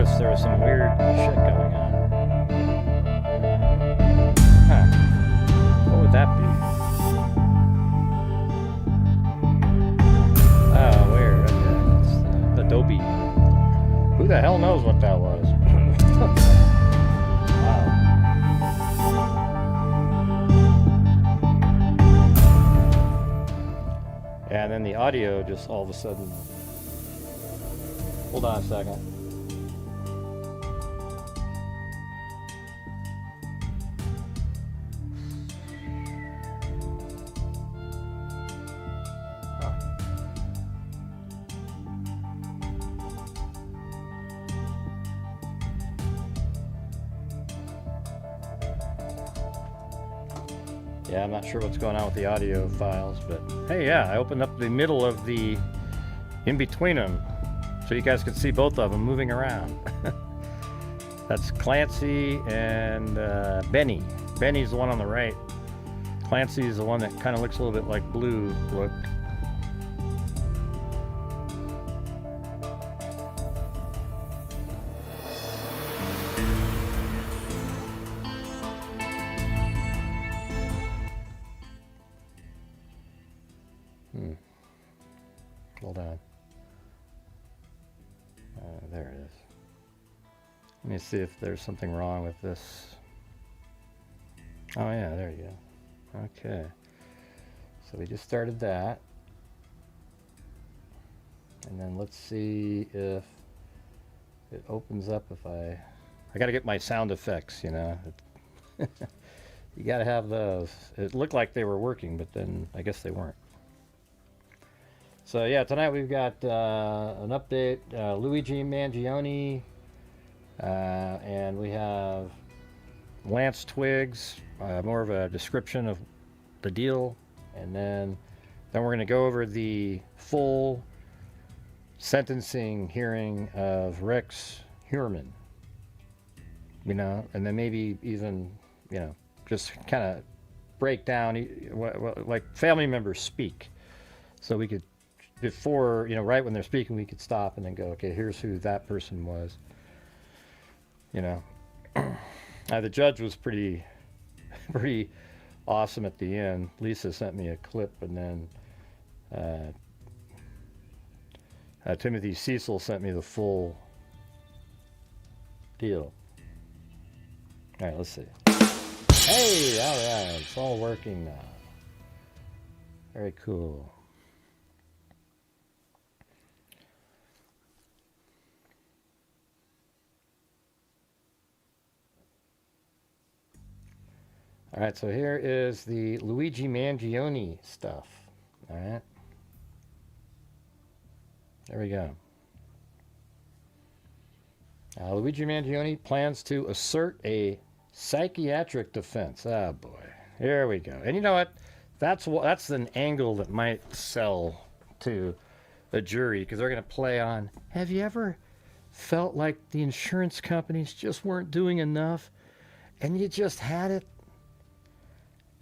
noticed there was some weird shit going on. Huh. What would that be? Oh, weird. Okay. It's Adobe. Who the hell knows what that was? Wow. And then the audio just all of a sudden... Hold on a second. Yeah, I'm not sure what's going on with the audio files, but hey, yeah, I opened up the middle of the in between them so you guys could see both of them moving around. That's Clancy and Benny. Benny's the one on the right. Clancy's the one that kind of looks a little bit like Blue looked. Hold on. There it is. Let me see if there's something wrong with this. Oh yeah, there you go. Okay. So we just started that. And then let's see if it opens up if I gotta get my sound effects, you know. You gotta have those. It looked like they were working, but then I guess they weren't. So yeah, tonight we've got an update, Luigi Mangione, and we have Lance Twiggs, more of a description of the deal, and then we're going to go over the full sentencing hearing of Rex Heuermann, you know, and then maybe even, you know, just kind of break down like family members speak, so we could, before, you know, right when they're speaking, we could stop and then go, okay, here's who that person was. You know, the judge was pretty awesome at the end. Lisa sent me a clip, and then Timothy Cecil sent me the full deal. All right, let's see. Hey, all right, it's all working now. Very cool. All right, so here is the Luigi Mangione stuff. All right. There we go. Luigi Mangione plans to assert a psychiatric defense. Oh, boy. Here we go. And you know what? That's an angle that might sell to a jury, because they're going to play on, have you ever felt like the insurance companies just weren't doing enough and you just had it?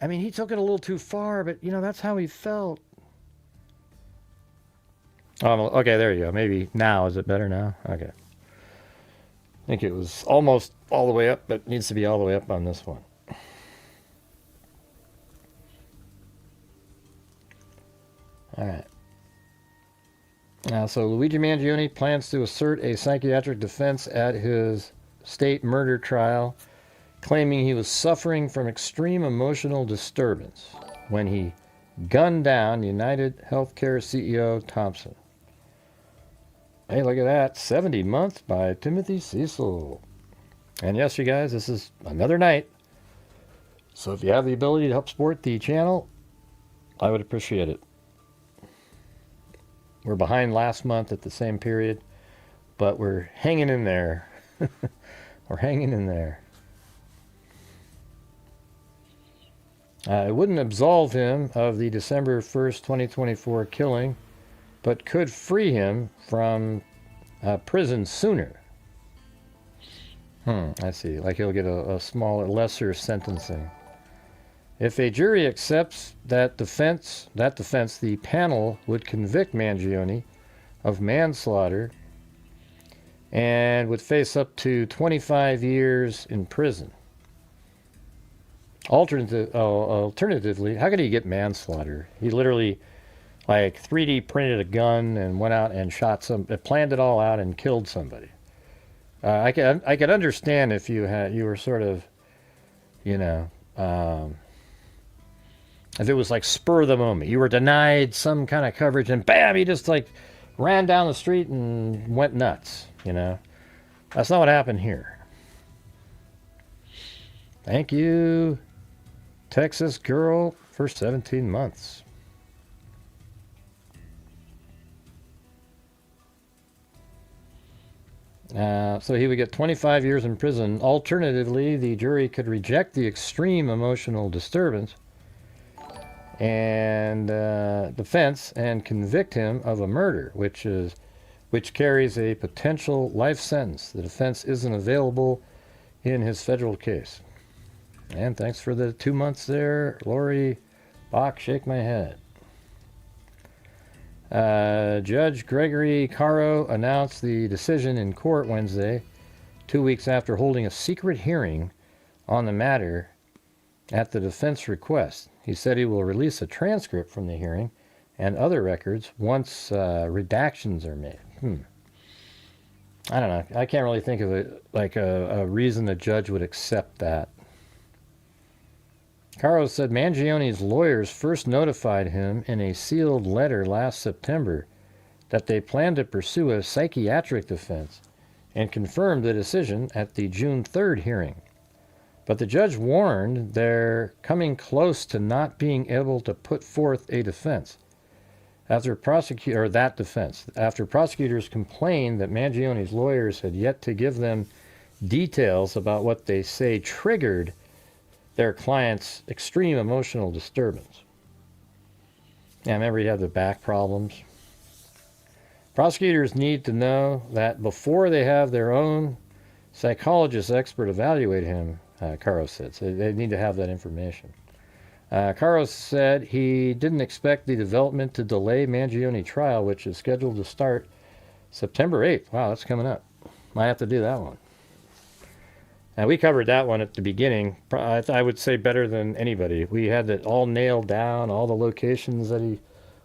I mean, he took it a little too far, but, you know, that's how he felt. Okay, there you go. Maybe now. Is it better now? Okay. I think it was almost all the way up, but it needs to be all the way up on this one. All right. So Luigi Mangione plans to assert a psychiatric defense at his state murder trial, claiming he was suffering from extreme emotional disturbance when he gunned down United Healthcare CEO Thompson. Hey, look at that. 70 Months by Timothy Cecil. And yes, you guys, this is another night. So if you have the ability to help support the channel, I would appreciate it. We're behind last month at the same period, but we're hanging in there. We're hanging in there. It wouldn't absolve him of the December 1st, 2024 killing, but could free him from prison sooner. I see. Like he'll get a smaller, lesser sentencing. If a jury accepts that defense, the panel would convict Mangione of manslaughter and would face up to 25 years in prison. Alternatively, how could he get manslaughter? He literally, like, 3D printed a gun and went out and planned it all out and killed somebody. I could understand if you were sort of, if it was like spur of the moment. You were denied some kind of coverage and bam, he just like ran down the street and went nuts, That's not what happened here. Thank you, Texas girl, for 17 months. So he would get 25 years in prison. Alternatively, the jury could reject the extreme emotional disturbance and defense and convict him of a murder, which carries a potential life sentence. The defense isn't available in his federal case. And thanks for the 2 months there, Lori Bach. Shake my head. Judge Gregory Caro announced the decision in court Wednesday, 2 weeks after holding a secret hearing on the matter at the defense request. He said he will release a transcript from the hearing and other records once redactions are made. I don't know. I can't really think of it like a reason the judge would accept that. Caro said Mangione's lawyers first notified him in a sealed letter last September that they planned to pursue a psychiatric defense and confirmed the decision at the June 3rd hearing. But the judge warned they're coming close to not being able to put forth a defense. After prosecutors complained that Mangione's lawyers had yet to give them details about what they say triggered their client's extreme emotional disturbance. Yeah, remember he had the back problems. Prosecutors need to know that before they have their own psychologist expert evaluate him, Caro said. So they need to have that information. Caro said he didn't expect the development to delay Mangione trial, which is scheduled to start September 8th. Wow, that's coming up. Might have to do that one. Now, we covered that one at the beginning. I would say better than anybody. We had it all nailed down, all the locations that he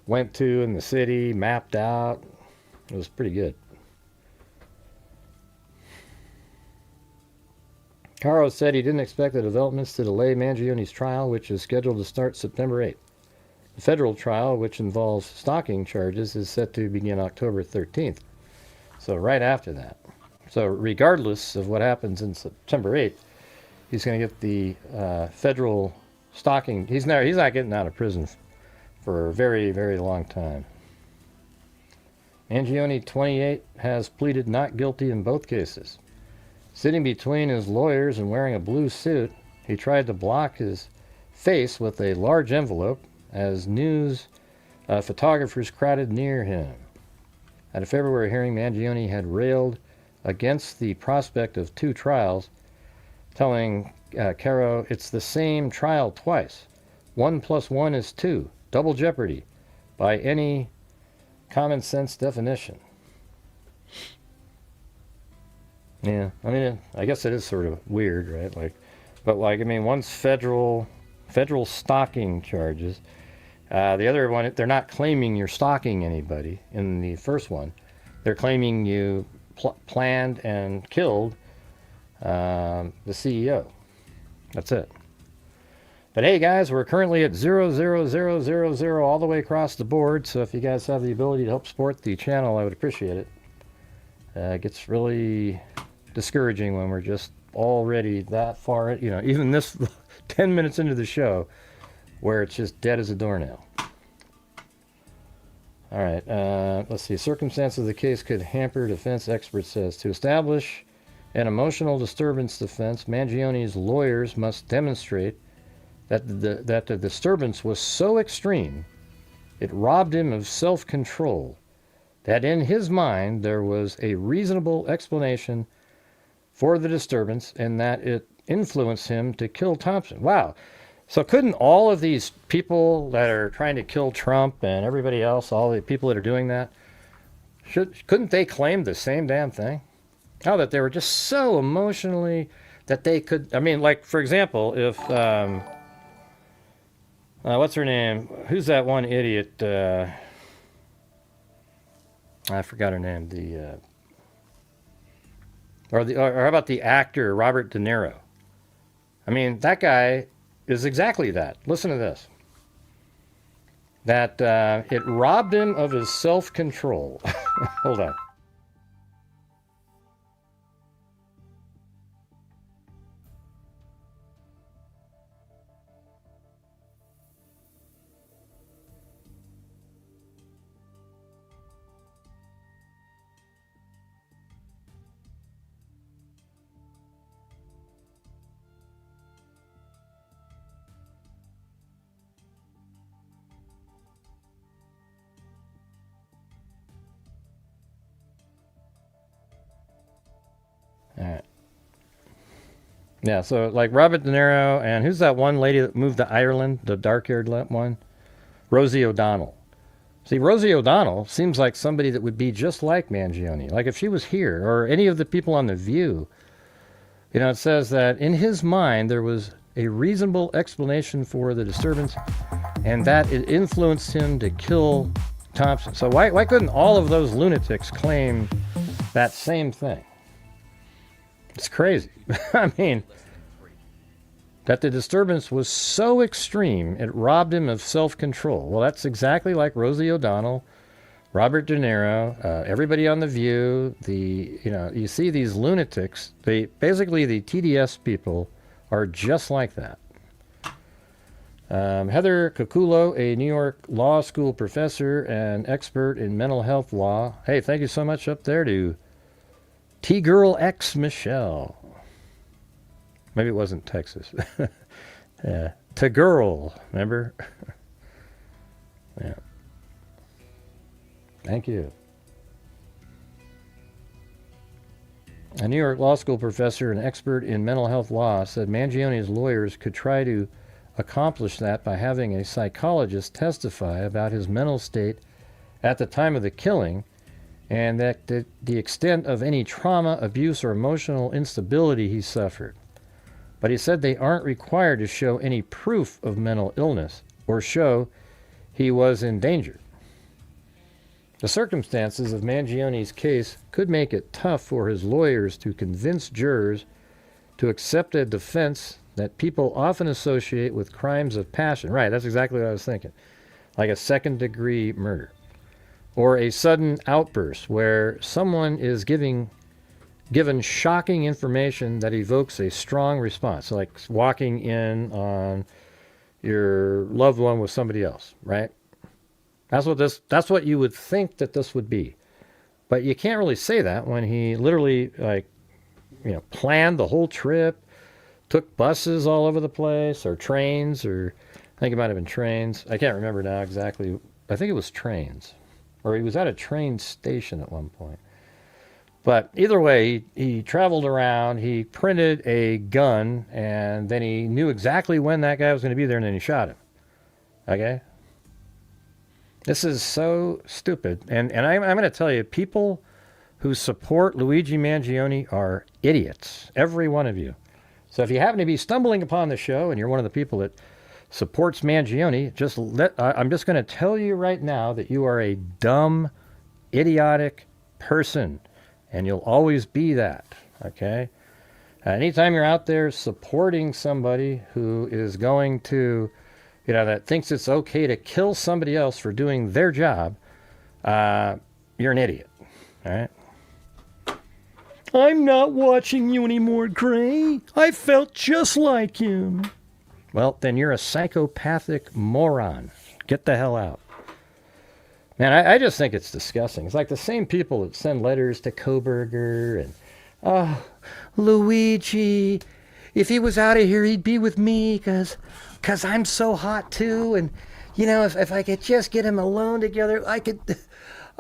went to in the city, mapped out. It was pretty good. Caro said he didn't expect the developments to delay Mangione's trial, which is scheduled to start September 8th. The federal trial, which involves stalking charges, is set to begin October 13th. So right after that. So regardless of what happens in September 8th, he's going to get the federal stalking. He's not getting out of prison for a very, very long time. Mangione, 28, has pleaded not guilty in both cases. Sitting between his lawyers and wearing a blue suit, he tried to block his face with a large envelope as news photographers crowded near him. At a February hearing, Mangione had railed against the prospect of two trials, telling Caro it's the same trial twice. 1 + 1 is 2. Double jeopardy by any common sense definition. Yeah, I mean, I guess it is sort of weird, right? One's federal stalking charges. The other one, they're not claiming you're stalking anybody. In the first one, they're claiming you planned and killed the CEO. That's it. But hey, guys, we're currently at 00000 all the way across the board. So if you guys have the ability to help support the channel, I would appreciate it. It gets really discouraging when we're just already that far, even this 10 minutes into the show, where it's just dead as a doornail. All right, let's see. Circumstances of the case could hamper defense expert says. To establish an emotional disturbance defense, Mangione's lawyers must demonstrate that the disturbance was so extreme, it robbed him of self-control, that in his mind there was a reasonable explanation for the disturbance and that it influenced him to kill Thompson. Wow. So couldn't all of these people that are trying to kill Trump and everybody else, all the people that are doing that, couldn't they claim the same damn thing? How that they were just so emotionally that they could. I mean, like, for example, if what's her name? Who's that one idiot? I forgot her name. Or how about the actor Robert De Niro? I mean, that guy is exactly that. Listen to this. That it robbed him of his self-control. Hold on. All right. Yeah, so like Robert De Niro, and who's that one lady that moved to Ireland, the dark-haired one? Rosie O'Donnell. See, Rosie O'Donnell seems like somebody that would be just like Mangione. Like if she was here, or any of the people on The View, you know, it says that in his mind there was a reasonable explanation for the disturbance, and that it influenced him to kill Thompson. So why couldn't all of those lunatics claim that same thing? It's crazy. I mean, that the disturbance was so extreme, it robbed him of self-control. Well, that's exactly like Rosie O'Donnell, Robert De Niro, everybody on The View. You see these lunatics. Basically, the TDS people are just like that. Heather Kokulo, a New York law school professor and expert in mental health law. Hey, thank you so much up there to T-Girl X Michelle. Maybe it wasn't Texas. Yeah. T-Girl, remember? Yeah. Thank you. A New York law school professor and expert in mental health law said Mangione's lawyers could try to accomplish that by having a psychologist testify about his mental state at the time of the killing, and that the extent of any trauma, abuse, or emotional instability he suffered. But he said they aren't required to show any proof of mental illness or show he was in danger. The circumstances of Mangione's case could make it tough for his lawyers to convince jurors to accept a defense that people often associate with crimes of passion. Right, that's exactly what I was thinking. Like a second-degree murder. Or a sudden outburst where someone is given shocking information that evokes a strong response. So like walking in on your loved one with somebody else, right? That's what you would think that this would be. But you can't really say that when he literally planned the whole trip, took buses all over the place, or trains, or I think it might have been trains. I can't remember now exactly. I think it was trains. Or he was at a train station at one point. But either way, he traveled around, he printed a gun, and then he knew exactly when that guy was going to be there, and then he shot him. Okay? This is so stupid. And I'm going to tell you, people who support Luigi Mangione are idiots. Every one of you. So if you happen to be stumbling upon the show, and you're one of the people that supports Mangione, I'm just going to tell you right now that you are a dumb, idiotic person, and you'll always be that, okay? Anytime you're out there supporting somebody who is going to, that thinks it's okay to kill somebody else for doing their job, you're an idiot, all right? I'm not watching you anymore, Gray. I felt just like him. Well, then you're a psychopathic moron. Get the hell out. Man, I just think it's disgusting. It's like the same people that send letters to Koberger and, oh, Luigi, if he was out of here, he'd be with me because I'm so hot too. And, if I could just get him alone together, I could,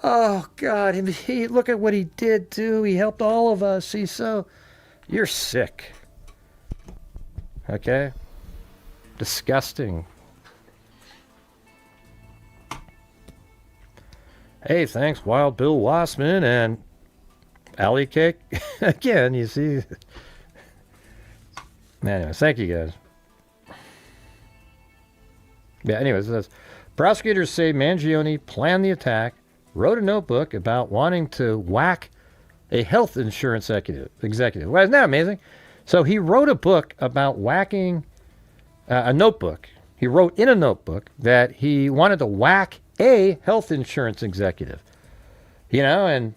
oh, God, look at what he did too. He helped all of us. You're sick. Okay? Disgusting. Hey, thanks, Wild Bill Wassman. And alley cake. Again, you see. Anyway, thank you guys. Yeah, anyways, it says, prosecutors say Mangione planned the attack, wrote a notebook about wanting to whack a health insurance executive. Well, isn't that amazing? So he wrote a book about whacking a notebook. He wrote in a notebook that he wanted to whack a health insurance executive. You know,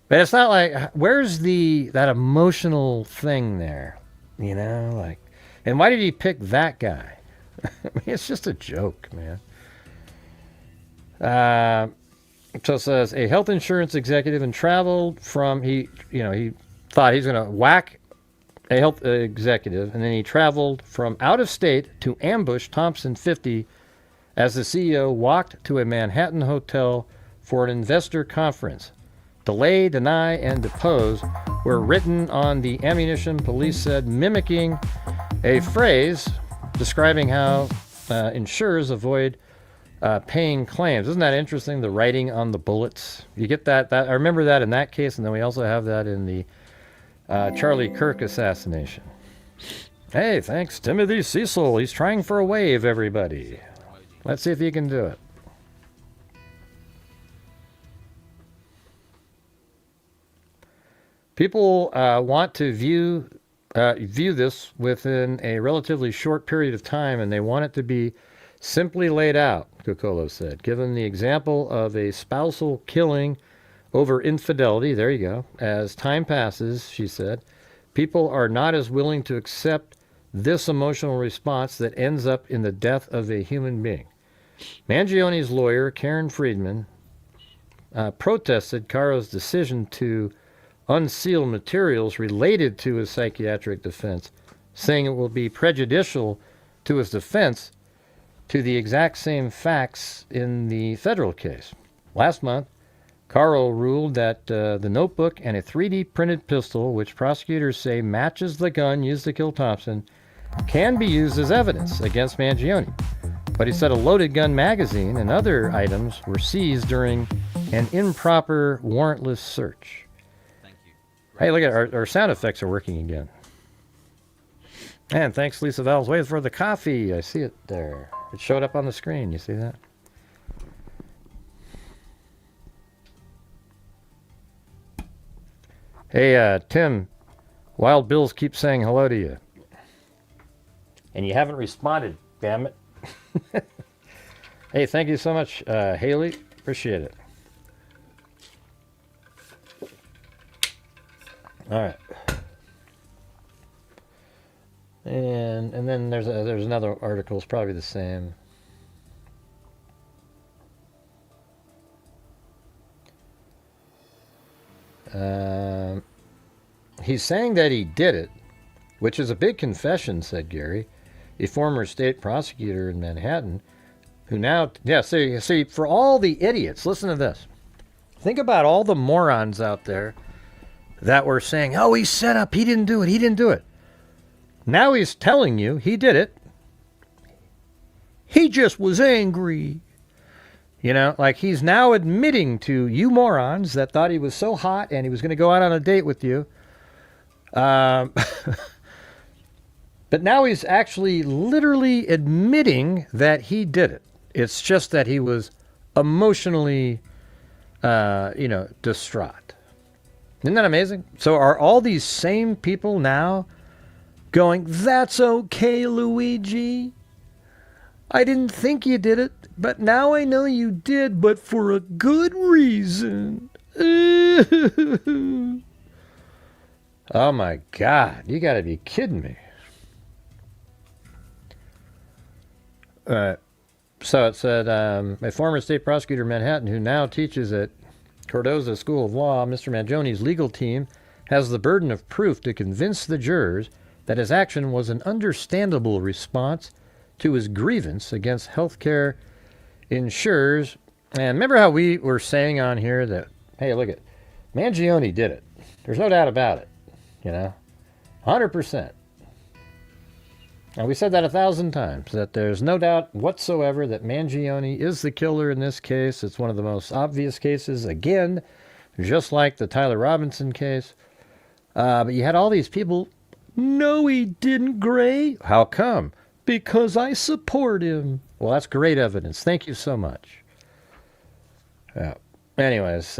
but it's not like, where's that emotional thing there? You know, like, and why did he pick that guy? I mean, it's just a joke, man. So it says a health insurance executive and traveled from he thought he's going to whack a health executive, and then he traveled from out of state to ambush Thompson 50 as the CEO walked to a Manhattan hotel for an investor conference. Delay, deny, and depose were written on the ammunition, police said, mimicking a phrase describing how insurers avoid paying claims. Isn't that interesting, the writing on the bullets? You get that I remember that in that case, and then we also have that in the Charlie Kirk assassination. Hey, thanks, Timothy Cecil. He's trying for a wave, everybody. Let's see if he can do it. People want to view this within a relatively short period of time, and they want it to be simply laid out, Kokolo said. Given the example of a spousal killing over infidelity, there you go, as time passes, she said, people are not as willing to accept this emotional response that ends up in the death of a human being. Mangione's lawyer, Karen Friedman, protested Caro's decision to unseal materials related to his psychiatric defense, saying it will be prejudicial to his defense to the exact same facts in the federal case. Last month, Caro ruled that the notebook and a 3D printed pistol, which prosecutors say matches the gun used to kill Thompson, can be used as evidence against Mangione. But he said a loaded gun magazine and other items were seized during an improper warrantless search. Hey, look at our sound effects are working again. And thanks, Lisa Valves Wave, for the coffee. I see it there. It showed up on the screen. You see that? Hey, Tim, Wild Bills keep saying hello to you. And you haven't responded, damn it. Hey, thank you so much, Haley. Appreciate it. All right. And then there's another article. It's probably the same. He's saying that he did it, which is a big confession, said Gary, a former state prosecutor in Manhattan, who now, see, for all the idiots, listen to this. Think about all the morons out there that were saying, oh, he set up, he didn't do it. Now he's telling you he did it. He just was angry. You know, like he's now admitting to you morons that thought he was so hot and he was going to go out on a date with you. But now he's actually literally admitting that he did it. It's just that he was emotionally, distraught. Isn't that amazing? So are all these same people now going, that's okay, Luigi? I didn't think you did it, but now I know you did, but for a good reason. Oh my God, you gotta be kidding me. So it said, a former state prosecutor in Manhattan who now teaches at Cardozo School of Law, Mr. Mangione's legal team has the burden of proof to convince the jurors that his action was an understandable response to his grievance against healthcare insurers. And remember how we were saying on here that, hey, look at Mangione did it. There's no doubt about it. 100%. And we said that 1,000 times, that there's no doubt whatsoever that Mangione is the killer in this case. It's one of the most obvious cases, again, just like the Tyler Robinson case. But you had all these people, no, he didn't, Gray. How come? Because I support him. Well, that's great evidence. Thank you so much. Yeah. Anyways,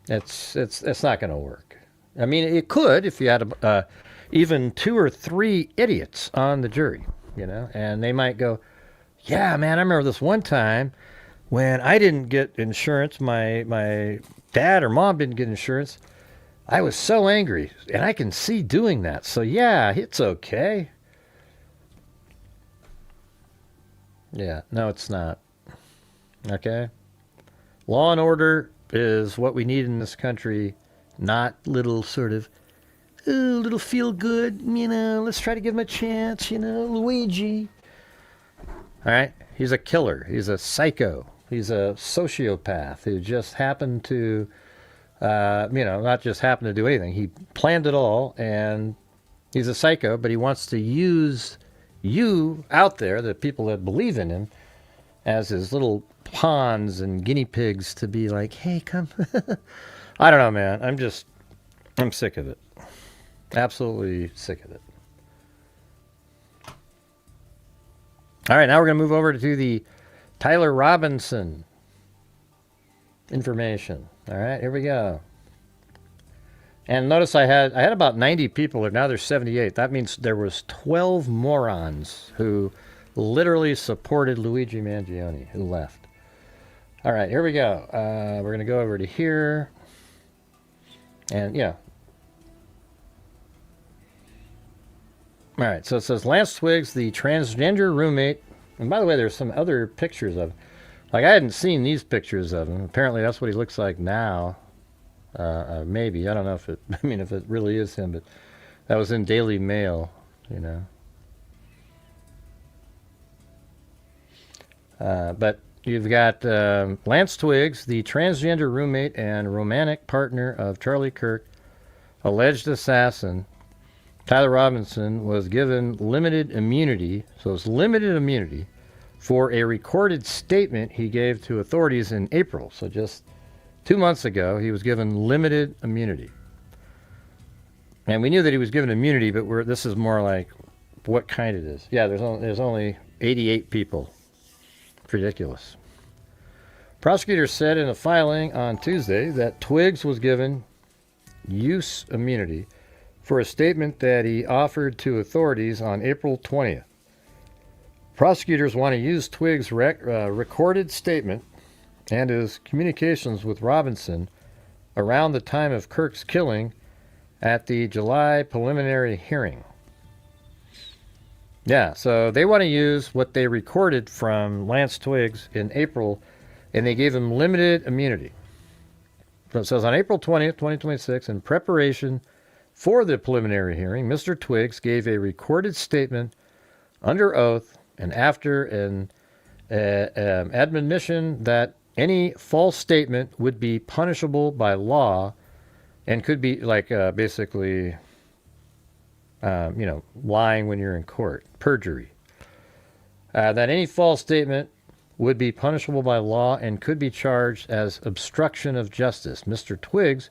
it's not going to work. I mean, it could if you had even 2 or 3 idiots on the jury, and they might go, yeah, man, I remember this one time when I didn't get insurance, my dad or mom didn't get insurance. I was so angry, and I can see doing that. So, yeah, it's okay. Yeah, no, it's not. Okay? Law and order is what we need in this country, not little sort of, little feel good, let's try to give him a chance, Luigi. All right? He's a killer. He's a psycho. He's a sociopath who just happened to, not just happened to do anything. He planned it all, and he's a psycho, but he wants to use you out there, the people that believe in him, as his little pawns and guinea pigs to be like, hey, come. I don't know, man. I'm sick of it. Absolutely sick of it. All right, now we're going to move over to the Tyler Robinson information. All right, here we go. And notice I had about 90 people, and now there's 78. That means there was 12 morons who literally supported Luigi Mangione who left. All right, here we go. We're going to go over to here. And, yeah. All right, so it says Lance Twiggs, the transgender roommate. And by the way, there's some other pictures of him. Like, I hadn't seen these pictures of him. Apparently, that's what he looks like now. Maybe. I don't know if it really is him, but that was in Daily Mail, But you've got Lance Twiggs, the transgender roommate and romantic partner of Charlie Kirk, alleged assassin. Tyler Robinson was given limited immunity, so it's limited immunity, for a recorded statement he gave to authorities in April. So just 2 months ago, he was given limited immunity. And we knew that he was given immunity, but this is more like what kind it is. Yeah, there's only 88 people. Ridiculous. Prosecutors said in a filing on Tuesday that Twiggs was given use immunity for a statement that he offered to authorities on April 20th. Prosecutors want to use Twiggs' recorded statement and his communications with Robinson around the time of Kirk's killing at the July preliminary hearing. Yeah, so they want to use what they recorded from Lance Twiggs in April, and they gave him limited immunity. So it says on April 20th, 2026, in preparation for the preliminary hearing, Mr. Twiggs gave a recorded statement under oath and after an admonition that any false statement would be punishable by law and could be like basically, lying when you're in court, perjury. That any false statement would be punishable by law and could be charged as obstruction of justice. Mr. Twiggs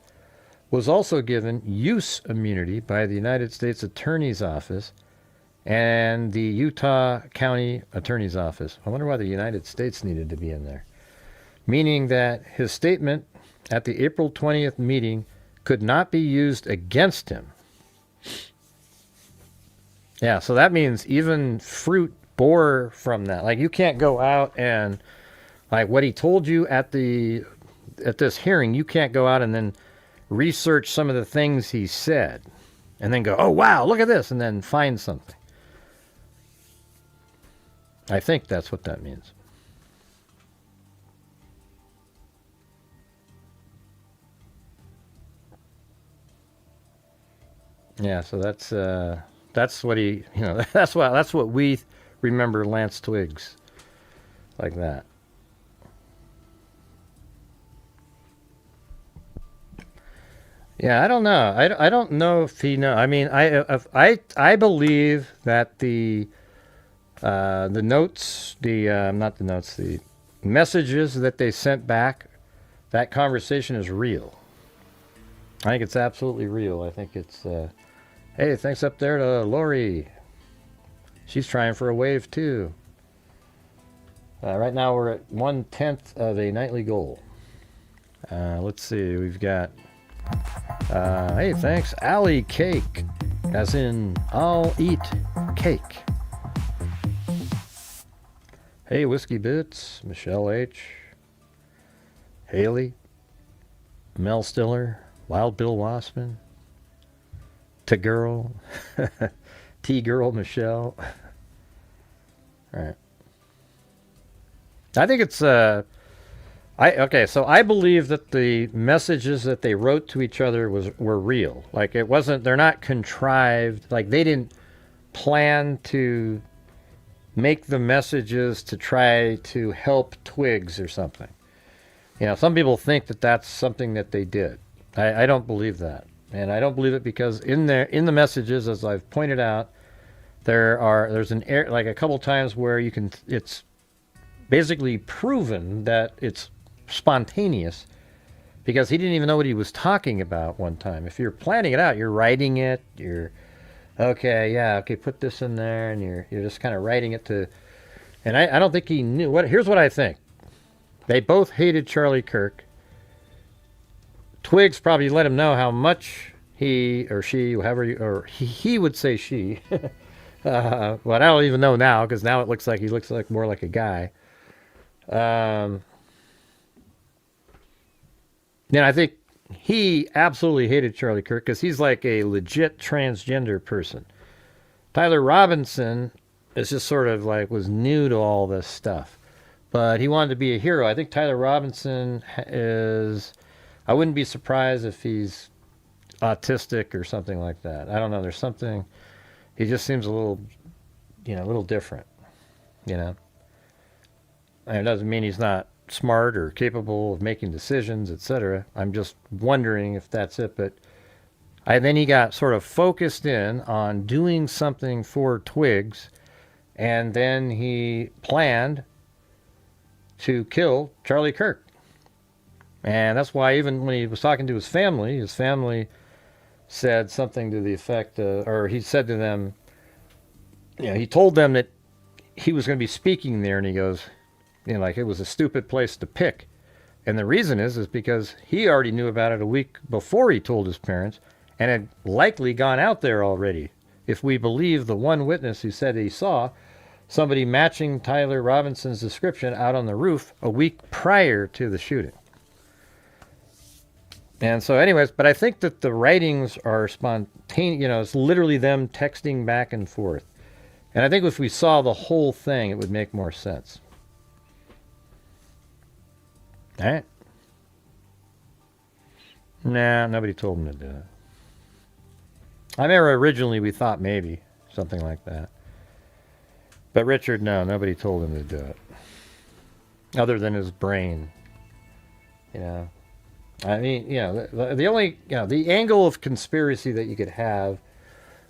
was also given use immunity by the United States Attorney's Office and the Utah County Attorney's Office. I wonder why the United States needed to be in there. Meaning that his statement at the April 20th meeting could not be used against him. Yeah, so that means even fruit bore from that. Like, you can't go out and, like, what he told you at this hearing, you can't go out and then research some of the things he said and then go, oh, wow, look at this, and then find something. I think that's what that means. Yeah, so that's what he, that's what we remember Lance Twiggs like that. Yeah, I don't know. I don't know if he knows. I mean, I believe that the notes, not the notes, the messages that they sent back that conversation is real. I think it's absolutely real. I think it's, hey, thanks up there to Lori. She's trying for a wave too. Right now we're at 1/10 of a nightly goal. Let's see, we've got, hey, thanks, Allie Cake, as in, I'll eat cake. Hey, Whiskey Bits, Michelle H., Haley, Mel Stiller, Wild Bill Wassman, T-Girl, T-Girl Michelle. All right. I think it's, okay, so I believe that the messages that they wrote to each other were real. Like, it wasn't, they're not contrived. Like, they didn't plan to make the messages to try to help Twiggs or something. You know, some people think that that's something that they did. I don't believe that. And I don't believe it because in the messages, as I've pointed out, there's like a couple times where it's basically proven that it's spontaneous because he didn't even know what he was talking about one time. If you're planning it out, you're writing it, okay, put this in there, and you're just kind of writing it to, and I don't think he knew here's what I think. They both hated Charlie Kirk. Twiggs probably let him know how much he or she, or he would say she, but I don't even know now because now it looks like he looks like more like a guy. Then I think he absolutely hated Charlie Kirk because he's like a legit transgender person. Tyler Robinson is just sort of like was new to all this stuff, but he wanted to be a hero. I think Tyler Robinson I wouldn't be surprised if he's autistic or something like that. I don't know. There's something, he just seems a little different, And it doesn't mean he's not smart or capable of making decisions, etc. I'm just wondering if that's it. But then he got sort of focused in on doing something for Twiggs, and then he planned to kill Charlie Kirk. And that's why even when he was talking to his family said something to the effect, or he said to them, he told them that he was going to be speaking there, and he goes, like it was a stupid place to pick. And the reason is because he already knew about it a week before he told his parents and had likely gone out there already. If we believe the one witness who said he saw somebody matching Tyler Robinson's description out on the roof a week prior to the shooting. And so anyways, but I think that the writings are spontaneous, it's literally them texting back and forth. And I think if we saw the whole thing, it would make more sense. All right. Nah, nobody told him to do it. I remember originally we thought maybe something like that. But Richard, no, nobody told him to do it. Other than his brain. I mean, the only, the angle of conspiracy that you could have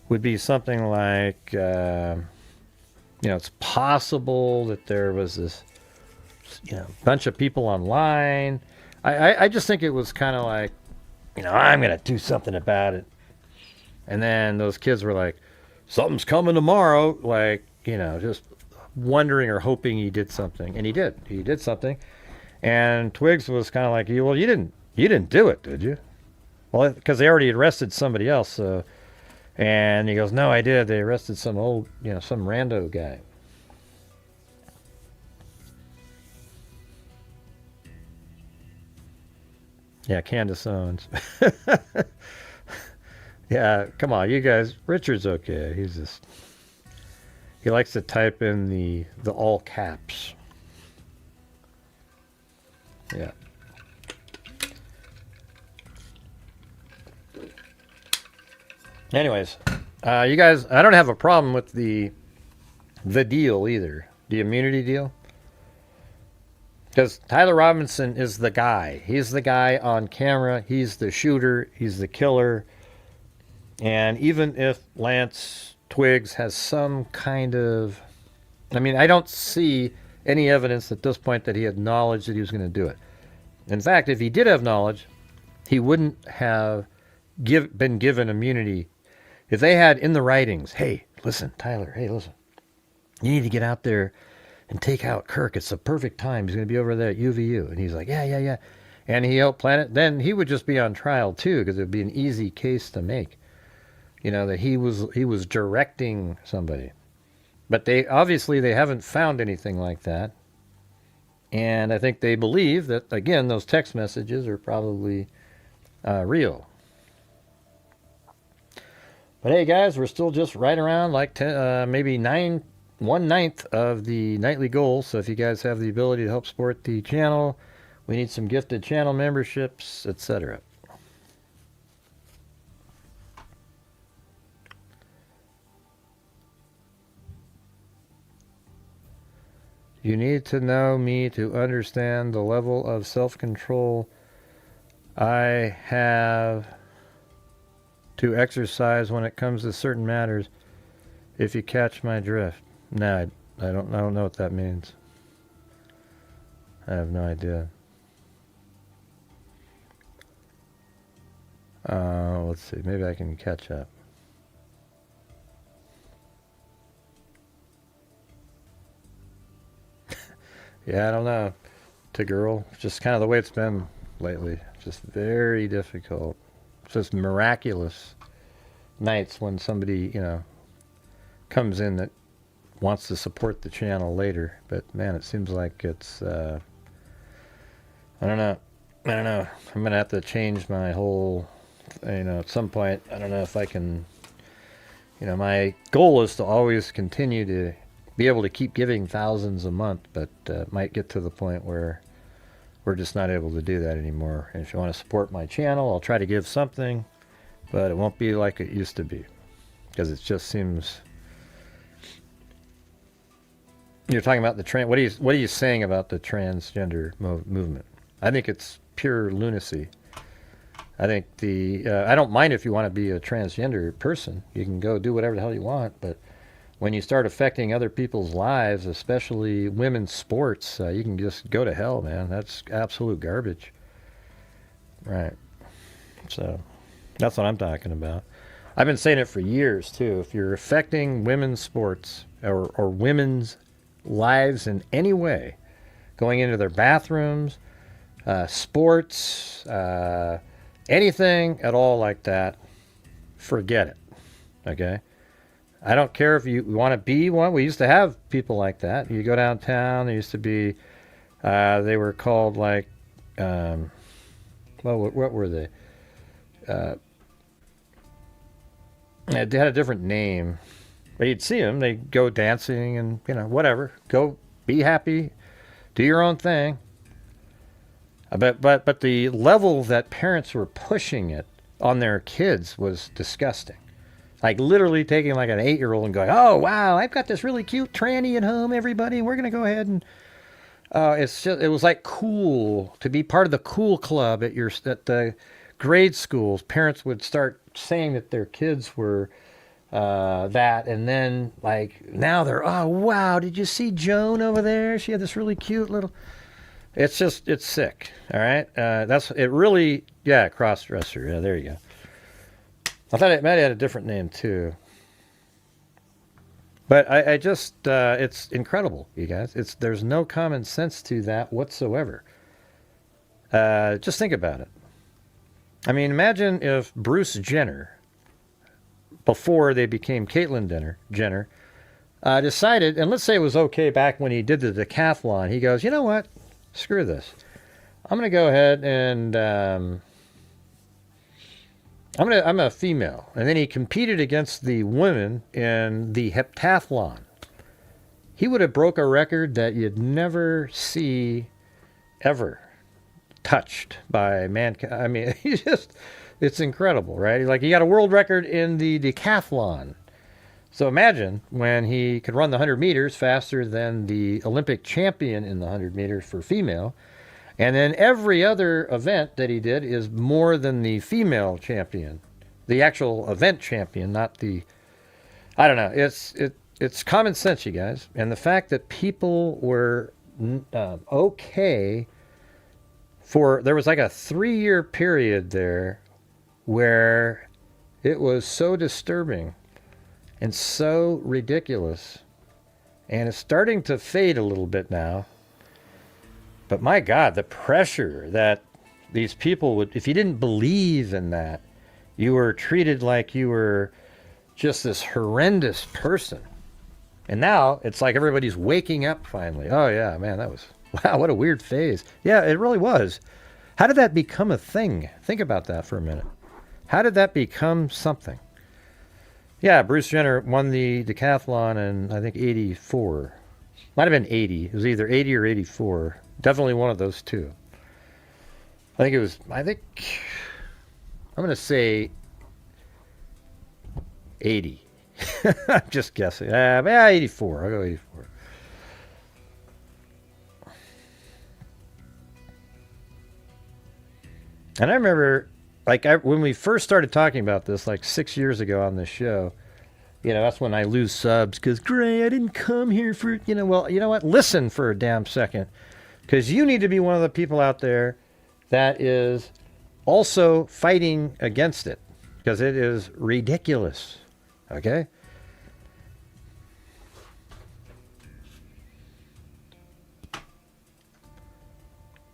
would be something like, it's possible that there was this, bunch of people online. I just think it was kind of like, I'm going to do something about it. And then those kids were like, something's coming tomorrow. Like, just wondering or hoping he did something. And he did. He did something. And Twiggs was kind of like, well, you didn't do it, did you? Well, because they already arrested somebody else. So, and he goes, no, I did. They arrested some old, some rando guy. Yeah, Candace Owens. Yeah, come on, you guys. Richard's okay. He likes to type in the all caps. Yeah. Anyways, you guys, I don't have a problem with the deal either. The immunity deal. Because Tyler Robinson is the guy. He's the guy on camera. He's the shooter. He's the killer. And even if Lance Twiggs has some kind of... I mean, I don't see any evidence at this point that he had knowledge that he was going to do it. In fact, if he did have knowledge, he wouldn't have been given immunity. If they had in the writings, hey, listen, Tyler, hey, listen, you need to get out there and take out Kirk. It's the perfect time. He's going to be over there at UVU. And he's like, yeah. And he helped plan it. Then he would just be on trial, too, because it would be an easy case to make. You know, that he was directing somebody. But they haven't found anything like that. And I think they believe that, again, those text messages are probably real. But hey, guys, we're still just right around like maybe 1/9 of the nightly goal. So if you guys have the ability to help support the channel, we need some gifted channel memberships, etc. You need to know me to understand the level of self-control I have to exercise when it comes to certain matters, if you catch my drift. No, I don't know what that means. I have no idea. Let's see, maybe I can catch up. Yeah, I don't know. To girl, just kind of the way it's been lately. Just very difficult. Just miraculous nights when somebody, comes in that wants to support the channel later. But man, it seems like it's, I don't know. I'm going to have to change my whole, at some point. I don't know if I can, my goal is to always continue to be able to keep giving thousands a month, but might get to the point where we're just not able to do that anymore. And if you want to support my channel, I'll try to give something, but it won't be like it used to be, because it just seems. You're talking about the trans. What are you saying about the transgender movement? I think it's pure lunacy. I think I don't mind if you want to be a transgender person. You can go do whatever the hell you want, but when you start affecting other people's lives, especially women's sports, you can just go to hell, man. That's absolute garbage. Right. So that's what I'm talking about. I've been saying it for years, too. If you're affecting women's sports or women's lives in any way, going into their bathrooms, sports, anything at all like that, forget it. Okay? I don't care if you want to be one. We used to have people like that. You go downtown, there used to be, they were called like, what were they? They had a different name. But you'd see them. They'd go dancing and, whatever. Go be happy. Do your own thing. But the level that parents were pushing it on their kids was disgusting. Like literally taking like an 8-year-old and going, oh, wow, I've got this really cute tranny at home, everybody. We're going to go ahead and it was like cool to be part of the cool club at the grade schools. Parents would start saying that their kids were that. And then like now they're, oh, wow, did you see Joan over there? She had this really cute little. It's sick. All right. That's it really. Yeah. Cross-dresser. Yeah. There you go. I thought it might have had a different name too. But I just, it's incredible, you guys. There's no common sense to that whatsoever. Just think about it. I mean, imagine if Bruce Jenner, before they became Caitlyn Jenner, decided, and let's say it was okay back when he did the decathlon. He goes, you know what? Screw this. I'm going to go ahead and I'm a female. And then he competed against the women in the heptathlon. He would have broke a record that you'd never see ever touched by mankind. I mean, it's incredible, right? Like he got a world record in the decathlon. So imagine when he could run the 100 meters faster than the Olympic champion in the 100 meters for female. And then every other event that he did is more than the female champion, the actual event champion, not the, I don't know. It's common sense, you guys. And the fact that people were okay there was like a 3-year period there where it was so disturbing and so ridiculous, and it's starting to fade a little bit now. But my God, the pressure that these people would, if you didn't believe in that, you were treated like you were just this horrendous person. And now it's like everybody's waking up finally. Oh yeah, man, that was, wow, what a weird phase. Yeah, it really was. How did that become a thing? Think about that for a minute. How did that become something? Yeah, Bruce Jenner won the decathlon in, I think, 84. Might have been 80. It was either 80 or 84. Definitely one of those two. I'm going to say 80. I'm just guessing. Yeah, 84. I'll go 84. And I remember, when we first started talking about this, 6 years ago on this show, that's when I lose subs because, Gray, I didn't come here for, well, you know what? Listen for a damn second, because you need to be one of the people out there that is also fighting against it, because it is ridiculous. Okay?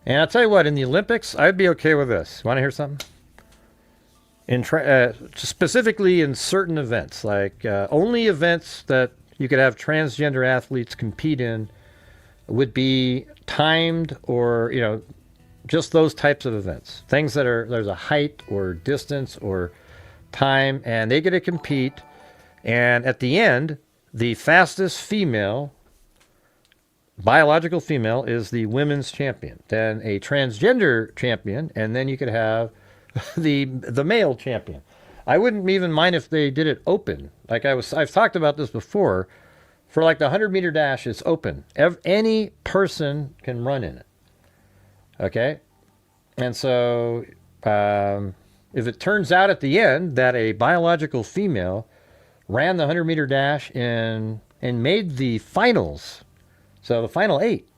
And I'll tell you what, in the Olympics, I'd be okay with this. Want to hear something? Specifically in certain events, only events that you could have transgender athletes compete in would be timed, or, just those types of events. Things that there's a height or distance or time, and they get to compete. And at the end, the fastest female, biological female, is the women's champion. Then a transgender champion, and then you could have the male champion. I wouldn't even mind if they did it open. I've talked about this before. For the 100-meter dash, it's open. Any person can run in it. Okay? And so if it turns out at the end that a biological female ran the 100-meter dash and made the finals, so the final 8,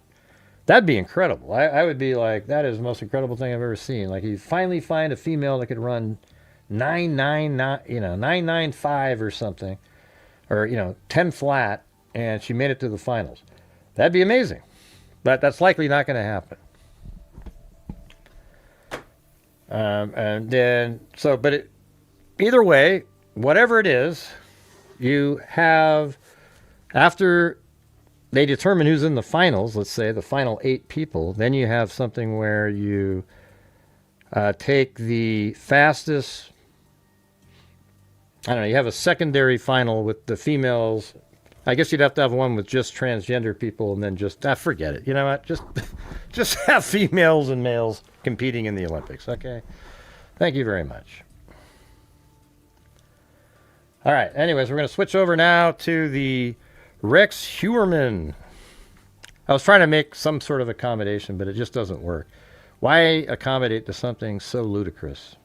that'd be incredible. I would be like, that is the most incredible thing I've ever seen. You finally find a female that could run 995 or something, or 10 flat, and she made it to the finals. That'd be amazing. But that's likely not going to happen. Either way, whatever it is, you have, after they determine who's in the finals, let's say the final 8 people, then you have something where you take the fastest, I don't know, you have a secondary final with the females. I guess you'd have to have one with just transgender people, and then just, forget it. You know what? Just have females and males competing in the Olympics, okay? Thank you very much. All right, anyways, we're going to switch over now to the Rex Heuermann. I was trying to make some sort of accommodation, but it just doesn't work. Why accommodate to something so ludicrous?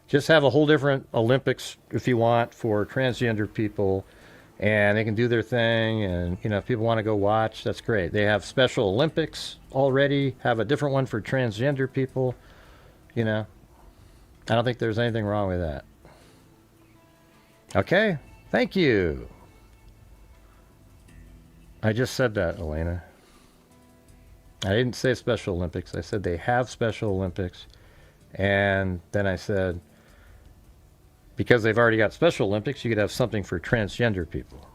Just have a whole different Olympics, if you want, for transgender people, and they can do their thing, and, if people want to go watch, that's great. They have Special Olympics already, have a different one for transgender people, I don't think there's anything wrong with that. Okay, thank you. I just said that, Elena. I didn't say Special Olympics. I said they have Special Olympics. And then I said, because they've already got Special Olympics, you could have something for transgender people.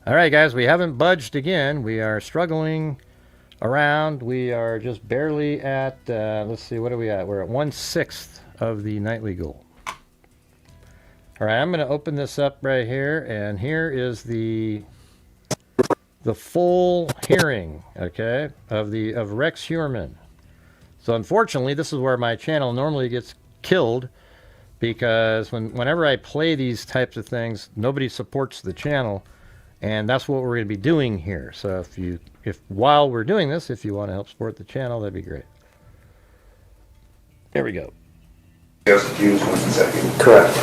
All right, guys, we haven't budged again. We are struggling around. We are just barely at, let's see, what are we at? We're at 1/6 of the nightly goal. All right, I'm going to open this up right here, and here is the full hearing, okay, of Rex Heuermann. So unfortunately, this is where my channel normally gets killed, because whenever I play these types of things, nobody supports the channel, and that's what we're going to be doing here. So if while we're doing this, if you want to help support the channel, that'd be great. There we go. Just use 1 second. Correct.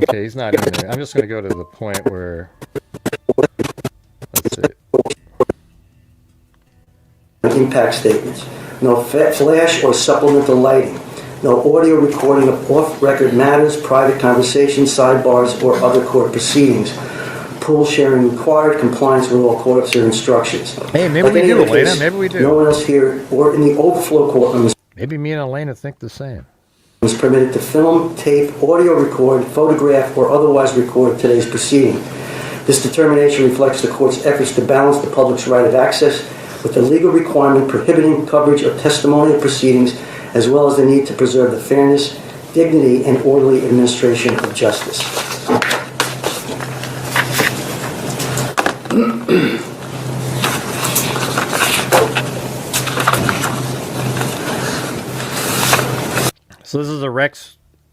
Okay, he's not in there. I'm just going to go to the point where, let's see. Impact statements. No flash or supplemental lighting. No audio recording of off-record matters, private conversations, sidebars, or other court proceedings. Pool sharing required. Compliance with all court officer instructions. Hey, maybe we do, Elena. Maybe we do. No one else here or in the overflow courtroom. Maybe me and Elena think the same. Is permitted to film, tape, audio record, photograph, or otherwise record today's proceeding. This determination reflects the court's efforts to balance the public's right of access with the legal requirement prohibiting coverage of testimonial proceedings, as well as the need to preserve the fairness, dignity, and orderly administration of justice. So this is a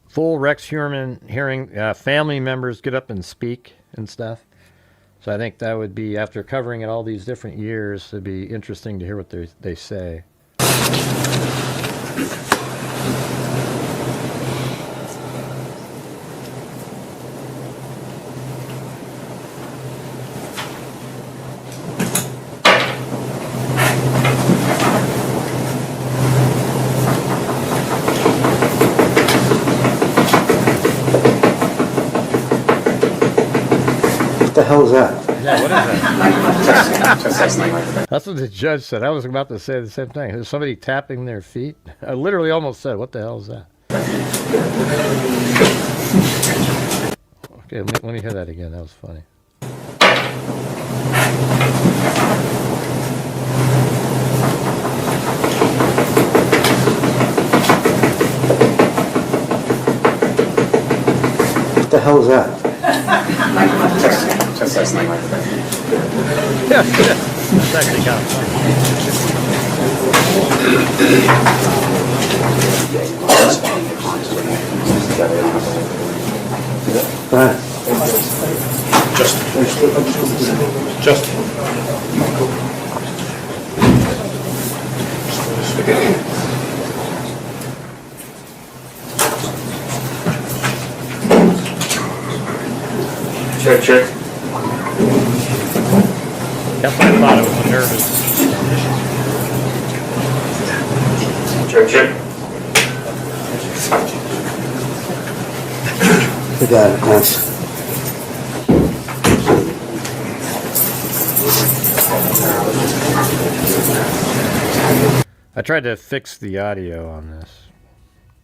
full Rex Heuermann hearing. Family members get up and speak and stuff. So I think that would be, after covering it all these different years, it'd be interesting to hear what they say. What the hell is that? Yeah, what is that? That's what the judge said. I was about to say the same thing. There's somebody tapping their feet. I literally almost said, what the hell is that? Okay, let me hear that again. That was funny. What the hell is that? Just last night. Yeah, that's actually kind of funny. Just. Check. That's what I thought. It was nervous. Check. We got it, thanks. I tried to fix the audio on this.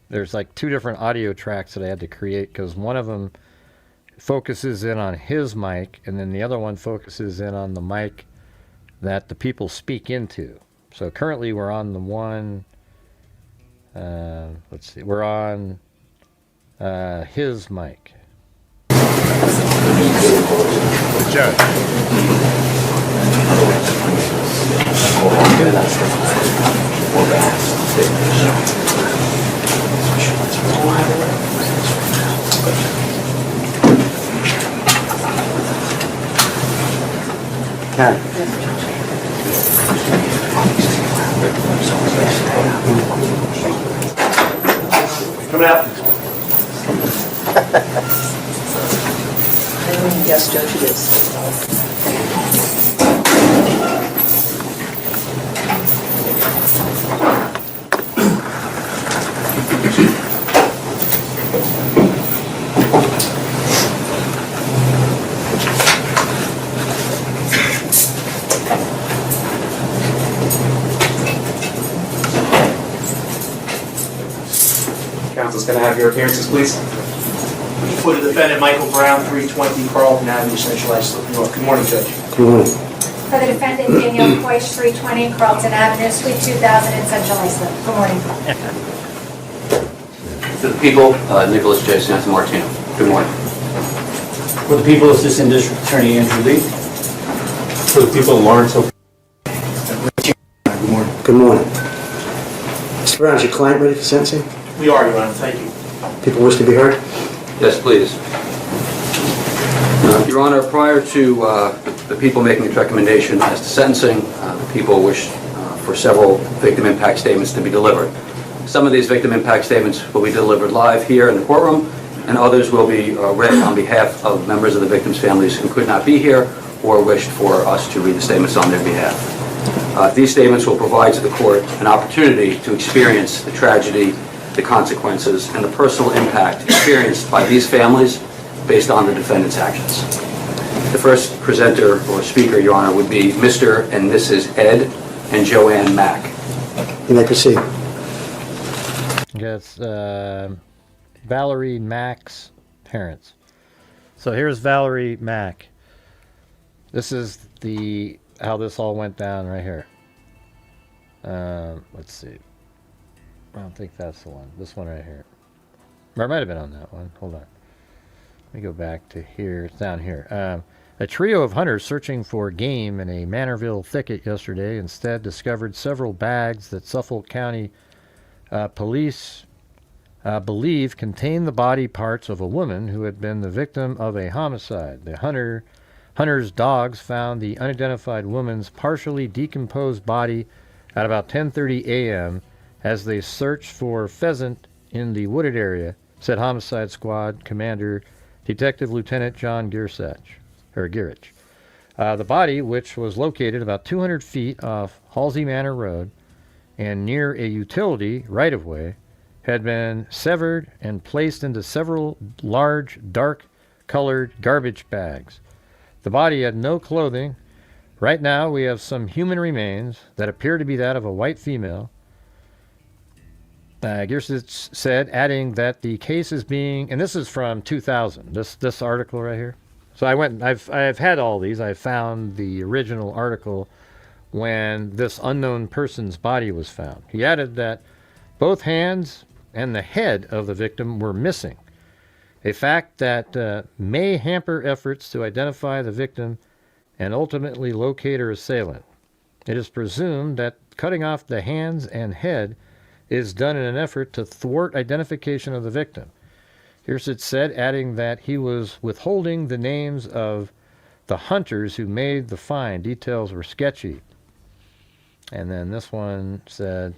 There's like 2 different audio tracks that I had to create because one of them focuses in on his mic, and then the other one focuses in on the mic that the people speak into. So currently we're on the one, let's see, we're on his mic. The judge. Ken. Coming out. Yes, Judge, it is. Council's going to have your appearances, please. For the defendant, Michael Brown, 320 Carlton Avenue, Central Islip, New York. Good morning, Judge. Good morning. For the defendant, Daniel Coyce, 320 Carlton Avenue, Suite 2000 in Central Islip. Good morning. For the people, Nicholas J. Santamartino. Good morning. For the people, Assistant District Attorney Andrew Lee. For the people, Lawrence. Good morning. Good morning. Mr. Brown, is your client ready for sentencing? We are, Your Honor. Thank you. People wish to be heard? Yes, please. Your Honor, prior to the people making its recommendation as to sentencing, the people wish for several victim impact statements to be delivered. Some of these victim impact statements will be delivered live here in the courtroom, and others will be read on behalf of members of the victims' families who could not be here or wished for us to read the statements on their behalf. These statements will provide to the court an opportunity to experience the tragedy, the consequences, and the personal impact experienced by these families based on the defendant's actions. The first presenter or speaker, Your Honor, would be Mr. and Mrs. Ed and Joanne Mack. You may proceed. That's Valerie Mack's parents. So here's Valerie Mack. This is how this all went down right here. Let's see. I don't think that's the one. This one right here. Or it might have been on that one. Hold on. Let me go back to here. It's down here. A trio of hunters searching for game in a Manorville thicket yesterday instead discovered several bags that Suffolk County police believe contained the body parts of a woman who had been the victim of a homicide. The hunter's dogs found the unidentified woman's partially decomposed body at about 10:30 a.m. as they searched for pheasant in the wooded area, said Homicide Squad Commander Detective Lieutenant John Girich. The body, which was located about 200 feet off Halsey Manor Road and near a utility right-of-way, had been severed and placed into several large, dark-colored garbage bags. The body had no clothing. Right now, we have some human remains that appear to be that of a white female. Girich said, adding that the case is being, and this is from 2000, this article right here. So I've had all these. I found the original article when this unknown person's body was found. He added that both hands and the head of the victim were missing, a fact that may hamper efforts to identify the victim and ultimately locate her assailant. It is presumed that cutting off the hands and head is done in an effort to thwart identification of the victim. Here's it said, adding that he was withholding the names of the hunters who made the find. Details were sketchy. And then this one said,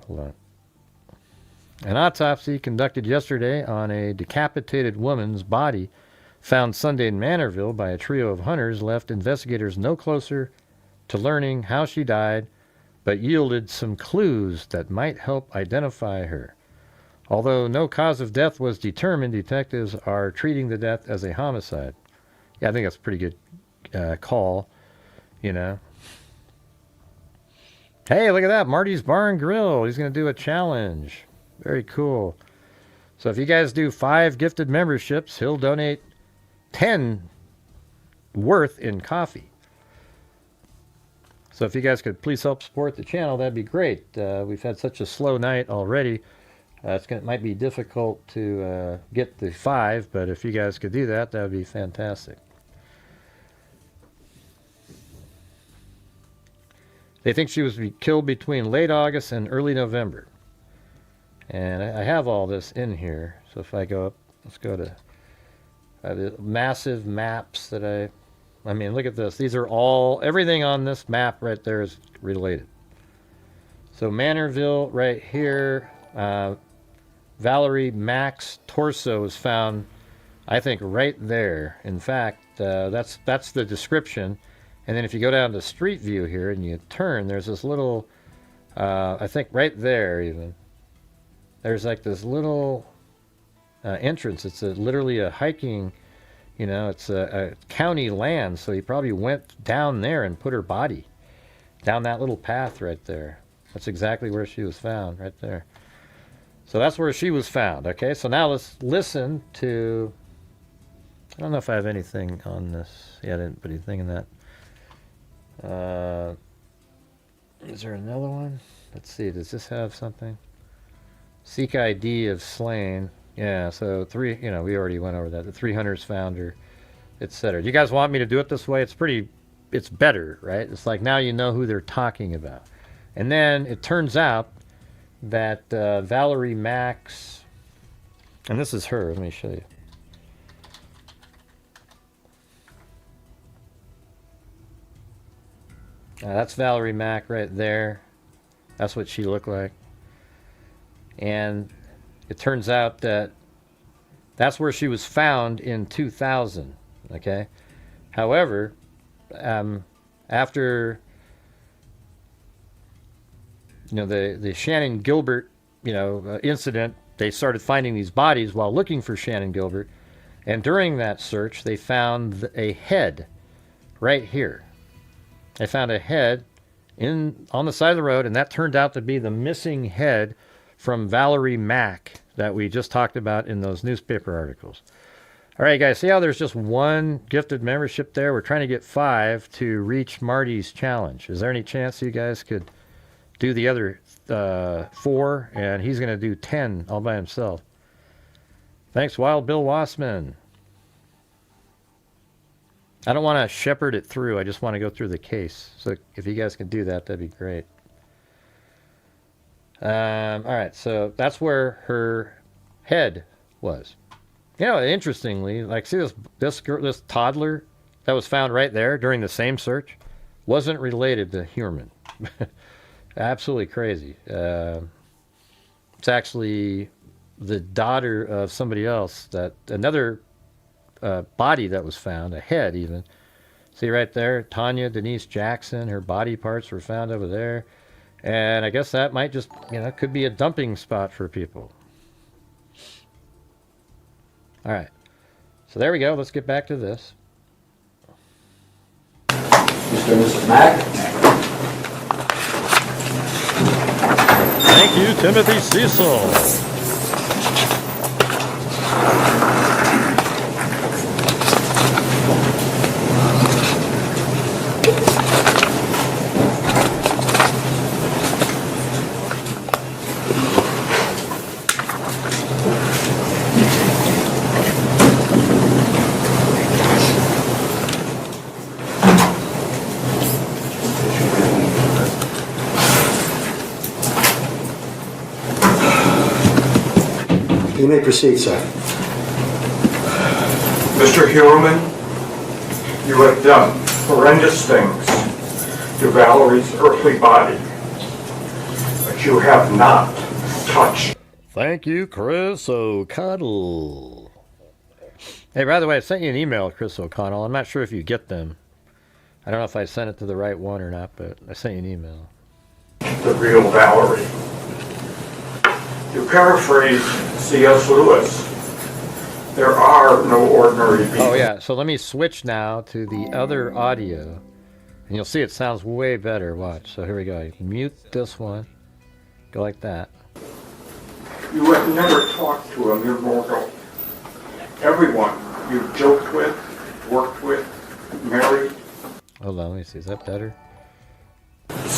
hold on. An autopsy conducted yesterday on a decapitated woman's body found Sunday in Manorville by a trio of hunters left investigators no closer to learning how she died, but yielded some clues that might help identify her. Although no cause of death was determined, detectives are treating the death as a homicide. Yeah, I think that's a pretty good call, you know. Hey, look at that. Marty's Bar and Grill. He's going to do a challenge. Very cool. So if you guys do 5 gifted memberships, he'll donate 10 worth in coffee. So if you guys could please help support the channel, that'd be great. We've had such a slow night already. It might be difficult to get the 5, but if you guys could do that, that would be fantastic. They think she was killed between late August and early November. And I have all this in here. So if I go up, let's go to the massive maps that I mean, look at this. These are all, everything on this map right there is related. So Manorville right here, Valerie Mack's torso was found, I think, right there. In fact, that's the description. And then if you go down to Street View here and you turn, there's this little, I think right there even, there's like this little entrance. It's literally a hiking, you know, it's a county land. So he probably went down there and put her body down that little path right there. That's exactly where she was found, right there. So that's where she was found, okay? So now let's listen to, I don't know if I have anything on this. Yeah, I didn't put anything in that. Is there another one? Let's see, does this have something? Seek ID of slain. Yeah, so 3, you know, we already went over that. The 3 hunters found her, etc. Do you guys want me to do it this way? It's better, right? It's like now you know who they're talking about. And then it turns out that Valerie Mack's, and this is her, let me show you. That's Valerie Mack right there. That's what she looked like. And it turns out that That's where she was found in 2000. Okay. However, after the Shannon Gilbert incident, they started finding these bodies while looking for Shannon Gilbert, and during that search, they found a head right here. They found a head on the side of the road, and that turned out to be the missing head from Valerie Mack that we just talked about in those newspaper articles. All right, guys, see how there's just one gifted membership there? We're trying to get 5 to reach Marty's challenge. Is there any chance you guys could do the other 4? And he's going to do 10 all by himself. Thanks, Wild Bill Wassman. I don't want to shepherd it through. I just want to go through the case. So if you guys can do that, that'd be great. All right, so that's where her head was. Interestingly, like, see this toddler that was found right there during the same search wasn't related to Heuermann. Absolutely crazy. It's actually the daughter of somebody else, another body that was found, a head even. See right there, Tanya Denise Jackson, her body parts were found over there. And I guess that might just, could be a dumping spot for people. All right. So there we go. Let's get back to this. Mr. and Mrs. Mack? Thank you, Timothy Cecil. You may proceed, sir. Mr. Heuermann, you have done horrendous things to Valerie's earthly body, but you have not touched. Thank you, Chris O'Connell. Hey, by the way, I sent you an email, Chris O'Connell. I'm not sure if you get them. I don't know if I sent it to the right one or not, but I sent you an email. The real Valerie. To paraphrase C.S. Lewis, there are no ordinary people. Oh, yeah. So let me switch now to the other audio. And you'll see it sounds way better. Watch. So here we go. You can mute this one. Go like that. You have never talked to a mere mortal. Everyone you've joked with, worked with, married, Hold on. Let me see. Is that better?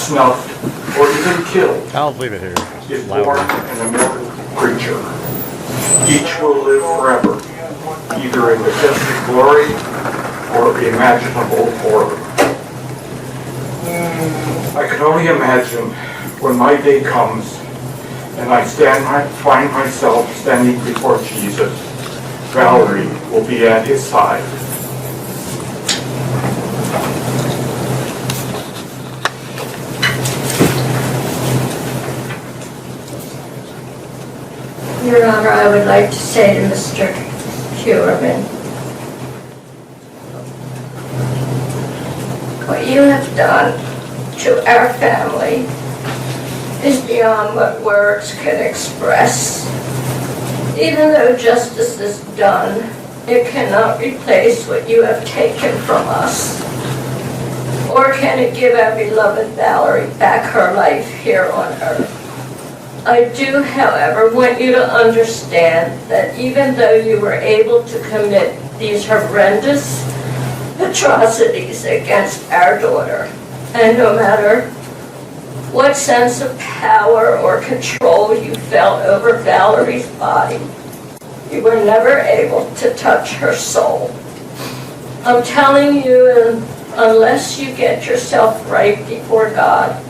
snuffed, or even killed I'll leave it here. is Louder. born an immortal creature. Each will live forever, either in majestic glory or imaginable horror. I can only imagine when my day comes and I find myself standing before Jesus, Valerie will be at his side. Your Honor, I would like to say to Mr. Heuermann, what you have done to our family is beyond what words can express. Even though justice is done, it cannot replace what you have taken from us. Or can it give our beloved Valerie back her life here on earth? I do, however, want you to understand that even though you were able to commit these horrendous atrocities against our daughter, and no matter what sense of power or control you felt over Valerie's body, you were never able to touch her soul. I'm telling you, unless you get yourself right before God,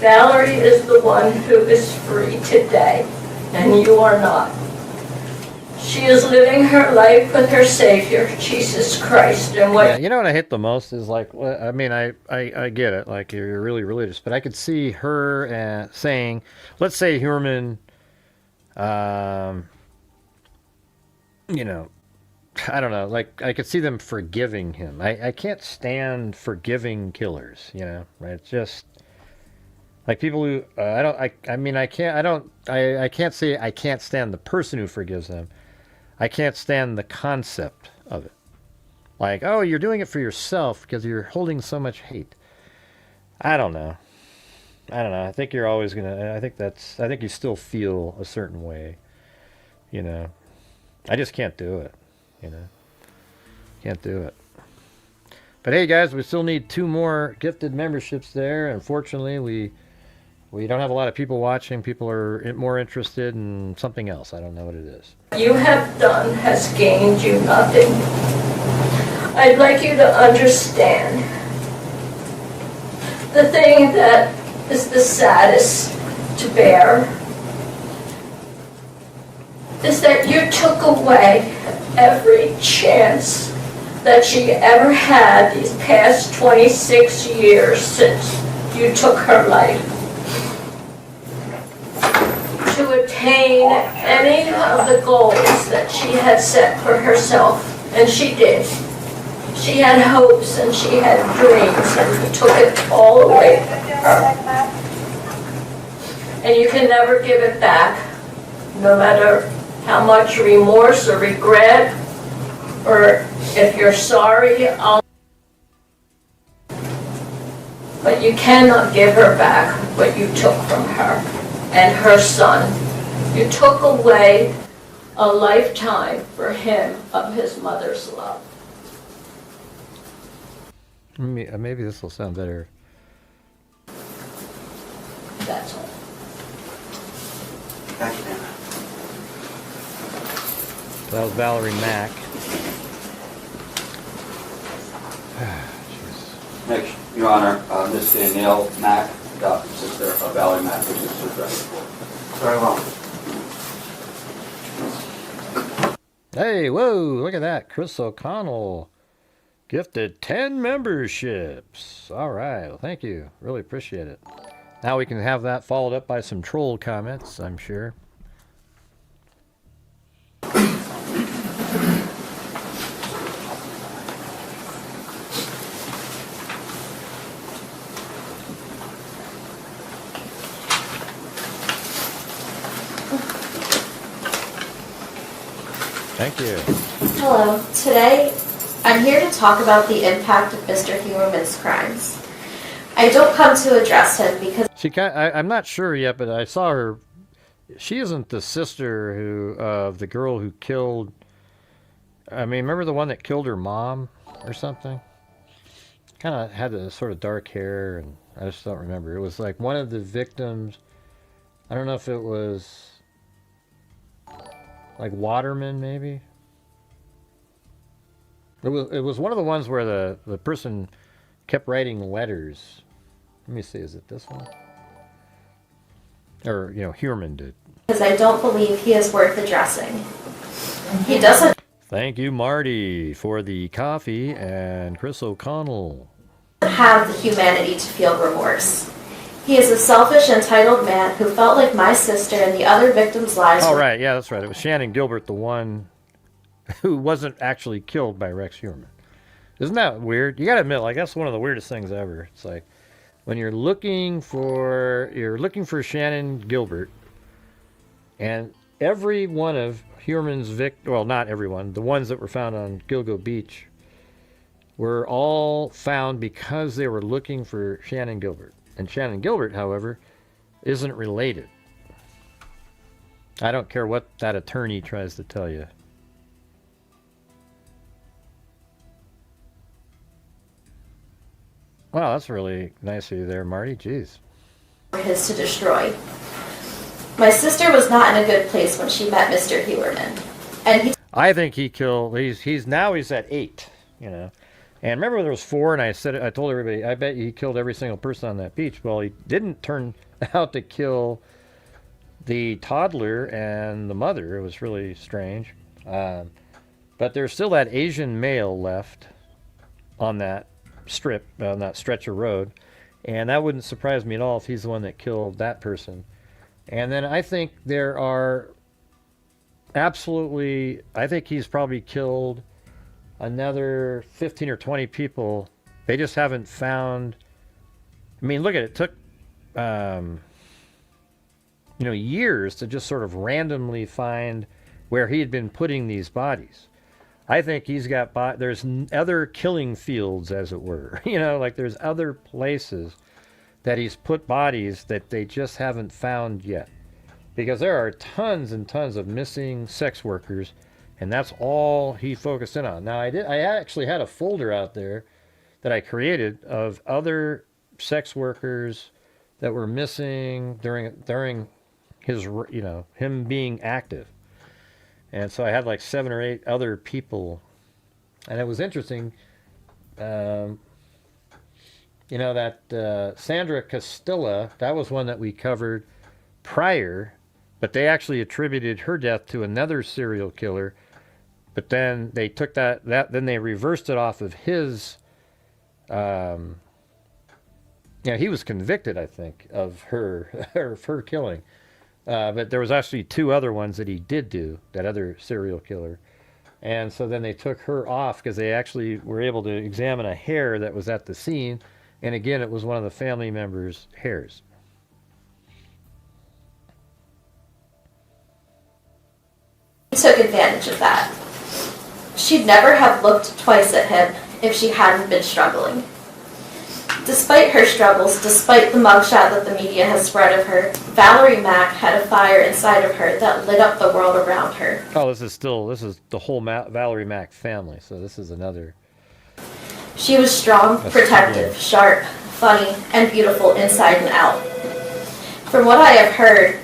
Valerie is the one who is free today, and you are not. She is living her life with her Savior, Jesus Christ, and what... Yeah, you know what I hate the most is, like, I mean, I get it, like, you're really religious, but I could see her saying, let's say Heuermann you know, I don't know, like I could see them forgiving him. I can't stand forgiving killers, you know, right? It's just like people who I can't say I can't stand the person who forgives them. I can't stand the concept of it. Like, oh, you're doing it for yourself because you're holding so much hate. I don't know. I think you're always gonna. I think you still feel a certain way. You know, I just can't do it. You know, can't do it. But hey, guys, we still need 2 more gifted memberships there. Unfortunately, we don't have a lot of people watching. People are more interested in something else. I don't know what it is. You have done has gained you nothing. I'd like you to understand the thing that is the saddest to bear is that you took away every chance that she ever had these past 26 years since you took her life to attain any of the goals that she had set for herself, and she did. She had hopes and she had dreams, and you took it all away from her. And you can never give it back, no matter how much remorse or regret, or if you're sorry, but you cannot give her back what you took from her and her son. You took away a lifetime for him of his mother's love. Maybe this will sound better. That's all. Thank you, Nana. That was Valerie Mack. Next, Your Honor, Ms. Danielle Mack, adopted sister of Valerie Mack, which is addressed. Very well. Hey, whoa, look at that. Chris O'Connell gifted 10 memberships. All right, well, thank you. Really appreciate it. Now we can have that followed up by some troll comments, I'm sure. Thank you. Hello. Today, I'm here to talk about the impact of Mr. Heuermann's crimes. I don't come to address him because I'm not sure yet, but I saw her. She isn't the sister of the girl who killed. I mean, remember the one that killed her mom or something? Kind of had a sort of dark hair, and I just don't remember. It was like one of the victims. I don't know if it was like Waterman, maybe. It was one of the ones where the person kept writing letters. Let me see, is it this one? Or, Heuermann did. because I don't believe he is worth addressing. He doesn't Thank you, Marty, for the coffee, and Chris O'Connell. have the humanity to feel remorse. He is a selfish, entitled man who felt like my sister and the other victims' lives Oh, were right, yeah, that's right. It was Shannon Gilbert, the one who wasn't actually killed by Rex Heuermann. Isn't that weird? You gotta admit, like, that's one of the weirdest things ever. It's like, when you're looking for Shannon Gilbert, and every one of Heuermann's well, not everyone, the ones that were found on Gilgo Beach were all found because they were looking for Shannon Gilbert. And Shannon Gilbert, however, isn't related. I don't care what that attorney tries to tell you. Wow, that's really nice of you there, Marty. Jeez. his to destroy. My sister was not in a good place when she met Mr. Heuermann. And he I think he killed. He's at 8. And remember there was 4, and I told everybody, I bet he killed every single person on that beach. Well, he didn't turn out to kill the toddler and the mother. It was really strange. But there's still that Asian male left on that strip, on that stretch of road. And that wouldn't surprise me at all if he's the one that killed that person. And then I think there are absolutely, I think he's probably killed another 15 or 20 people. They just haven't found. I mean, look at it. It took, years to just sort of randomly find where he had been putting these bodies. I think he's got, there's other killing fields, as it were. Like there's other places that he's put bodies that they just haven't found yet. Because there are tons and tons of missing sex workers, and that's all he focused in on. Now, I actually had a folder out there that I created of other sex workers that were missing during his, him being active. And so I had like 7 or 8 other people. And it was interesting, that Sandra Castilla, that was one that we covered prior, but they actually attributed her death to another serial killer. But then they took then they reversed it off of his, he was convicted, I think, of her killing. But there was actually 2 other ones that he did do, that other serial killer. And so then they took her off because they actually were able to examine a hair that was at the scene. And again, it was one of the family members' hairs. He took advantage of that. She'd never have looked twice at him if she hadn't been struggling. Despite her struggles, despite the mugshot that the media has spread of her, Valerie Mack had a fire inside of her that lit up the world around her. Oh, this is the whole Valerie Mack family, so this is another. She was strong, protective, sharp, funny, and beautiful inside and out. From what I have heard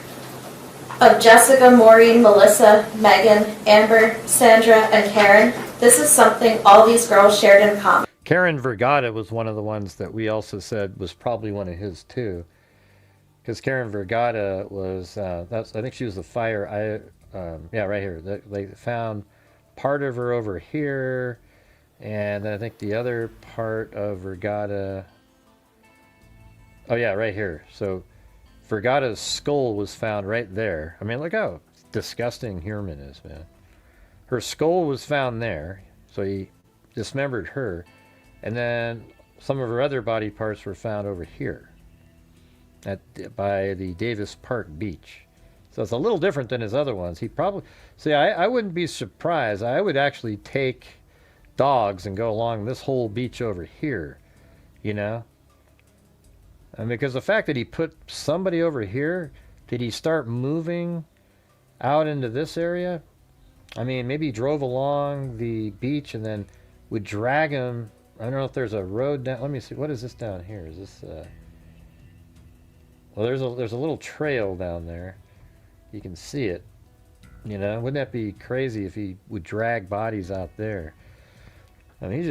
of Jessica, Maureen, Melissa, Megan, Amber, Sandra, and Karen, this is something all these girls shared in common. Karen Vergata was one of the ones that we also said was probably one of his too, because Karen Vergata was I think she was the fire. Right here. They found part of her over here, and then I think the other part of Vergata. Oh yeah, right here. So Vergata's skull was found right there. I mean, look how disgusting Heuermann is, man. Her skull was found there, so he dismembered her. And then some of her other body parts were found over here by the Davis Park beach. So it's a little different than his other ones. He probably, I wouldn't be surprised. I would actually take dogs and go along this whole beach over here, And because the fact that he put somebody over here, did he start moving out into this area? I mean, maybe he drove along the beach and then would drag him. I don't know if there's a road down. Let me see. What is this down here? Is this? Well, there's a little trail down there. You can see it. Wouldn't that be crazy if he would drag bodies out there? I mean,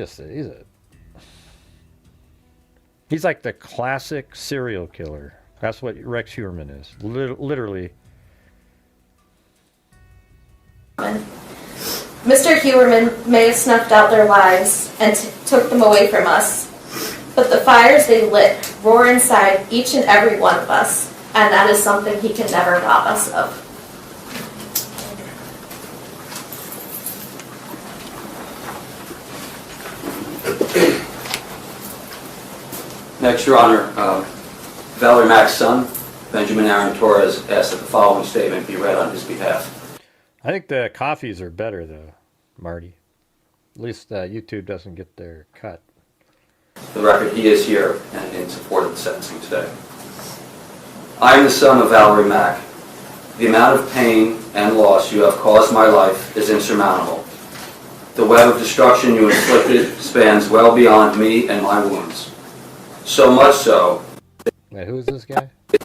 he's like the classic serial killer. That's what Rex Heuermann is. Literally. Mr. Heuermann may have snuffed out their lives and took them away from us, but the fires they lit roar inside each and every one of us, and that is something he can never rob us of. Next, Your Honor, Valerie Mack's son, Benjamin Aaron Torres, asked that the following statement be read on his behalf. I think the coffees are better, though, Marty. At least YouTube doesn't get their cut. For the record, he is here and in support of the sentencing today. I am the son of Valerie Mack. The amount of pain and loss you have caused my life is insurmountable. The web of destruction you inflicted spans well beyond me and my wounds. So much so. Wait, who is this guy? He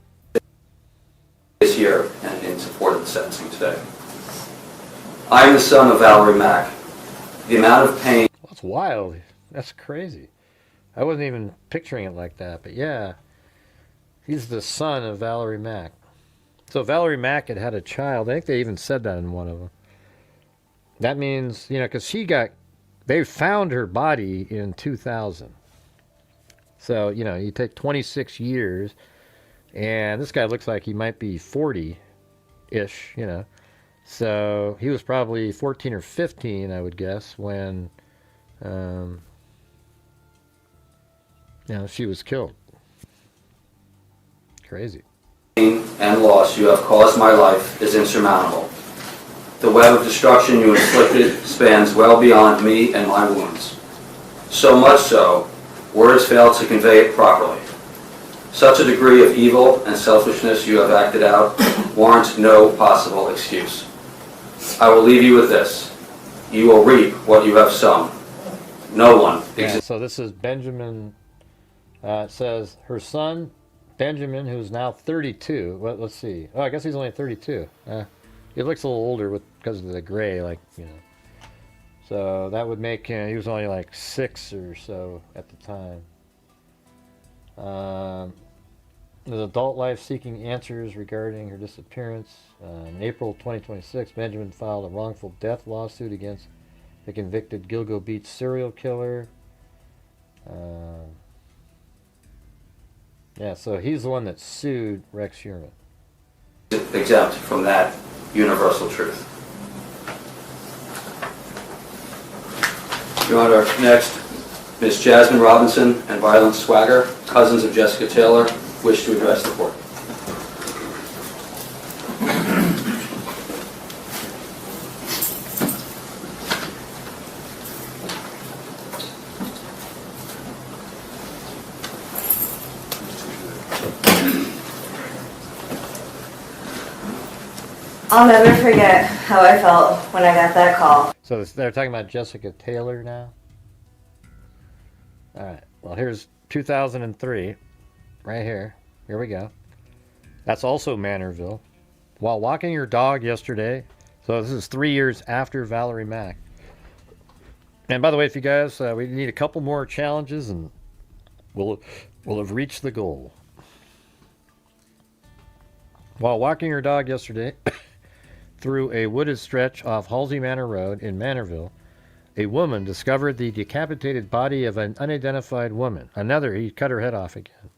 is here and in support of the sentencing today. I am the son of Valerie Mack. The amount of pain... That's wild. That's crazy. I wasn't even picturing it like that, but yeah. He's the son of Valerie Mack. So Valerie Mack had a child. I think they even said that in one of them. That means, because they found her body in 2000. So, you take 26 years, and this guy looks like he might be 40-ish, So he was probably 14 or 15, I would guess, when she was killed. Crazy. Pain and loss you have caused my life is insurmountable. The web of destruction you inflicted spans well beyond me and my wounds. So much so, words fail to convey it properly. Such a degree of evil and selfishness you have acted out warrants no possible excuse. I will leave you with this. You will reap what you have sown. No one exists. So this is Benjamin. It says her son, Benjamin, who's now 32. Well, let's see. Oh, I guess he's only 32. He looks a little older because of the gray, So that would make him, he was only like 6 or so at the time. His adult life seeking answers regarding her disappearance. In April 2026, Benjamin filed a wrongful death lawsuit against the convicted Gilgo Beach serial killer. So he's the one that sued Rex Heuermann. Exempt from that universal truth. Your Honor, next, Ms. Jasmine Robinson and Violet Swagger, cousins of Jessica Taylor, wish to address the court. I'll never forget how I felt when I got that call. So they're talking about Jessica Taylor now? Alright, well here's 2003, right here. Here we go. That's also Manorville. While walking your dog yesterday, so this is 3 years after Valerie Mack. And by the way, if you guys, we need a couple more challenges and we'll have reached the goal. While walking your dog yesterday through a wooded stretch off Halsey Manor Road in Manorville, a woman discovered the decapitated body of an unidentified woman. He cut her head off again.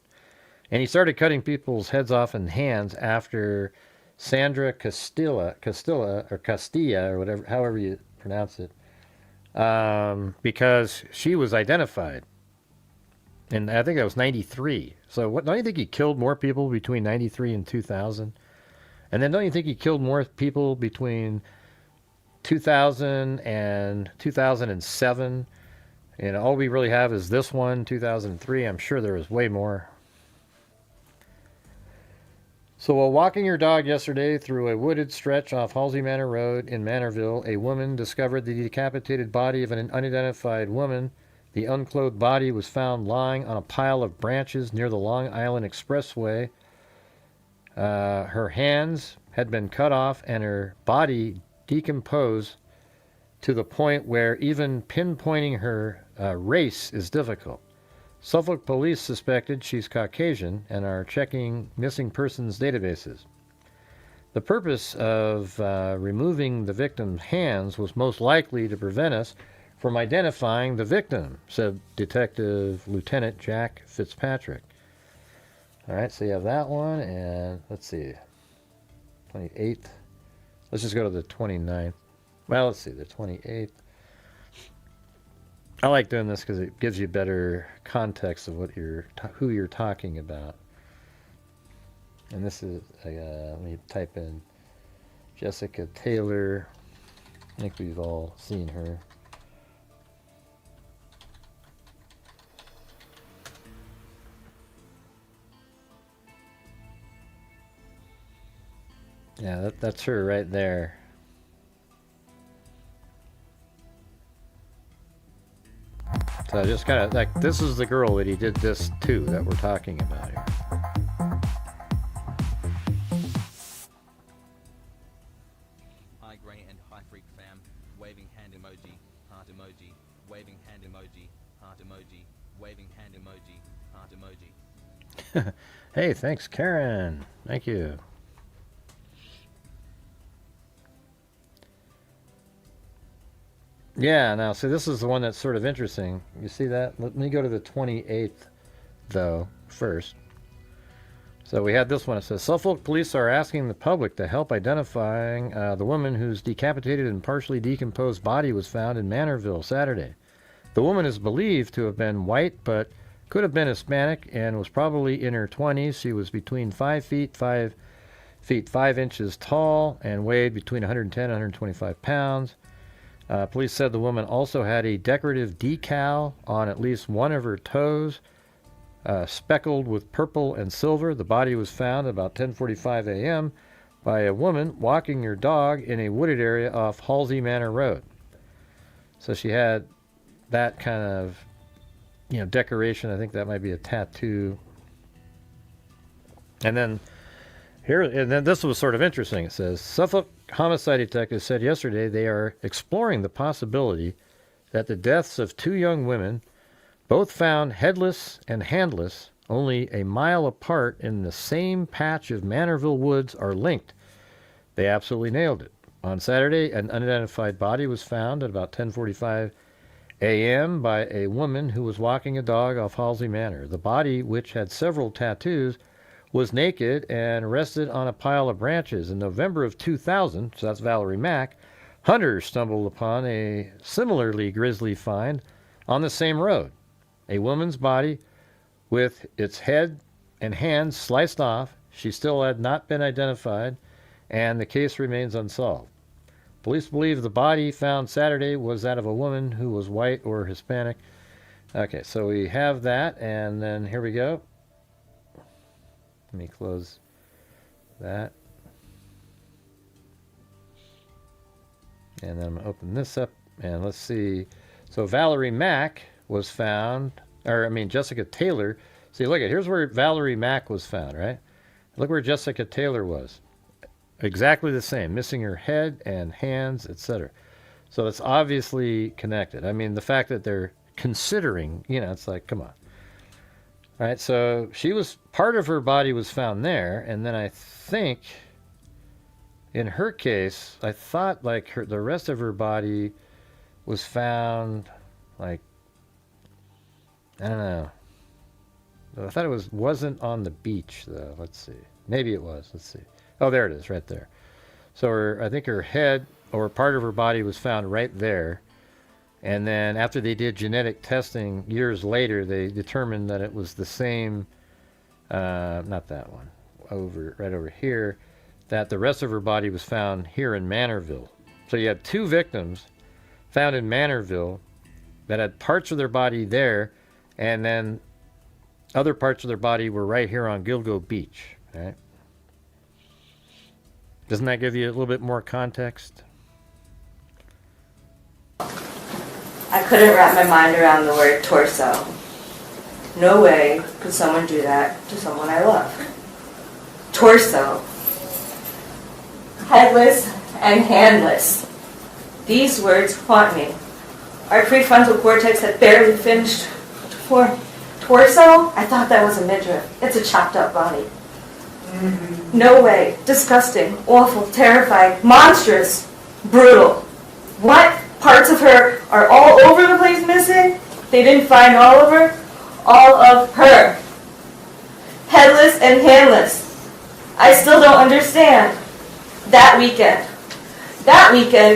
And he started cutting people's heads off and hands after Sandra Castilla, or whatever, however you pronounce it, because she was identified. And I think that was 93. So don't you think he killed more people between 93 and 2000? And then don't you think he killed more people between 2000 and 2007? And all we really have is this one, 2003. I'm sure there was way more. So while walking your dog yesterday through a wooded stretch off Halsey Manor Road in Manorville, a woman discovered the decapitated body of an unidentified woman. The unclothed body was found lying on a pile of branches near the Long Island Expressway. Her hands had been cut off and her body decomposed to the point where even pinpointing her race is difficult. Suffolk police suspected she's Caucasian and are checking missing persons databases. The purpose of removing the victim's hands was most likely to prevent us from identifying the victim, said Detective Lieutenant Jack Fitzpatrick. All right, so you have that one, and let's see, 28th. Let's just go to the 29th. Well, let's see, the 28th. I like doing this because it gives you better context of who you're talking about. And this is, let me type in Jessica Taylor. I think we've all seen her. Yeah, that's her right there. So I just kind of, this is the girl that he did this to that we're talking about here. Hi Gray and Hi Freak fam, waving hand emoji, heart emoji, waving hand emoji, heart emoji, waving hand emoji, heart emoji. Hey, thanks Karen. Thank you. Yeah, now, see, this is the one that's sort of interesting. You see that? Let me go to the 28th, though, first. So we had this one. It says, Suffolk police are asking the public to help identifying the woman whose decapitated and partially decomposed body was found in Manorville Saturday. The woman is believed to have been white, but could have been Hispanic and was probably in her 20s. She was between 5 feet 5 inches tall and weighed between 110 and 125 pounds. Police said the woman also had a decorative decal on at least one of her toes, speckled with purple and silver. The body was found at about 10:45 a.m. by a woman walking her dog in a wooded area off Halsey Manor Road. So she had that kind of, decoration. I think that might be a tattoo. And then this was sort of interesting. It says, Suffolk homicide detectives said yesterday they are exploring the possibility that the deaths of two young women, both found headless and handless, only a mile apart in the same patch of Manorville woods, are linked. They absolutely nailed it. On Saturday, an unidentified body was found at about 10:45 a.m. by a woman who was walking a dog off Halsey Manor. The body, which had several tattoos, was naked and rested on a pile of branches. In November of 2000, so that's Valerie Mack, hunters stumbled upon a similarly grisly find on the same road. A woman's body with its head and hands sliced off. She still had not been identified, and the case remains unsolved. Police believe the body found Saturday was that of a woman who was white or Hispanic. Okay, so we have that, and then here we go. Let me close that. And then I'm going to open this up, and let's see. So Valerie Mack was found, Jessica Taylor. See, look here's where Valerie Mack was found, right? Look where Jessica Taylor was. Exactly the same, missing her head and hands, etc. So it's obviously connected. The fact that they're considering, it's like, come on. All right, so part of her body was found there, and then I think in her case, I thought the rest of her body was found, I don't know. I thought it wasn't on the beach, though. Let's see. Maybe it was. Let's see. Oh, there it is, right there. So I think her head or part of her body was found right there. And then after they did genetic testing years later, they determined that it was the same, not that one, right over here, that the rest of her body was found here in Manorville. So you had two victims found in Manorville that had parts of their body there, and then other parts of their body were right here on Gilgo Beach. Right? Doesn't that give you a little bit more context? I couldn't wrap my mind around the word torso. No way could someone do that to someone I love. Torso. Headless and handless. These words haunt me. Our prefrontal cortex had barely finished to form. Torso? I thought that was a midriff. It's a chopped up body. No way. Disgusting. Awful. Terrifying. Monstrous. Brutal. What? Parts of her are all over the place missing? They didn't find all of her? All of her. Headless and handless. I still don't understand. That weekend,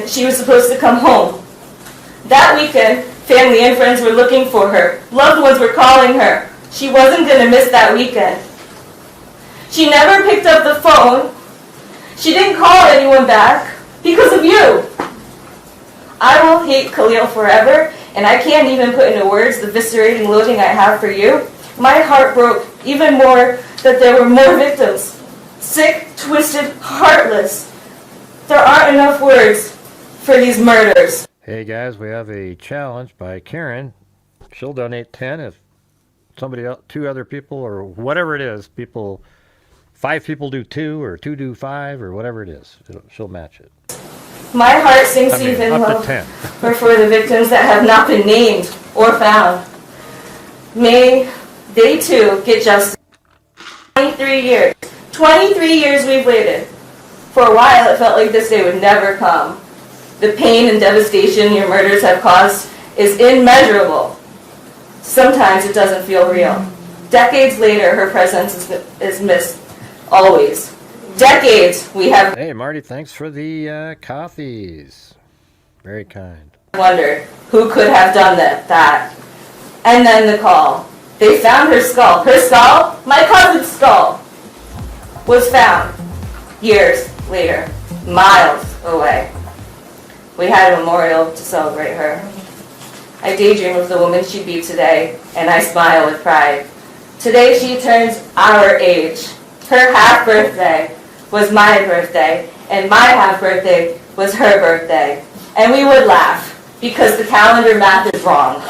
she was supposed to come home. That weekend, family and friends were looking for her. Loved ones were calling her. She wasn't going to miss that weekend. She never picked up the phone. She didn't call anyone back because of you. I will hate Khalil forever, and I can't even put into words the viscerating loathing I have for you. My heart broke even more that there were more victims. Sick, twisted, heartless. There aren't enough words for these murders. Hey guys, we have a challenge by Karen. She'll donate 10 if somebody else, 2 other people, or whatever it is, 5 people do 2, or 2 do 5, or whatever it is. She'll match it. My heart sinks even up low to 10. for the victims that have not been named or found. May they too get justice. 23 years. 23 years we've waited. For a while it felt like this day would never come. The pain and devastation your murders have caused is immeasurable. Sometimes it doesn't feel real. Decades later, her presence is missed. Always. Decades we have Hey, Marty, thanks for the coffees. Very kind. wondered who could have done that. And then the call. They found her skull. Her skull, my cousin's skull, was found years later, miles away. We had a memorial to celebrate her. I daydream of the woman she'd be today, and I smile with pride. Today she turns our age. Her half birthday was my birthday, and my half birthday was her birthday. And we would laugh, because the calendar math is wrong.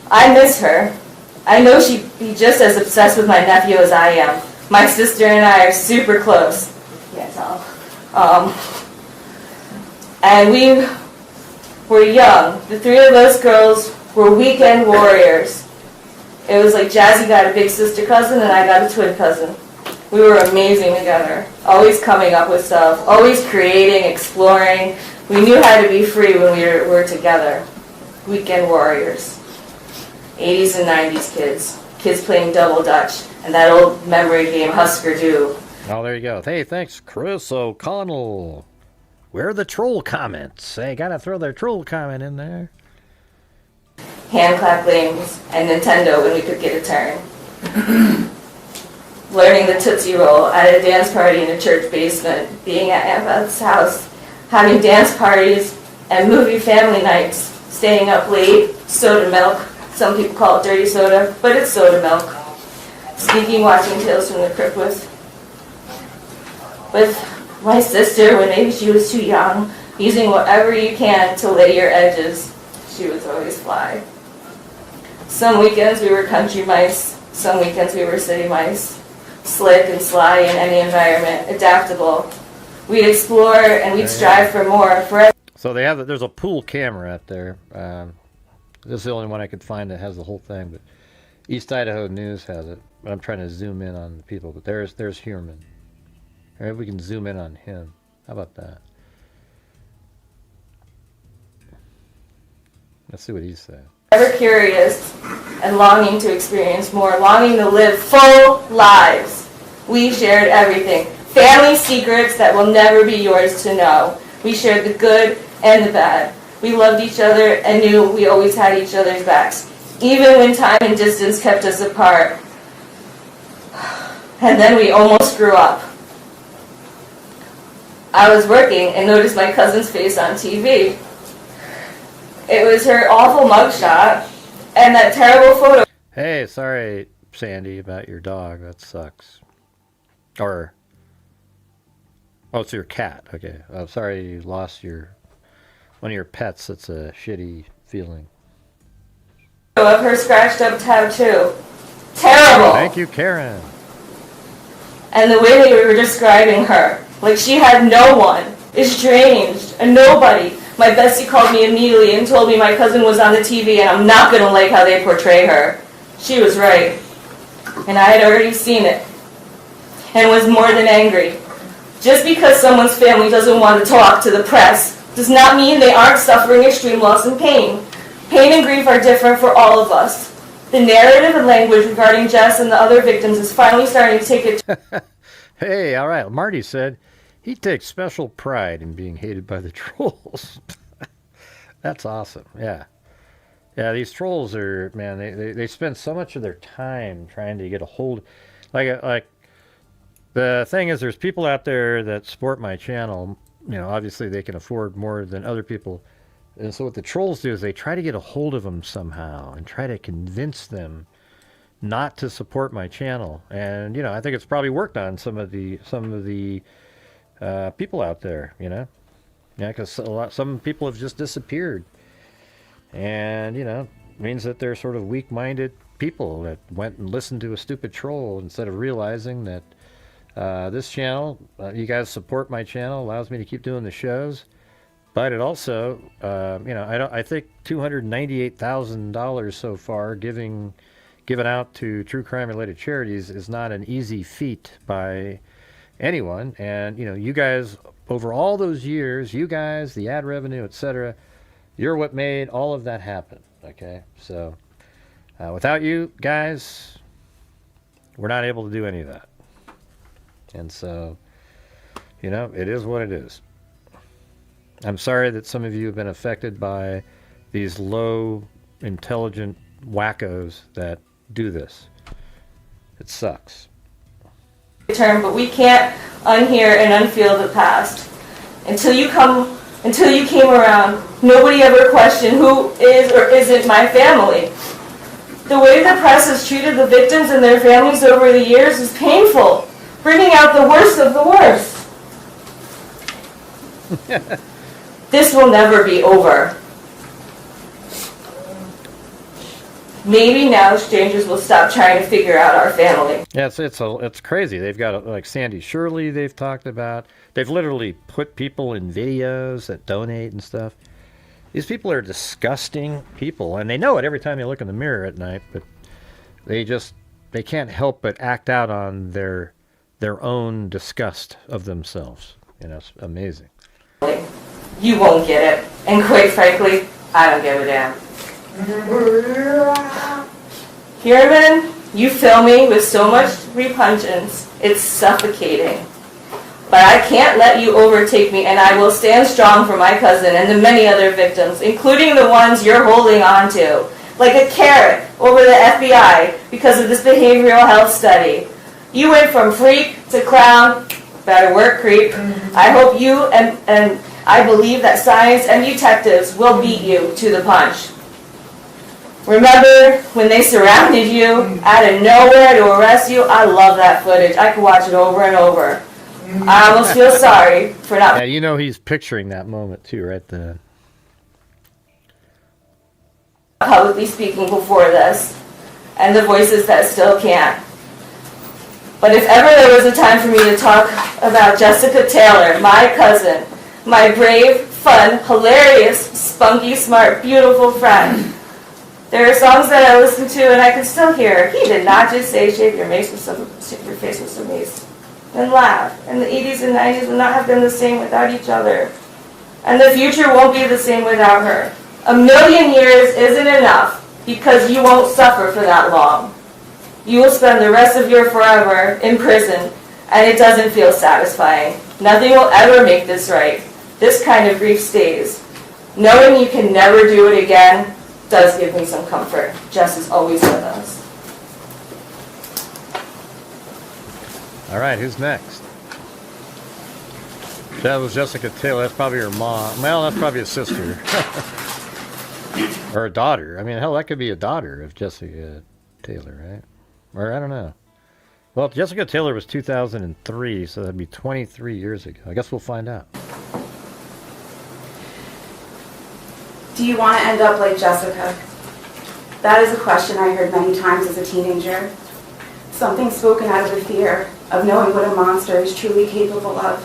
I miss her. I know she'd be just as obsessed with my nephew as I am. My sister and I are super close. Can't tell. And we were young. The three of us girls were weekend warriors. It was like Jazzy got a big sister cousin and I got a twin cousin. We were amazing together, always coming up with stuff, always creating, exploring. We knew how to be free when we were together. Weekend warriors. 80s and 90s kids playing double dutch, and that old memory game Husker Du. Oh, there you go. Hey, thanks, Chris O'Connell. Where are the troll comments? Hey, gotta throw their troll comment in there. Hand clap games and Nintendo when we could get a turn. Learning the Tootsie Roll at a dance party in a church basement, being at Aunt Beth's house, having dance parties and movie family nights, staying up late, soda milk. Some people call it dirty soda, but it's soda milk. Sneaking watching Tales from the Crypt with my sister when maybe she was too young, using whatever you can to lay your edges. She was always fly. Some weekends we were country mice, some weekends we were city mice. Slick and sly in any environment, adaptable. We'd explore and we'd strive for more. So there's a pool camera out there. This is the only one I could find that has the whole thing, but East Idaho News has it. But I'm trying to zoom in on the people. But there's Heuermann. All right, we can zoom in on him. How about that? Let's see what he said. Ever curious and longing to experience more, longing to live full lives. We shared everything. Family secrets that will never be yours to know. We shared the good and the bad. We loved each other and knew we always had each other's backs, even when time and distance kept us apart. And then we almost grew up. I was working and noticed my cousin's face on TV. It was her awful mugshot and that terrible photo. Hey, sorry, Sandy, about your dog. That sucks. Or, oh, it's your cat. Okay. I'm sorry you lost one of your pets. That's a shitty feeling. Of her scratched up tattoo. Terrible. Thank you, Karen. And the way they were describing her, like she had no one, estranged, a nobody. My bestie called me immediately and told me my cousin was on the TV and I'm not going to like how they portray her. She was right. And I had already seen it. And was more than angry. Just because someone's family doesn't want to talk to the press does not mean they aren't suffering extreme loss and pain. Pain and grief are different for all of us. The narrative and language regarding Jess and the other victims is finally starting to take it. Hey, all right. Marty said he takes special pride in being hated by the trolls. That's awesome. Yeah. Yeah, these trolls are, man, they spend so much of their time trying to get a hold. Like the thing is, there's people out there that support my channel. You know, obviously they can afford more than other people. And so what the trolls do is they try to get a hold of them somehow and try to convince them not to support my channel. And, you know, I think it's probably worked on some of the people out there, you know. Yeah, because some people have just disappeared. And, you know, it means that they're sort of weak-minded people that went and listened to a stupid troll instead of realizing that this channel, you guys support my channel, allows me to keep doing the shows. But it also, you know, I think $298,000 so far given out to true crime-related charities is not an easy feat by anyone. And, you know, you guys, over all those years, you guys, the ad revenue, etc., you're what made all of that happen, okay? So Without you guys, we're not able to do any of that. And so, you know, it is what it is. I'm sorry that some of you have been affected by these low, intelligent wackos that do this. It sucks. Term, but we can't unhear and unfeel the past. Until you came around, nobody ever questioned who is or isn't my family. The way the press has treated the victims and their families over the years is painful, bringing out the worst of the worst. This will never be over. Maybe now strangers will stop trying to figure out our family. Yeah, it's crazy. They've got like Sandy Shirley they've talked about. They've literally put people in videos that donate and stuff. These people are disgusting people, and they know it every time they look in the mirror at night, but they can't help but act out on their own disgust of themselves. You know, it's amazing. You won't get it, and quite frankly, I don't give a damn. Heuermann, you fill me with so much repugnance, it's suffocating. But I can't let you overtake me, and I will stand strong for my cousin and the many other victims, including the ones you're holding on to, like a carrot over the FBI because of this behavioral health study. You went from freak to clown, better work, creep. I hope you and I believe that science and detectives will beat you to the punch. Remember when they surrounded you out of nowhere to arrest you? I love that footage. I could watch it over and over. I almost feel sorry for not... Yeah, you know he's picturing that moment too, right then. ...publicly speaking before this, and the voices that still can't. But if ever there was a time for me to talk about Jessica Taylor, my cousin, my brave, fun, hilarious, spunky, smart, beautiful friend, there are songs that I listen to and I can still hear. He did not just say shave your face with some mace and laugh. And the 80s and 90s would not have been the same without each other. And the future won't be the same without her. 1,000,000 years isn't enough because you won't suffer for that long. You will spend the rest of your forever in prison, and it doesn't feel satisfying. Nothing will ever make this right. This kind of grief stays. Knowing you can never do it again does give me some comfort. Jess is always with us. All right, who's next? That was Jessica Taylor. That's probably her mom. Well, that's probably a sister. Or a daughter. I mean, hell, that could be a daughter of Jessica Taylor, right? Or I don't know. Well, Jessica Taylor was 2003, so that'd be 23 years ago. I guess we'll find out. Do you want to end up like Jessica? That is a question I heard many times as a teenager. Something spoken out of the fear of knowing what a monster is truly capable of.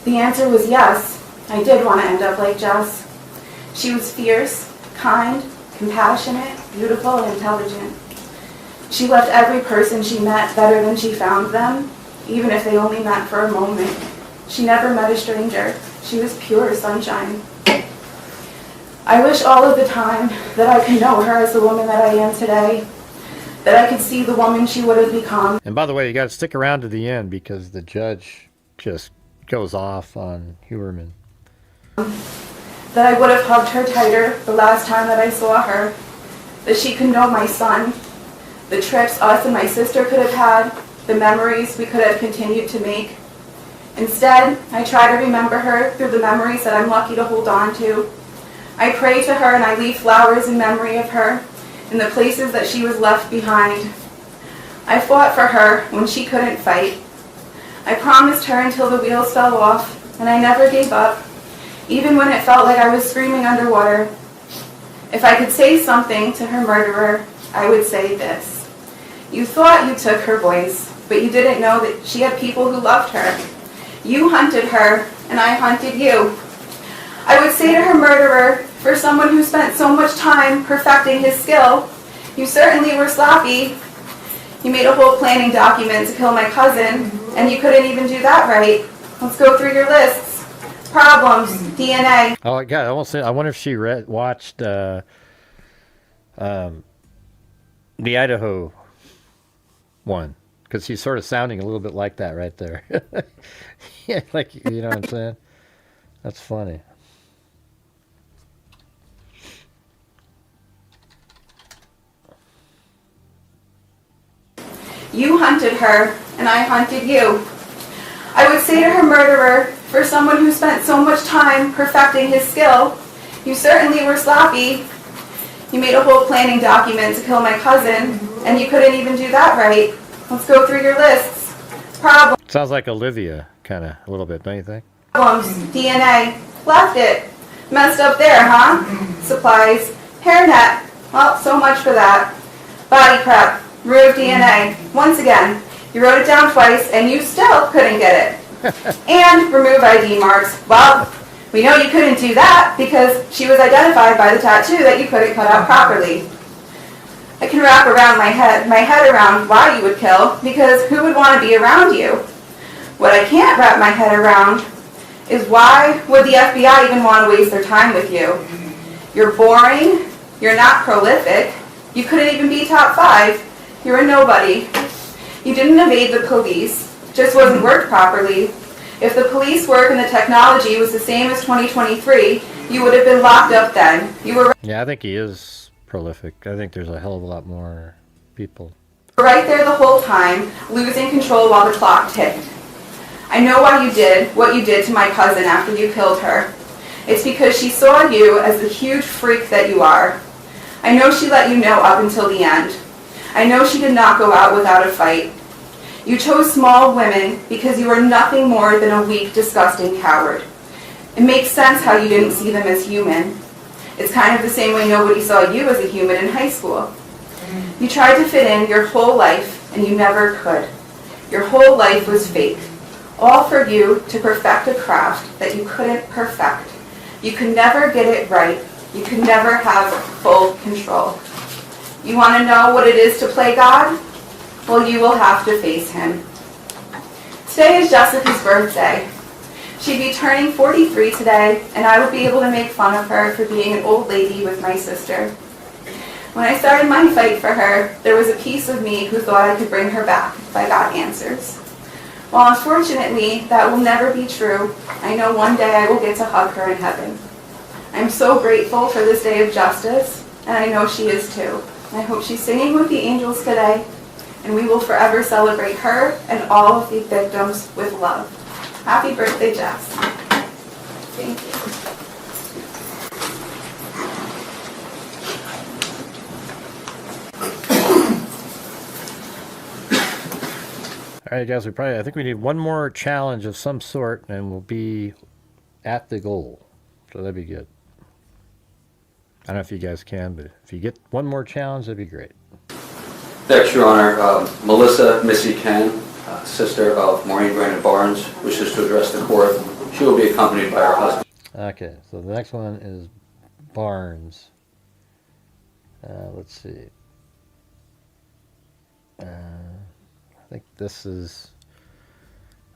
The answer was yes, I did want to end up like Jess. She was fierce, kind, compassionate, beautiful, and intelligent. She left every person she met better than she found them, even if they only met for a moment. She never met a stranger. She was pure sunshine. I wish all of the time that I could know her as the woman that I am today, that I could see the woman she would have become. And by the way, you got to stick around to the end because the judge just goes off on Heuermann. That I would have hugged her tighter the last time that I saw her, that she could know my son, the trips us and my sister could have had, the memories we could have continued to make. Instead, I try to remember her through the memories that I'm lucky to hold on to. I pray to her and I leave flowers in memory of her in the places that she was left behind. I fought for her when she couldn't fight. I promised her until the wheels fell off, and I never gave up, even when it felt like I was screaming underwater. If I could say something to her murderer, I would say this. You thought you took her voice, but you didn't know that she had people who loved her. You hunted her, and I hunted you. I would say to her murderer, for someone who spent so much time perfecting his skill, you certainly were sloppy. You made a whole planning document to kill my cousin, and you couldn't even do that right. Let's go through your lists. Problems, DNA. Oh, God, I wonder if she watched The Idaho one, because he's sort of sounding a little bit like that right there. Yeah, like, you know what I'm saying? That's funny. You hunted her, and I hunted you. I would say to her murderer, for someone who spent so much time perfecting his skill, you certainly were sloppy. You made a whole planning document to kill my cousin, and you couldn't even do that right. Let's go through your lists. Sounds like Olivia, kind of, a little bit, don't you think? Problems, DNA, left it. Messed up there, huh? Supplies, hairnet, well, so much for that. Body prep, root of DNA, once again. You wrote it down twice, and you still couldn't get it. And remove ID marks. Well, we know you couldn't do that because she was identified by the tattoo that you couldn't cut out properly. I can wrap around my head around why you would kill, because who would want to be around you? What I can't wrap my head around is why would the FBI even want to waste their time with you? You're boring, you're not prolific, you couldn't even be top 5, you're a nobody. You didn't evade the police, just wasn't worked properly. If the police work and the technology was the same as 2023, you would have been locked up then. You were Yeah, I think he is prolific. I think there's a hell of a lot more people. right there the whole time, losing control while the clock ticked. I know why you did what you did to my cousin after you killed her. It's because she saw you as the huge freak that you are. I know she let you know up until the end. I know she did not go out without a fight. You chose small women because you were nothing more than a weak, disgusting coward. It makes sense how you didn't see them as human. It's kind of the same way nobody saw you as a human in high school. You tried to fit in your whole life, and you never could. Your whole life was fake. All for you to perfect a craft that you couldn't perfect. You could never get it right. You could never have full control. You want to know what it is to play God? Well, you will have to face him. Today is Jessica's birthday. She'd be turning 43 today, and I would be able to make fun of her for being an old lady with my sister. When I started my fight for her, there was a piece of me who thought I could bring her back if I got answers. While unfortunately, that will never be true, I know one day I will get to hug her in heaven. I'm so grateful for this day of justice, and I know she is too. I hope she's singing with the angels today, and we will forever celebrate her and all of the victims with love. Happy birthday, Jess. Thank you. All right, guys, I think we need one more challenge of some sort, and we'll be at the goal. So that'd be good. I don't know if you guys can, but if you get one more challenge, that'd be great. Next, Your Honor, Melissa Missy Ken, sister of Maureen Brandon Barnes, wishes to address the court. She will be accompanied by her husband. Okay, so the next one is Barnes. Let's see. I think this is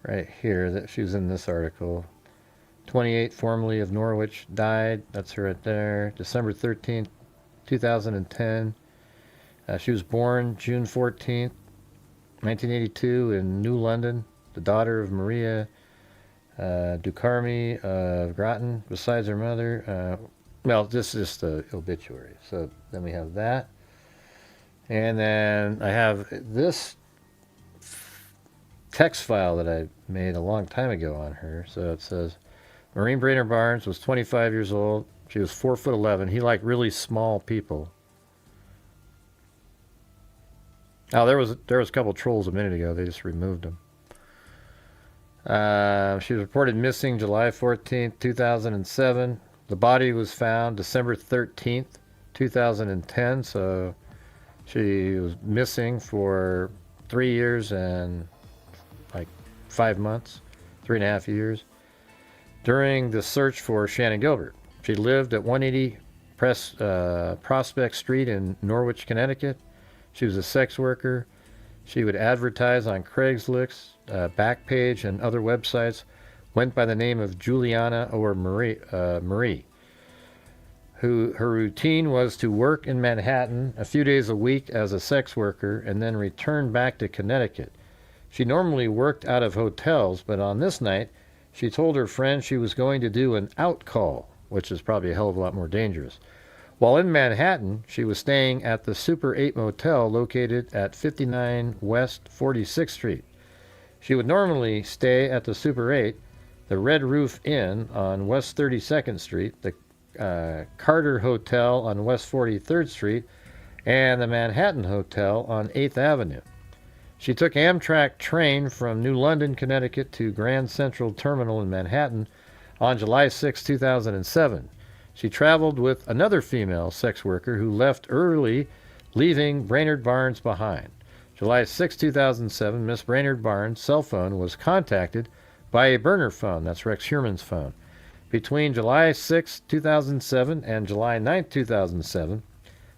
right here. That she was in this article. 28, formerly of Norwich, died. That's her right there. December 13th, 2010. She was born June 14th, 1982 in New London, the daughter of Maria Ducarmi of Groton, besides her mother. Well, this is just the obituary. So then we have that. And then I have this text file that I made a long time ago on her. So it says, Maureen Brandon Barnes was 25 years old. She was 4'11". He liked really small people. Oh, there was a couple trolls a minute ago. They just removed them. She was reported missing July 14th, 2007. The body was found December 13th, 2010. So she was missing for 3 years and like 5 months, 3.5 years. During the search for Shannon Gilbert, she lived at 180 Prospect Street in Norwich, Connecticut. She was a sex worker. She would advertise on Craigslist, Backpage, and other websites. Went by the name of Juliana or Marie. Her routine was to work in Manhattan a few days a week as a sex worker and then return back to Connecticut. She normally worked out of hotels, but on this night, she told her friend she was going to do an out call, which is probably a hell of a lot more dangerous. While in Manhattan, she was staying at the Super 8 Motel located at 59 West 46th Street. She would normally stay at the Super 8, the Red Roof Inn on West 32nd Street, the Carter Hotel on West 43rd Street, and the Manhattan Hotel on 8th Avenue. She took Amtrak train from New London, Connecticut to Grand Central Terminal in Manhattan on July 6, 2007. She traveled with another female sex worker who left early, leaving Brainerd Barnes behind. July 6, 2007, Miss Brainerd Barnes' cell phone was contacted by a burner phone. That's Rex Heuermann's phone. Between July 6, 2007 and July 9, 2007,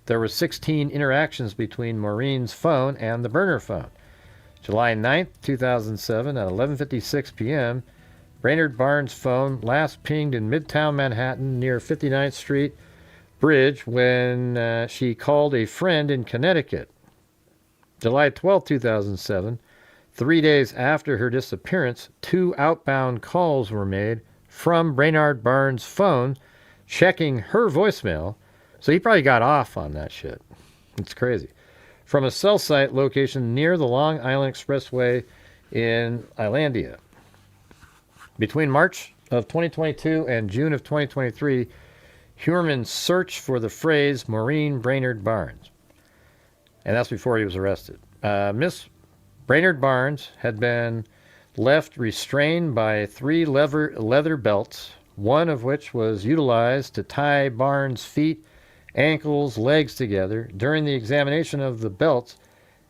there were 16 interactions between Maureen's phone and the burner phone. July 9, 2007 at 11:56 p.m., Brainerd Barnes' phone last pinged in Midtown Manhattan near 59th Street Bridge when she called a friend in Connecticut. July 12, 2007, 3 days after her disappearance, 2 outbound calls were made from Brainerd Barnes' phone, checking her voicemail. So he probably got off on that shit. It's crazy. From a cell site location near the Long Island Expressway in Islandia. Between March of 2022 and June of 2023, Heuermann searched for the phrase Maureen Brainerd Barnes. And that's before he was arrested. Miss Brainerd Barnes had been left restrained by 3 leather belts, one of which was utilized to tie Barnes' feet, ankles, legs together. During the examination of the belts,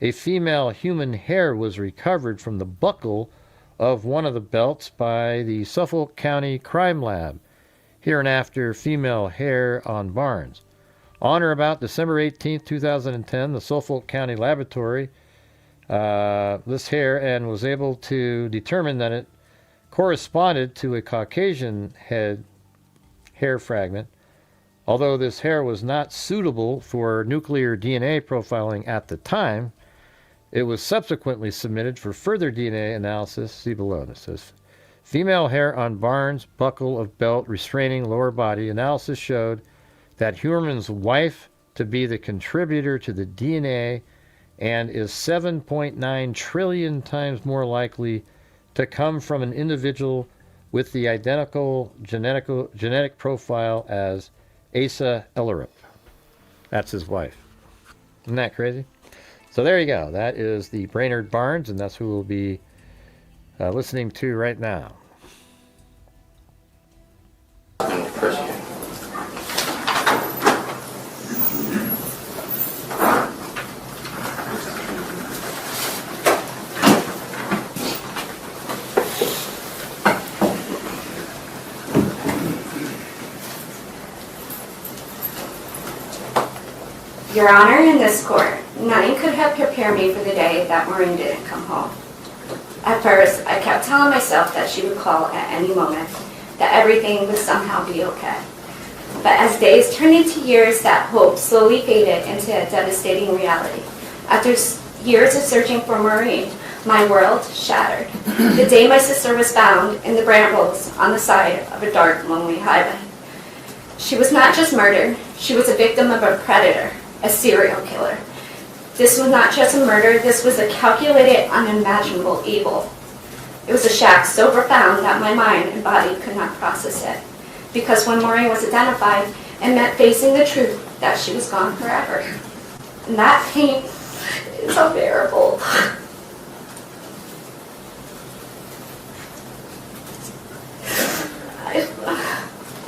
a female human hair was recovered from the buckle of one of the belts by the Suffolk County Crime Lab. Hereinafter, female hair on Barnes. On or about December 18, 2010, the Suffolk County Laboratory this hair and was able to determine that it corresponded to a Caucasian head hair fragment. Although this hair was not suitable for nuclear DNA profiling at the time, it was subsequently submitted for further DNA analysis. See below. It says, female hair on Barnes' buckle of belt restraining lower body. Analysis showed that Heuermann's wife to be the contributor to the DNA and is 7.9 trillion times more likely to come from an individual with the identical genetic profile as Asa Ellerup. That's his wife. Isn't that crazy? So there you go. That is the Brainerd Barnes, and that's who we'll be listening to right now. Your Honor, in this court, nothing could have prepared me for the day that Maureen didn't come home. At first, I kept telling myself that she would call at any moment, that everything would somehow be okay. But as days turned into years, that hope slowly faded into a devastating reality. After years of searching for Maureen, my world shattered. The day my sister was found in the brambles on the side of a dark, lonely highway. She was not just murdered, she was a victim of a predator, a serial killer. This was not just a murder, this was a calculated, unimaginable evil. It was a shock so profound that my mind and body could not process it. Because when Maureen was identified, it meant facing the truth that she was gone forever. And that pain is unbearable.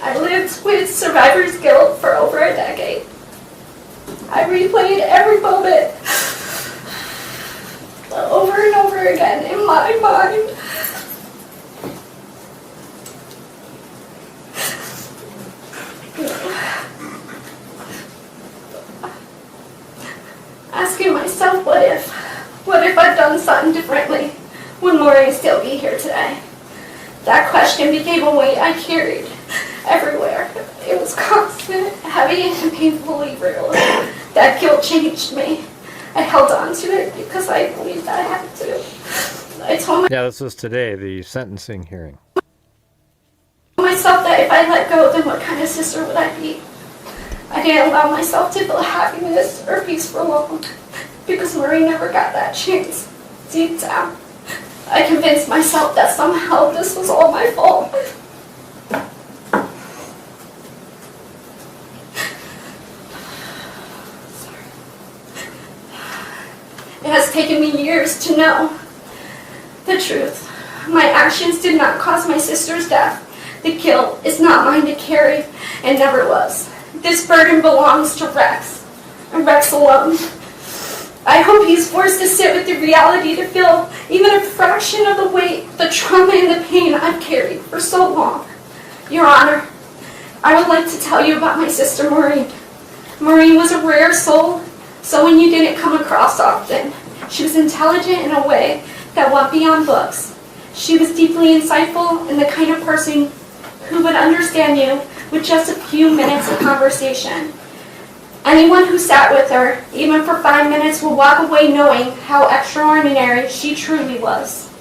I lived with survivor's guilt for over a decade. I replayed every moment over and over again in my mind. Asking myself, what if? What if I'd done something differently? Would Maureen still be here today? That question became a weight I carried everywhere. It was constant, heavy, and painfully real. That guilt changed me. I held on to it because I believed that I had to. I told Yeah, this was today, the sentencing hearing. myself that if I let go, then what kind of sister would I be? I didn't allow myself to feel happiness or peace for long because Marie never got that chance. Deep down, I convinced myself that somehow this was all my fault. It has taken me years to know the truth. My actions did not cause my sister's death. The guilt is not mine to carry and never was. This burden belongs to Rex, and Rex alone. I hope he's forced to sit with the reality to feel even a fraction of the weight, the trauma, and the pain I've carried for so long. Your Honor, I would like to tell you about my sister Maureen. Maureen was a rare soul, someone you didn't come across often. She was intelligent in a way that went beyond books. She was deeply insightful and the kind of person who would understand you with just a few minutes of conversation. Anyone who sat with her, even for 5 minutes, will walk away knowing how extraordinary she truly was.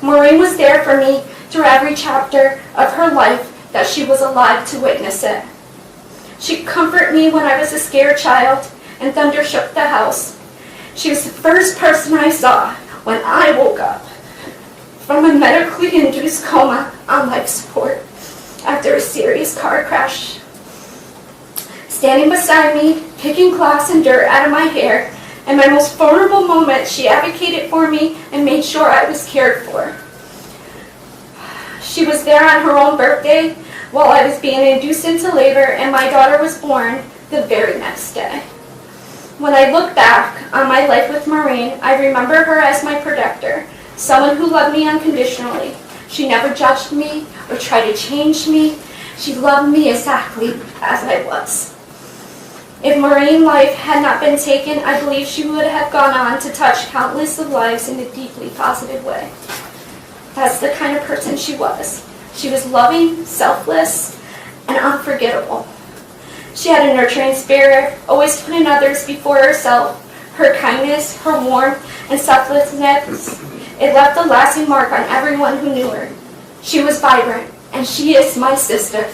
Maureen was there for me through every chapter of her life that she was alive to witness it. She comforted me when I was a scared child and thunder shook the house. She was the first person I saw when I woke up from a medically induced coma on life support after a serious car crash. Standing beside me, picking cloths and dirt out of my hair, in my most vulnerable moment, she advocated for me and made sure I was cared for. She was there on her own birthday while I was being induced into labor and my daughter was born the very next day. When I look back on my life with Maureen, I remember her as my protector, someone who loved me unconditionally. She never judged me or tried to change me. She loved me exactly as I was. If Maureen's life had not been taken, I believe she would have gone on to touch countless of lives in a deeply positive way. That's the kind of person she was. She was loving, selfless, and unforgettable. She had a nurturing spirit, always putting others before herself. Her kindness, her warmth, and selflessness, it left a lasting mark on everyone who knew her. She was vibrant, and she is my sister.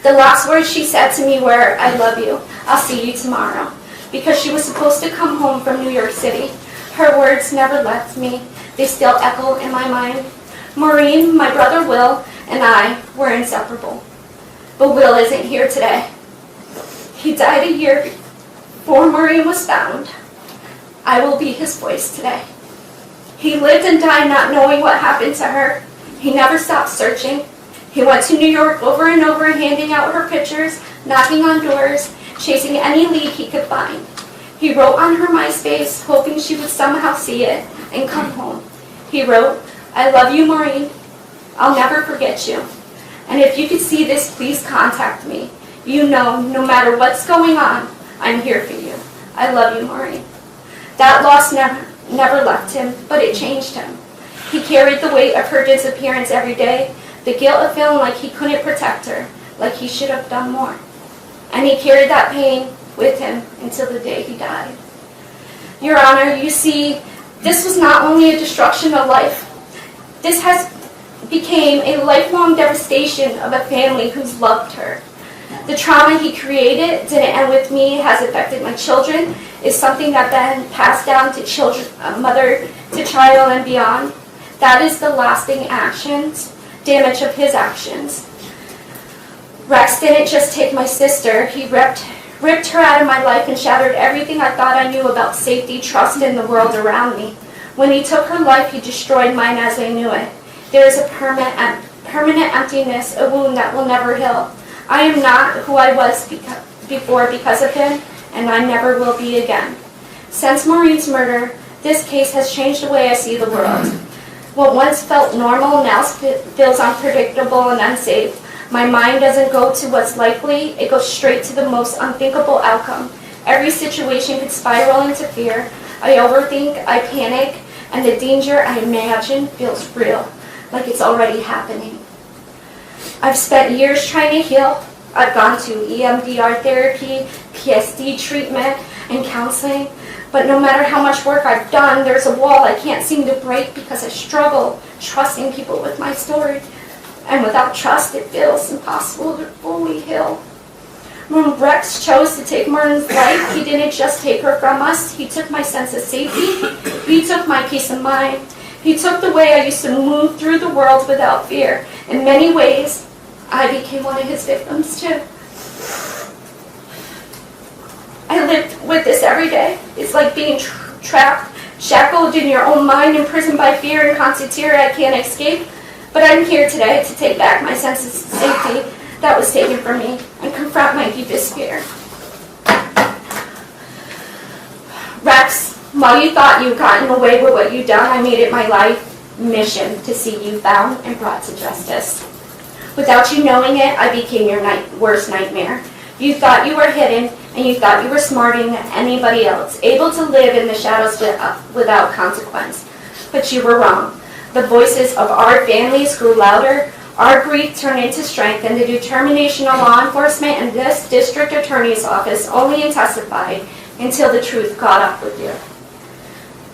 The last words she said to me were, "I love you. I'll see you tomorrow," because she was supposed to come home from New York City. Her words never left me. They still echo in my mind. Maureen, my brother Will, and I were inseparable. But Will isn't here today. He died a year before Maureen was found. I will be his voice today. He lived and died not knowing what happened to her. He never stopped searching. He went to New York over and over, handing out her pictures, knocking on doors, chasing any lead he could find. He wrote on her MySpace, hoping she would somehow see it and come home. He wrote, "I love you, Maureen. I'll never forget you. And if you could see this, please contact me. You know, no matter what's going on, I'm here for you. I love you, Maureen." That loss never left him, but it changed him. He carried the weight of her disappearance every day, the guilt of feeling like he couldn't protect her, like he should have done more. And he carried that pain with him until the day he died. Your Honor, you see, this was not only a destruction of life. This has became a lifelong devastation of a family who's loved her. The trauma he created didn't end with me, has affected my children, is something that then passed down to children, mother to child and beyond. That is the lasting damage of his actions. Rex didn't just take my sister, he ripped her out of my life and shattered everything I thought I knew about safety, trust in the world around me. When he took her life, he destroyed mine as I knew it. There is a permanent emptiness, a wound that will never heal. I am not who I was before because of him, and I never will be again. Since Maureen's murder, this case has changed the way I see the world. What once felt normal now feels unpredictable and unsafe. My mind doesn't go to what's likely, it goes straight to the most unthinkable outcome. Every situation could spiral into fear. I overthink, I panic, and the danger I imagine feels real, like it's already happening. I've spent years trying to heal. I've gone to EMDR therapy, PSD treatment, and counseling. But no matter how much work I've done, there's a wall I can't seem to break because I struggle trusting people with my story. And without trust, it feels impossible to fully heal. When Rex chose to take Martin's life, he didn't just take her from us. He took my sense of safety. He took my peace of mind. He took the way I used to move through the world without fear. In many ways, I became one of his victims too. I lived with this every day. It's like being trapped, shackled in your own mind, imprisoned by fear and constant terror I can't escape. But I'm here today to take back my sense of safety that was taken from me and confront my deepest fear. Rex, while you thought you'd gotten away with what you'd done, I made it my life mission to see you found and brought to justice. Without you knowing it, I became your worst nightmare. You thought you were hidden, and you thought you were smarter than anybody else, able to live in the shadows without consequence. But you were wrong. The voices of our families grew louder, our grief turned into strength, and the determination of law enforcement and this district attorney's office only intensified until the truth caught up with you.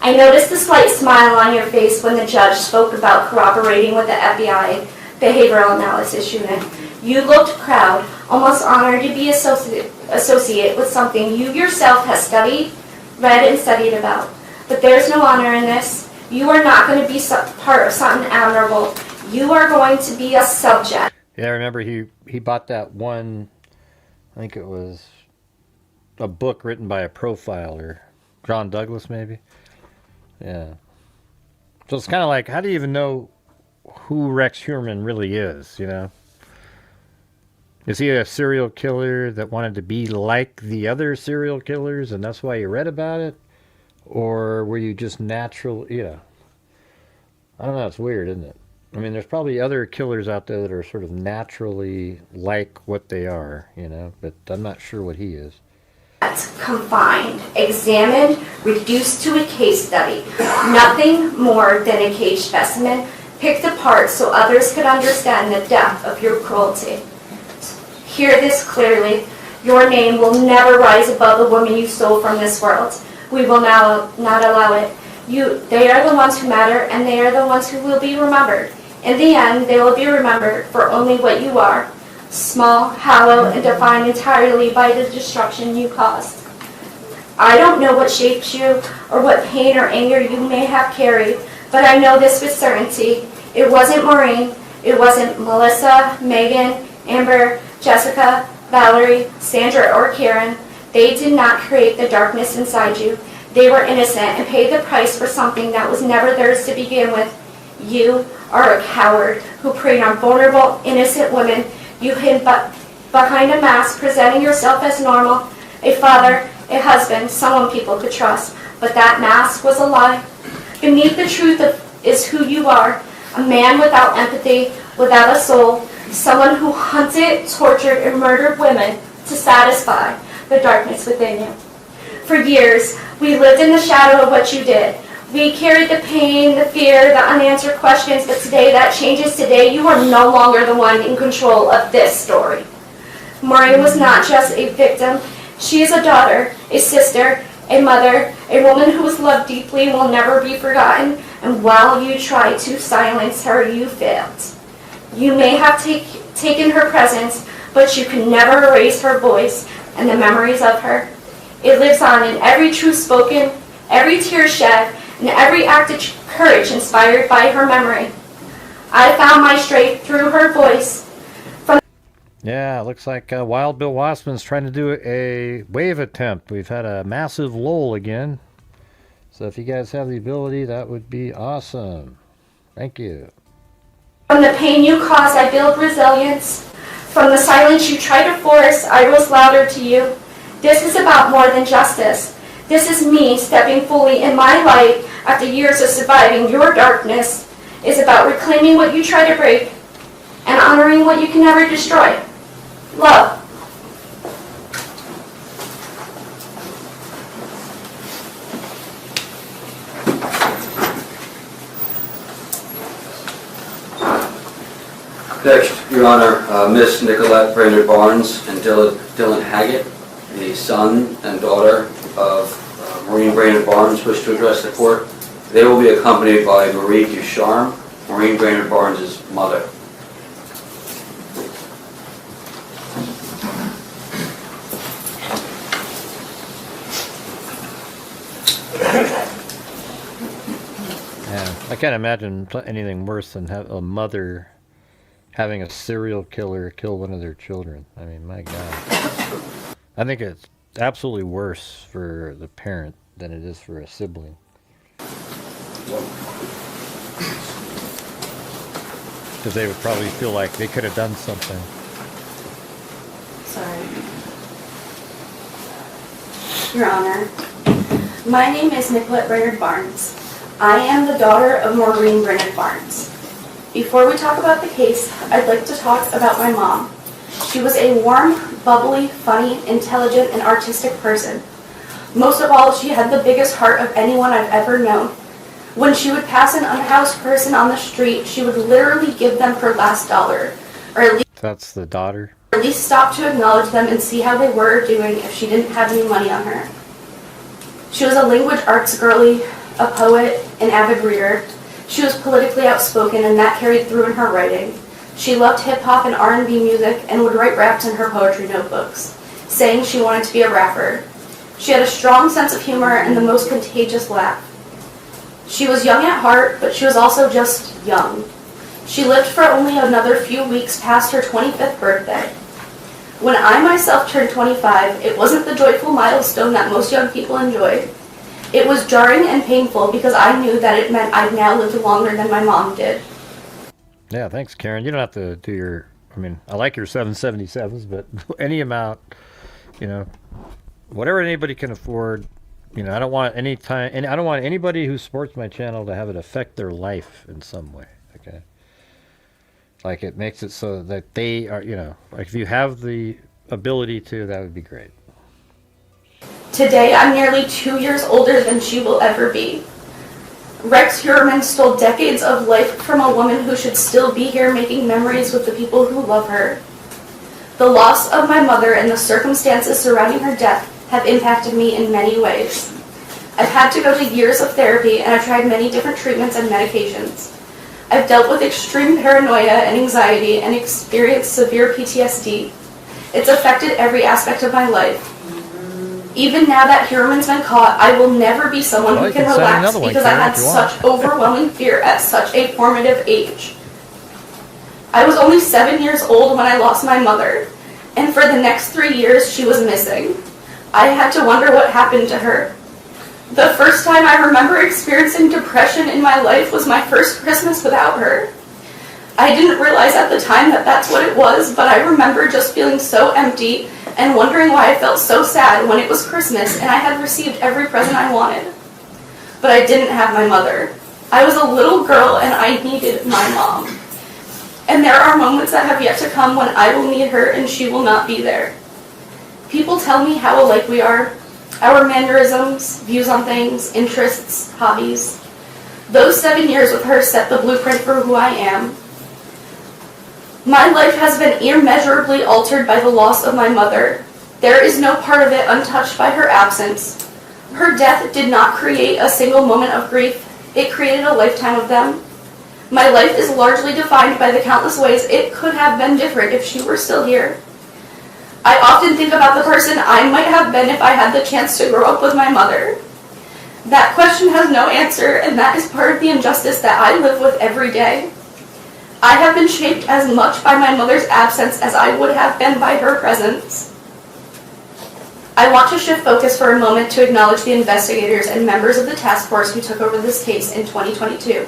I noticed a slight smile on your face when the judge spoke about cooperating with the FBI behavioral analysis unit. You looked proud, almost honored to be associate with something you yourself have studied, read, and studied about. But there's no honor in this. You are not going to be part of something admirable. You are going to be a subject. Yeah, I remember he bought that one, I think it was a book written by a profiler, John Douglas maybe. Yeah. So it's kind of like, how do you even know who Rex Heuermann really is, you know? Is he a serial killer that wanted to be like the other serial killers and that's why you read about it? Or were you just natural, you know? I don't know, it's weird, isn't it? I mean, there's probably other killers out there that are sort of naturally like what they are, you know, but I'm not sure what he is. Confined, examined, reduced to a case study. Nothing more than a cage specimen, picked apart so others could understand the depth of your cruelty. Hear this clearly. Your name will never rise above the woman you stole from this world. We will now not allow it. They are the ones who matter, and they are the ones who will be remembered. In the end, they will be remembered for only what you are. Small, hollow, and defined entirely by the destruction you caused. I don't know what shaped you or what pain or anger you may have carried, but I know this with certainty. It wasn't Maureen, it wasn't Melissa, Megan, Amber, Jessica, Valerie, Sandra, or Karen. They did not create the darkness inside you. They were innocent and paid the price for something that was never theirs to begin with. You are a coward who preyed on vulnerable, innocent women. You hid behind a mask, presenting yourself as normal, a father, a husband, someone people could trust. But that mask was a lie. Beneath the truth is who you are, a man without empathy, without a soul, someone who hunted, tortured, and murdered women to satisfy the darkness within you. For years, we lived in the shadow of what you did. We carried the pain, the fear, the unanswered questions, but today that changes. Today you are no longer the one in control of this story. Maureen was not just a victim. She is a daughter, a sister, a mother, a woman who was loved deeply and will never be forgotten. And while you tried to silence her, you failed. You may have taken her presence, but you can never erase her voice and the memories of her. It lives on in every truth spoken, every tear shed, and every act of courage inspired by her memory. I found my strength through her voice. Yeah, it looks like Wild Bill Wassman's trying to do a wave attempt. We've had a massive lull again. So if you guys have the ability, that would be awesome. Thank you. From the pain you caused, I build resilience. From the silence you try to force, I rose louder to you. This is about more than justice. This is me stepping fully in my light after years of surviving your darkness. It's about reclaiming what you try to break and honoring what you can never destroy. Love. Next, Your Honor, Miss Nicolette Brainerd Barnes and Dylan Haggett, the son and daughter of Maureen Brainerd Barnes, wish to address the court. They will be accompanied by Marie Ducharme, Maureen Brainerd Barnes' mother. Yeah, I can't imagine anything worse than have a mother having a serial killer kill one of their children. I mean, my God. I think it's absolutely worse for the parent than it is for a sibling. Because they would probably feel like they could have done something. Sorry. Your Honor, my name is Nicolette Brainerd Barnes. I am the daughter of Maureen Brainerd Barnes. Before we talk about the case, I'd like to talk about my mom. She was a warm, bubbly, funny, intelligent, and artistic person. Most of all, she had the biggest heart of anyone I've ever known. When she would pass an unhoused person on the street, she would literally give them her last dollar, or at least That's the daughter? stop to acknowledge them and see how they were doing if she didn't have any money on her. She was a language arts girly, a poet, an avid reader. She was politically outspoken, and that carried through in her writing. She loved hip-hop and R&B music and would write raps in her poetry notebooks, saying she wanted to be a rapper. She had a strong sense of humor and the most contagious laugh. She was young at heart, but she was also just young. She lived for only another few weeks past her 25th birthday. When I myself turned 25, it wasn't the joyful milestone that most young people enjoy. It was jarring and painful because I knew that it meant I'd now lived longer than my mom did. Yeah, thanks, Karen. You don't have to do your, I mean, I like your 777s, but any amount, you know, whatever anybody can afford, you know, I don't want any time, and I don't want anybody who supports my channel to have it affect their life in some way, okay? Like, it makes it so that they are, you know, like if you have the ability to, that would be great. Today, I'm nearly 2 years older than she will ever be. Rex Heuermann stole decades of life from a woman who should still be here making memories with the people who love her. The loss of my mother and the circumstances surrounding her death have impacted me in many ways. I've had to go to years of therapy, and I've tried many different treatments and medications. I've dealt with extreme paranoia and anxiety and experienced severe PTSD. It's affected every aspect of my life. Even now that Heuermann's been caught, I will never be someone who can relax because I had such overwhelming fear at such a formative age. I was only 7 years old when I lost my mother, and for the next 3 years she was missing. I had to wonder what happened to her. The first time I remember experiencing depression in my life was my first Christmas without her. I didn't realize at the time that that's what it was, but I remember just feeling so empty and wondering why I felt so sad when it was Christmas and I had received every present I wanted. But I didn't have my mother. I was a little girl and I needed my mom. And there are moments that have yet to come when I will need her and she will not be there. People tell me how alike we are, our mannerisms, views on things, interests, hobbies. Those 7 years with her set the blueprint for who I am. My life has been immeasurably altered by the loss of my mother. There is no part of it untouched by her absence. Her death did not create a single moment of grief. It created a lifetime of them. My life is largely defined by the countless ways it could have been different if she were still here. I often think about the person I might have been if I had the chance to grow up with my mother. That question has no answer, and that is part of the injustice that I live with every day. I have been shaped as much by my mother's absence as I would have been by her presence. I want to shift focus for a moment to acknowledge the investigators and members of the task force who took over this case in 2022.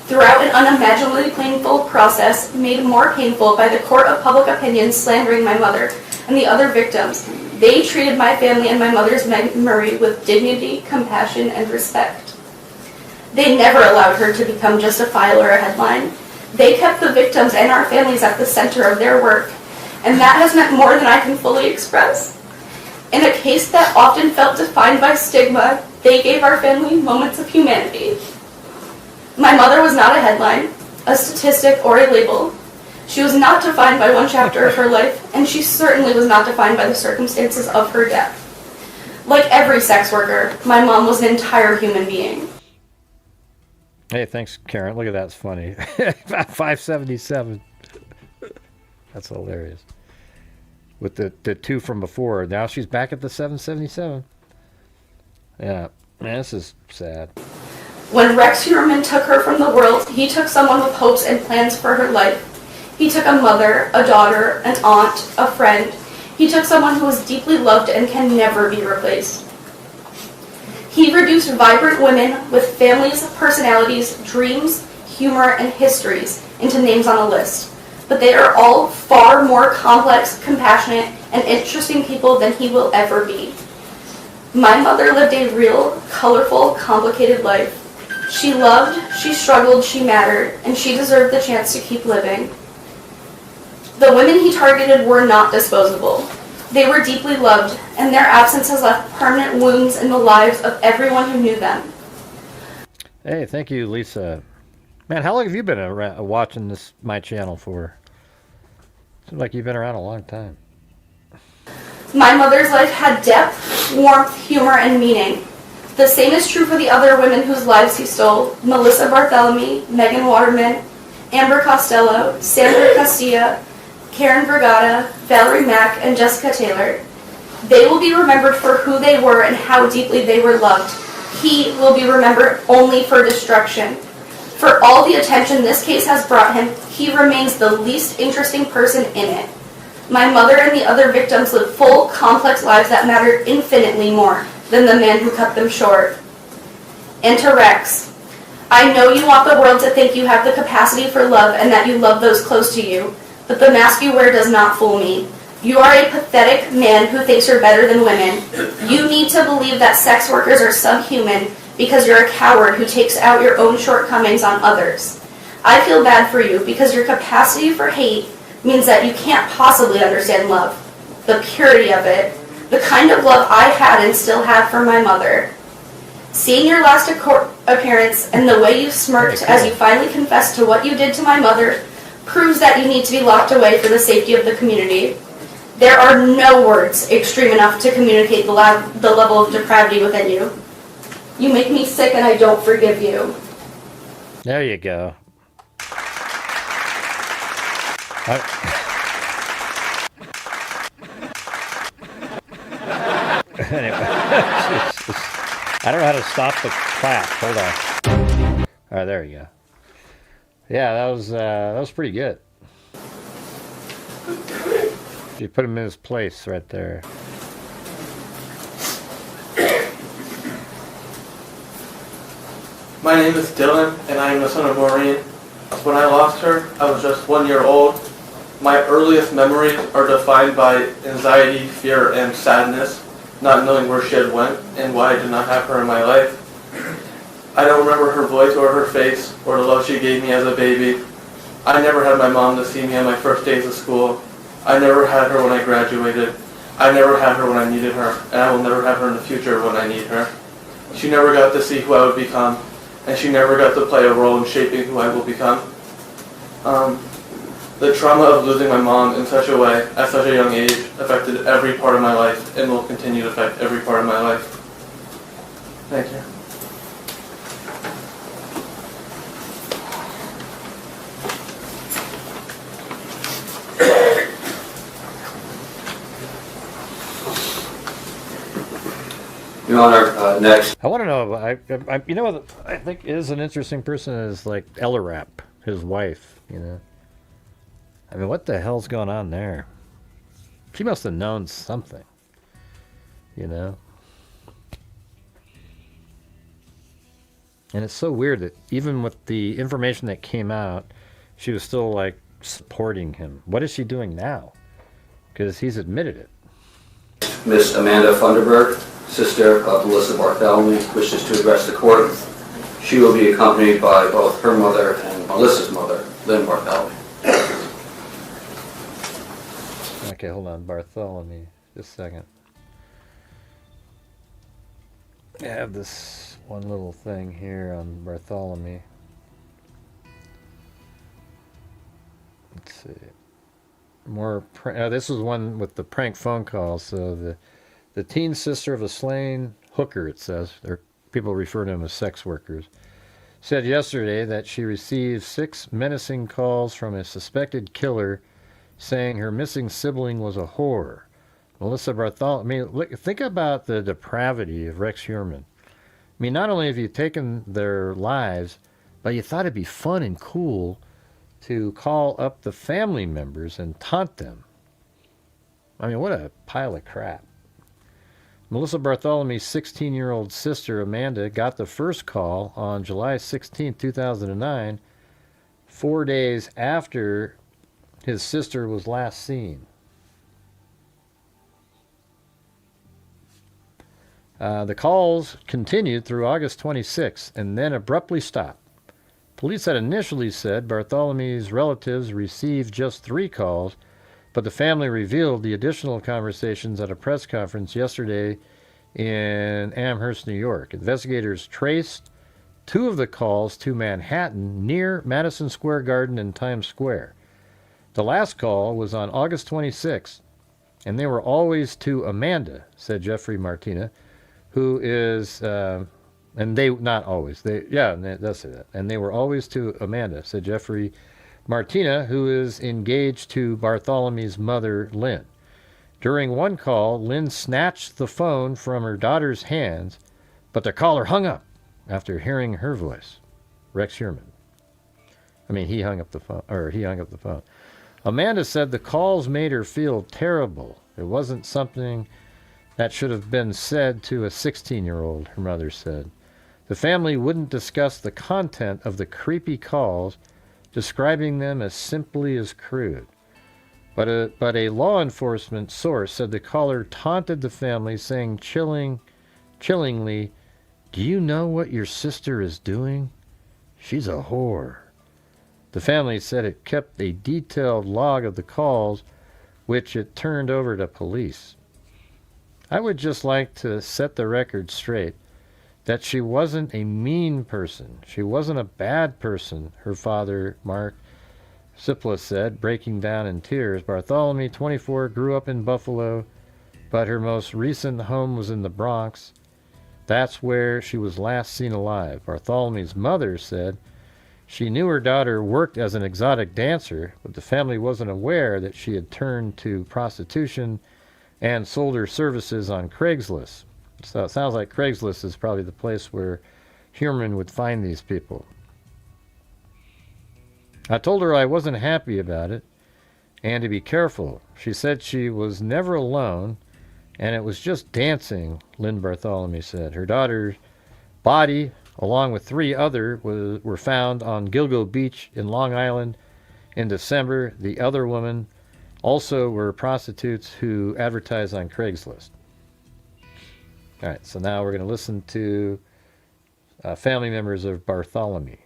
Throughout an unimaginably painful process, made more painful by the court of public opinion slandering my mother and the other victims, they treated my family and my mother's memory with dignity, compassion, and respect. They never allowed her to become just a file or a headline. They kept the victims and our families at the center of their work, and that has meant more than I can fully express. In a case that often felt defined by stigma, they gave our family moments of humanity. My mother was not a headline, a statistic, or a label. She was not defined by one chapter of her life, and she certainly was not defined by the circumstances of her death. Like every sex worker, my mom was an entire human being. Hey, thanks, Karen. Look at that. It's funny. 577. That's hilarious. With the 2 from before. Now she's back at the 777. Yeah. Man, this is sad. When Rex Heuermann took her from the world, he took someone with hopes and plans for her life. He took a mother, a daughter, an aunt, a friend. He took someone who was deeply loved and can never be replaced. He reduced vibrant women with families, personalities, dreams, humor, and histories into names on a list. But they are all far more complex, compassionate, and interesting people than he will ever be. My mother lived a real, colorful, complicated life. She loved, she struggled, she mattered, and she deserved the chance to keep living. The women he targeted were not disposable. They were deeply loved, and their absence has left permanent wounds in the lives of everyone who knew them. Hey, thank you, Lisa. Man, how long have you been watching my channel for? Seems like you've been around a long time. My mother's life had depth, warmth, humor, and meaning. The same is true for the other women whose lives he stole: Melissa Barthelemy, Megan Waterman, Amber Costello, Sandra Castilla, Karen Vergata, Valerie Mack, and Jessica Taylor. They will be remembered for who they were and how deeply they were loved. He will be remembered only for destruction. For all the attention this case has brought him, he remains the least interesting person in it. My mother and the other victims lived full, complex lives that mattered infinitely more than the man who cut them short. And to Rex, I know you want the world to think you have the capacity for love and that you love those close to you, but the mask you wear does not fool me. You are a pathetic man who thinks you're better than women. You need to believe that sex workers are subhuman because you're a coward who takes out your own shortcomings on others. I feel bad for you because your capacity for hate means that you can't possibly understand love, the purity of it, the kind of love I had and still have for my mother. Seeing your last appearance and the way you smirked as you finally confessed to what you did to my mother proves that you need to be locked away for the safety of the community. There are no words extreme enough to communicate the level of depravity within you. You make me sick and I don't forgive you. There you go. Anyway, I don't know how to stop the clap. Hold on. All right, there you go. Yeah, that was pretty good. You put him in his place right there. My name is Dylan, and I am the son of Maureen. When I lost her, I was just 1 year old. My earliest memories are defined by anxiety, fear, and sadness, not knowing where she had went and why I did not have her in my life. I don't remember her voice or her face or the love she gave me as a baby. I never had my mom to see me on my first days of school. I never had her when I graduated. I never had her when I needed her, and I will never have her in the future when I need her. She never got to see who I would become, and she never got to play a role in shaping who I will become. The trauma of losing my mom in such a way, at such a young age, affected every part of my life and will continue to affect every part of my life. Thank you. Your Honor, next. I want to know. You know what I think is an interesting person is like Ella Rapp, his wife. You know. I mean, what the hell's going on there? She must have known something. You know. And it's so weird that even with the information that came out, she was still like supporting him. What is she doing now? Because he's admitted it. Miss Amanda Funderburg, sister of Melissa Barthelemy, wishes to address the court. She will be accompanied by both her mother and Melissa's mother, Lynn Barthelemy. Okay, hold on, Bartholomew. Just a second. I have this one little thing here on Bartholomew. let's see. More. This was one with the prank phone calls. So the teen sister of a slain hooker, it says, people refer to them as sex workers, said yesterday that she received 6 menacing calls from a suspected killer saying her missing sibling was a whore. Melissa Bartholomew, think about the depravity of Rex Heuermann. I mean, not only have you taken their lives, but you thought it'd be fun and cool to call up the family members and taunt them. I mean, what a pile of crap. Melissa Bartholomew's 16-year-old sister, Amanda, got the first call on July 16, 2009, 4 days after his sister was last seen. The calls continued through August 26 and then abruptly stopped. Police had initially said Bartholomew's relatives received just 3 calls, but the family revealed the additional conversations at a press conference yesterday in Amherst, New York. Investigators traced 2 of the calls to Manhattan near Madison Square Garden and Times Square. The last call was on August 26, and they were always to Amanda, said Jeffrey Martina, who is, and they, not always, that's it, and they were always to Amanda, said Jeffrey Martina, who is engaged to Bartholomew's mother, Lynn. During one call, Lynn snatched the phone from her daughter's hands, but the caller hung up after hearing her voice. Rex Heuermann. I mean, he hung up the phone. Amanda said the calls made her feel terrible. It wasn't something that should have been said to a 16-year-old, her mother said. The family wouldn't discuss the content of the creepy calls, describing them as simply as crude. But a law enforcement source said the caller taunted the family, saying chillingly, "Do you know what your sister is doing? She's a whore." The family said it kept a detailed log of the calls, which it turned over to police. I would just like to set the record straight that she wasn't a mean person. She wasn't a bad person, her father, Mark Sipla, said, breaking down in tears. Bartholomew, 24, grew up in Buffalo, but her most recent home was in the Bronx. That's where she was last seen alive. Bartholomew's mother said she knew her daughter worked as an exotic dancer, but the family wasn't aware that she had turned to prostitution and sold her services on Craigslist. So it sounds like Craigslist is probably the place where Heuermann would find these people. I told her I wasn't happy about it and to be careful. She said she was never alone and it was just dancing, Lynn Bartholomew said. Her daughter's body, along with 3 others, were found on Gilgo Beach in Long Island in December. The other women also were prostitutes who advertised on Craigslist. All right, so now we're going to listen to family members of Bartholomew.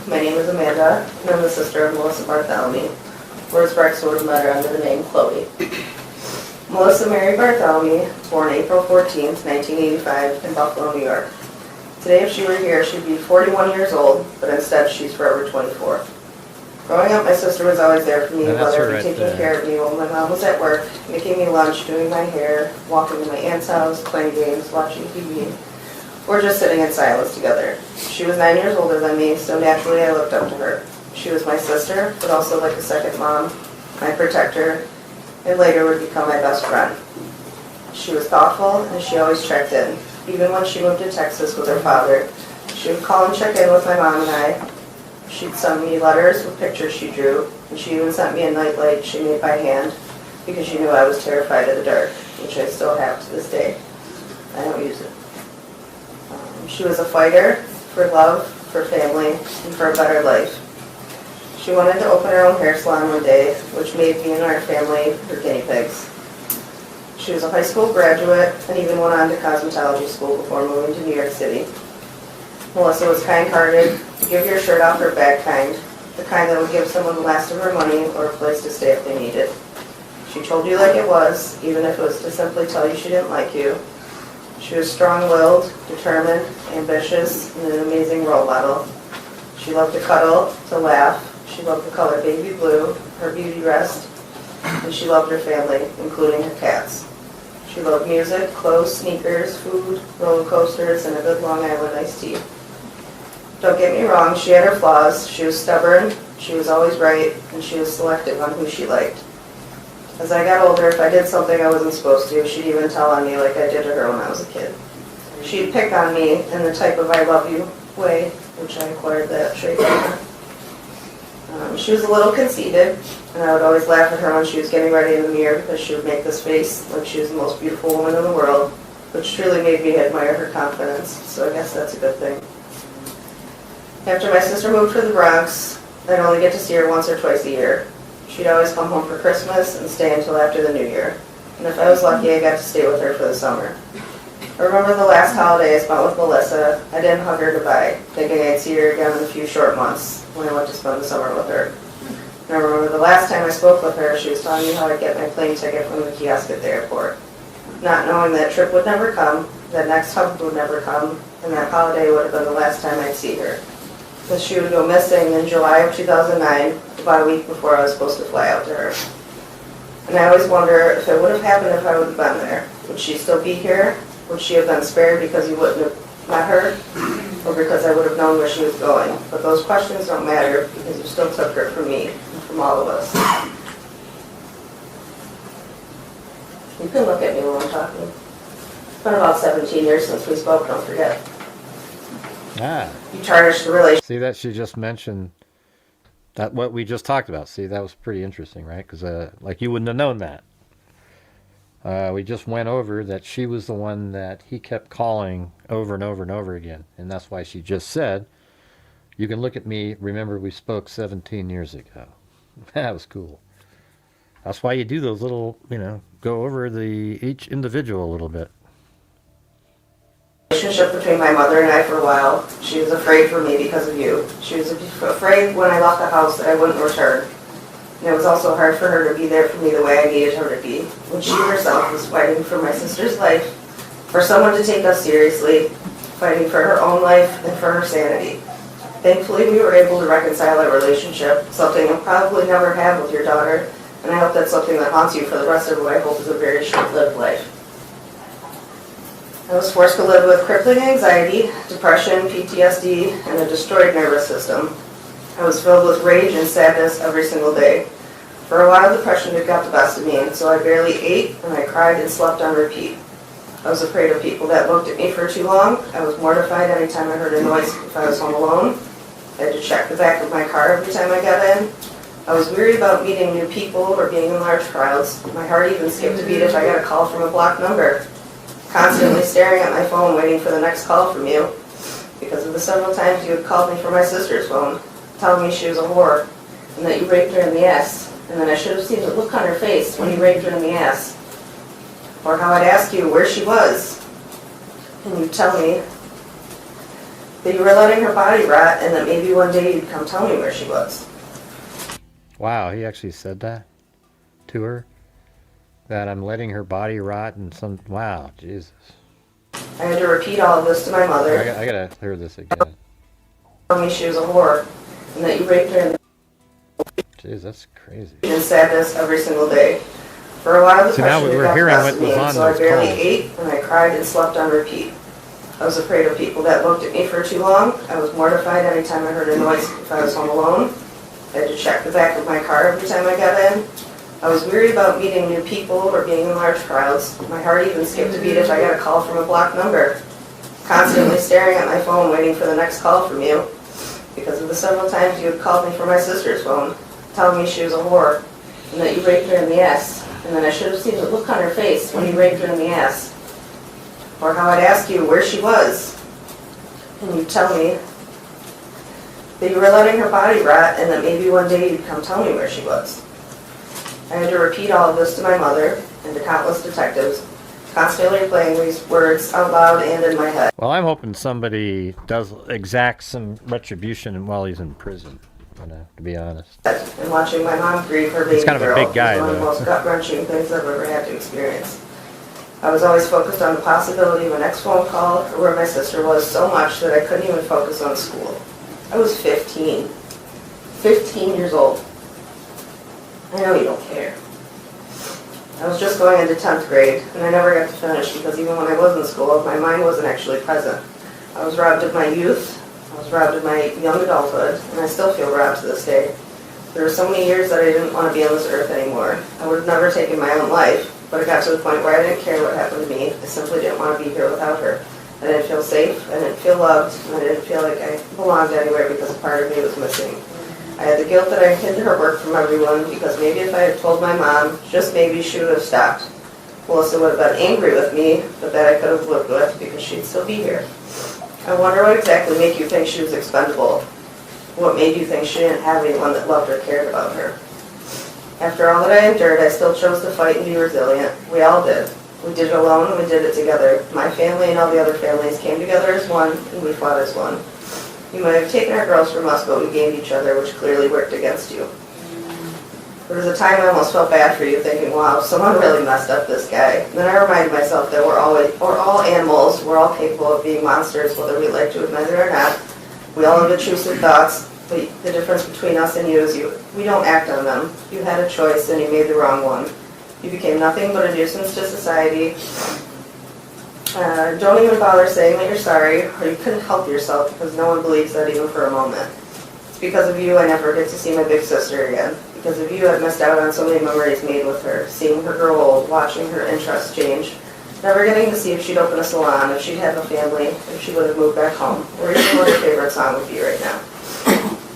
My name is Amanda, and I'm the sister of Melissa Bartholomew. Whereas Rex would have met her under the name Chloe. Melissa Mary Bartholomew, born April 14th, 1985, in Buffalo, New York. Today, if she were here, she'd be 41 years old, but instead she's forever 24. Growing up, my sister was always there for me, whether it be taking care of me while my mom was at work, making me lunch, doing my hair, walking to my aunt's house, playing games, watching TV, or just sitting in silence together. She was 9 years older than me, so naturally I looked up to her. She was my sister, but also like a second mom, my protector, and later would become my best friend. She was thoughtful, and she always checked in. Even when she moved to Texas with her father, she would call and check in with my mom and I. She'd send me letters with pictures she drew, and she even sent me a nightlight she made by hand because she knew I was terrified of the dark, which I still have to this day. I don't use it. She was a fighter for love, for family, and for a better life. She wanted to open her own hair salon one day, which made me and our family her guinea pigs. She was a high school graduate and even went on to cosmetology school before moving to New York City. Melissa was kind-hearted, give your shirt off her back kind, the kind that would give someone the last of her money or a place to stay if they needed. She told you like it was, even if it was to simply tell you she didn't like you. She was strong-willed, determined, ambitious, and an amazing role model. She loved to cuddle, to laugh. She loved the color baby blue, her beauty rest, and she loved her family, including her cats. She loved music, clothes, sneakers, food, roller coasters, and a good Long Island iced tea. Don't get me wrong, she had her flaws. She was stubborn, she was always right, and she was selective on who she liked. As I got older, if I did something I wasn't supposed to, she'd even tell on me like I did to her when I was a kid. She'd pick on me in the type of I love you way, which I acquired that trait from her. She was a little conceited, and I would always laugh at her when she was getting ready in the mirror because she would make this face like she was the most beautiful woman in the world, which truly made me admire her confidence, so I guess that's a good thing. After my sister moved to the Bronx, I'd only get to see her once or twice a year. She'd always come home for Christmas and stay until after the New Year, and if I was lucky, I got to stay with her for the summer. I remember the last holiday I spent with Melissa. I didn't hug her goodbye, thinking I'd see her again in a few short months when I went to spend the summer with her. And I remember the last time I spoke with her, she was telling me how I'd get my plane ticket from the kiosk at the airport, not knowing that trip would never come, that next hug would never come, and that holiday would have been the last time I'd see her. Because she would go missing in July of 2009, about a week before I was supposed to fly out to her. And I always wonder if it would have happened if I would have been there. Would she still be here? Would she have been spared because you wouldn't have met her? Or because I would have known where she was going? But those questions don't matter because you still took her from me and from all of us. You can look at me when I'm talking. It's been about 17 years since we spoke, don't forget. Ah. You tarnished the relationship. See that she just mentioned that what we just talked about. See, that was pretty interesting, right? Because like you wouldn't have known that. We just went over that she was the one that he kept calling over and over and over again. And that's why she just said, you can look at me, remember we spoke 17 years ago. That was cool. That's why you do those little, go over each individual a little bit. Relationship between my mother and I for a while. She was afraid for me because of you. She was afraid when I left the house that I wouldn't return. And it was also hard for her to be there for me the way I needed her to be, when she herself was fighting for my sister's life, for someone to take us seriously, fighting for her own life and for her sanity. Thankfully, we were able to reconcile our relationship, something you'll probably never have with your daughter, and I hope that's something that haunts you for the rest of what I hope is a very short-lived life. I was forced to live with crippling anxiety, depression, PTSD, and a destroyed nervous system. I was filled with rage and sadness every single day. For a while, depression had got the best of me, and so I barely ate, and I cried and slept on repeat. I was afraid of people that looked at me for too long. I was mortified any time I heard a noise if I was home alone. I had to check the back of my car every time I got in. I was weary about meeting new people or being in large crowds. My heart even skipped a beat if I got a call from a blocked number. Constantly staring at my phone waiting for the next call from you, because of the several times you had called me from my sister's phone, telling me she was a whore, and that you raped her in the ass, and then I should have seen the look on her face when you raped her in the ass. Or how I'd ask you where she was, and you'd tell me that you were letting her body rot, and that maybe one day you'd come tell me where she was. Wow, he actually said that to her? That I'm letting her body rot and some... Wow, Jesus. I had to repeat all of this to my mother. I gotta hear this again. Telling me she was a whore, and that you raped her in the Jeez, that's crazy. and sadness every single day. For a while, the See, now depression we're got the hearing best what of me, was on so I those barely calls. ate, and I cried and slept on repeat. I was afraid of people that looked at me for too long. I was mortified any time I heard a noise if I was home alone. I had to check the back of my car every time I got in. I was weary about meeting new people or being in large crowds. My heart even skipped a beat if I got a call from a blocked number. Constantly staring at my phone waiting for the next call from you, because of the several times you had called me from my sister's phone, telling me she was a whore, and that you raped her in the ass, and then I should have seen the look on her face when you raped her in the ass. Or how I'd ask you where she was, and you'd tell me that you were letting her body rot, and that maybe one day you'd come tell me where she was. I had to repeat all of this to my mother and to countless detectives, constantly replaying these words out loud and in my head. Well, I'm hoping somebody does exact some retribution while he's in prison. to be honest. And watching my mom grieve her baby He's kind of a girl big guy, was one of the though. most gut-wrenching things I've ever had to experience. I was always focused on the possibility of a next phone call or where my sister was so much that I couldn't even focus on school. I was 15. 15 years old. I know you don't care. I was just going into 10th grade, and I never got to finish because even when I was in school, my mind wasn't actually present. I was robbed of my youth, I was robbed of my young adulthood, and I still feel robbed to this day. There were so many years that I didn't want to be on this earth anymore. I would have never taken my own life, but it got to the point where I didn't care what happened to me. I simply didn't want to be here without her. I didn't feel safe, I didn't feel loved, and I didn't feel like I belonged anywhere because a part of me was missing. I had the guilt that I hid her work from everyone because maybe if I had told my mom, just maybe she would have stopped. Melissa would have been angry with me, but that I could have lived with because she'd still be here. I wonder what exactly made you think she was expendable? What made you think she didn't have anyone that loved or cared about her? After all that I endured, I still chose to fight and be resilient. We all did. We did it alone and we did it together. My family and all the other families came together as one and we fought as one. You might have taken our girls from us, but we gained each other, which clearly worked against you. There was a time I almost felt bad for you, thinking, wow, someone really messed up this guy. And then I reminded myself that we're all animals, we're all capable of being monsters, whether we like to admit it or not. We all have intrusive thoughts, but the difference between us and you is we don't act on them. You had a choice and you made the wrong one. You became nothing but a nuisance to society. Don't even bother saying that you're sorry, or you couldn't help yourself because no one believes that even for a moment. It's because of you I never get to see my big sister again. Because of you I've missed out on so many memories made with her, seeing her grow old, watching her interests change, never getting to see if she'd open a salon, if she'd have a family, if she would have moved back home, or even what her favorite song would be right now.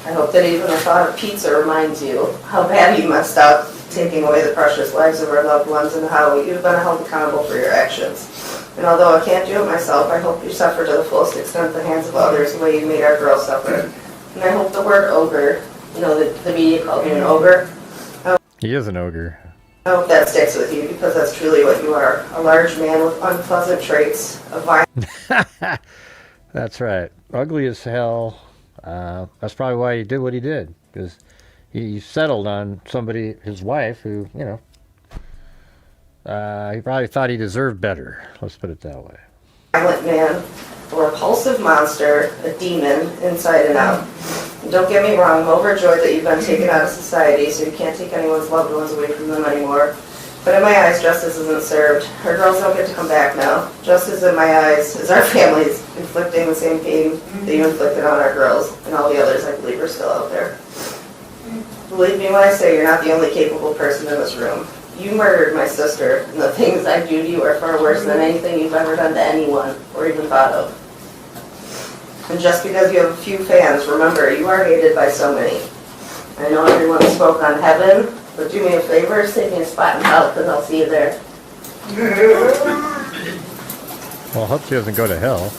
I hope that even the thought of pizza reminds you how bad you messed up, taking away the precious lives of our loved ones and how you've been held accountable for your actions. And although I can't do it myself, I hope you suffer to the fullest extent at the hands of others the way you made our girls suffer. And I hope the word ogre, the media called you an ogre. He is an ogre. I hope that sticks with you because that's truly what you are. A large man with unpleasant traits, a violent... That's right. Ugly as hell. That's probably why he did what he did. Because he settled on somebody, his wife, who, he probably thought he deserved better. Let's put it that way. Violent man, a repulsive monster, a demon, inside and out. And don't get me wrong, I'm overjoyed that you've been taken out of society so you can't take anyone's loved ones away from them anymore. But in my eyes, justice isn't served. Our girls don't get to come back now. Justice in my eyes is our families inflicting the same pain that you inflicted on our girls and all the others I believe are still out there. Believe me when I say you're not the only capable person in this room. You murdered my sister, and the things I do to you are far worse than anything you've ever done to anyone or even thought of. And just because you have a few fans, remember, you are hated by so many. I know everyone spoke on heaven, but do me a favor, save me a spot in hell, because I'll see you there. Well, I hope she doesn't go to hell.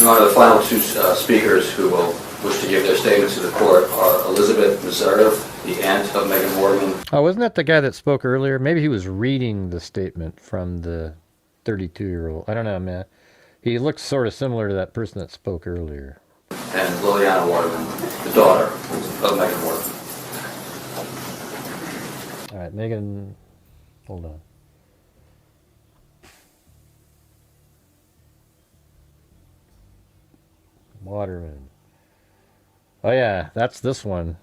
The final two speakers who will wish to give their statements to the court are Elizabeth Nazarov, the aunt of Megan Waterman. Oh, wasn't that the guy that spoke earlier? Maybe he was reading the statement from the 32-year-old. I don't know, man. He looks sort of similar to that person that spoke earlier. And Liliana Waterman, the daughter of Megan Waterman. All right, Megan, hold on. Waterman. Oh yeah, that's this one.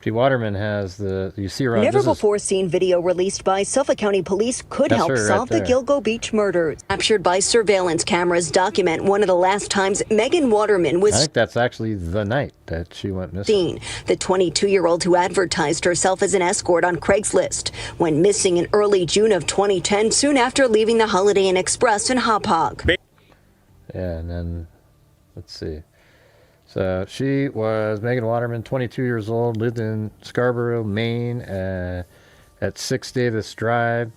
See, Waterman has you see her on Never before seen video released by Suffolk County Police could That's help her right solve the there. Gilgo Beach murders. Captured by surveillance cameras document one of the last times Megan Waterman I was think that's actually the night that she went missing. seen. The 22-year-old who advertised herself as an escort on Craigslist went missing in early June of 2010, soon after leaving the Holiday Inn Express in Hauppauge. Yeah, and then let's see. So she was Megan Waterman, 22 years old, lived in Scarborough, Maine, at 6 Davis Drive,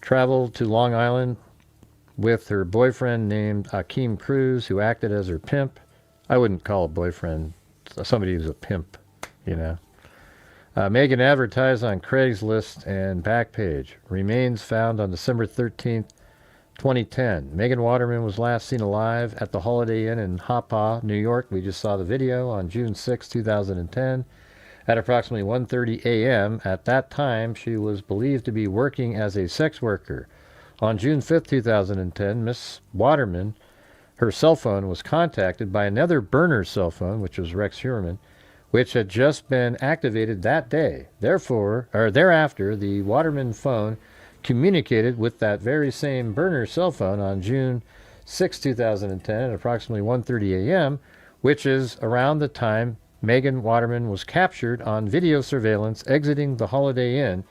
traveled to Long Island with her boyfriend named Akeem Cruz, who acted as her pimp. I wouldn't call a boyfriend somebody who's a pimp, Megan advertised on Craigslist and Backpage. Remains found on December 13th, 2010. Megan Waterman was last seen alive at the Holiday Inn in Hauppauge, New York. We just saw the video on June 6, 2010 at approximately 1:30 a.m. At that time, she was believed to be working as a sex worker. On June 5, 2010, Miss Waterman, her cell phone was contacted by another burner cell phone, which was Rex Heuermann, which had just been activated that day. Thereafter, the Waterman phone communicated with that very same burner cell phone on June 6, 2010 at approximately 1:30 a.m., which is around the time Megan Waterman was captured on video surveillance exiting the Holiday Inn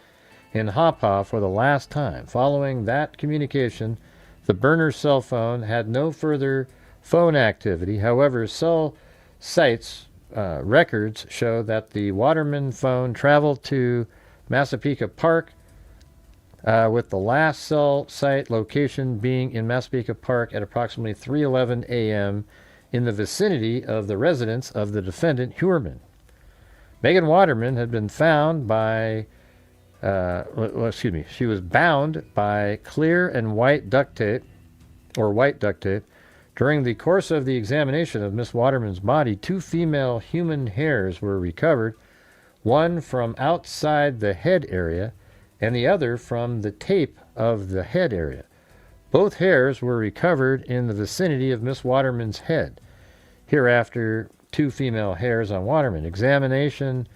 in Hauppauge for the last time. Following that communication, the burner cell phone had no further phone activity. However, cell sites records show that the Waterman phone traveled to Massapequa Park, with the last cell site location being in Massapequa Park at approximately 3:11 a.m. in the vicinity of the residence of the defendant Heuermann. Megan Waterman had been found by, she was bound by clear and white duct tape, During the course of the examination of Miss Waterman's body, 2 female human hairs were recovered, one from outside the head area and the other from the tape of the head area. Both hairs were recovered in the vicinity of Miss Waterman's head. Hereafter, 2 female hairs on Waterman. Examination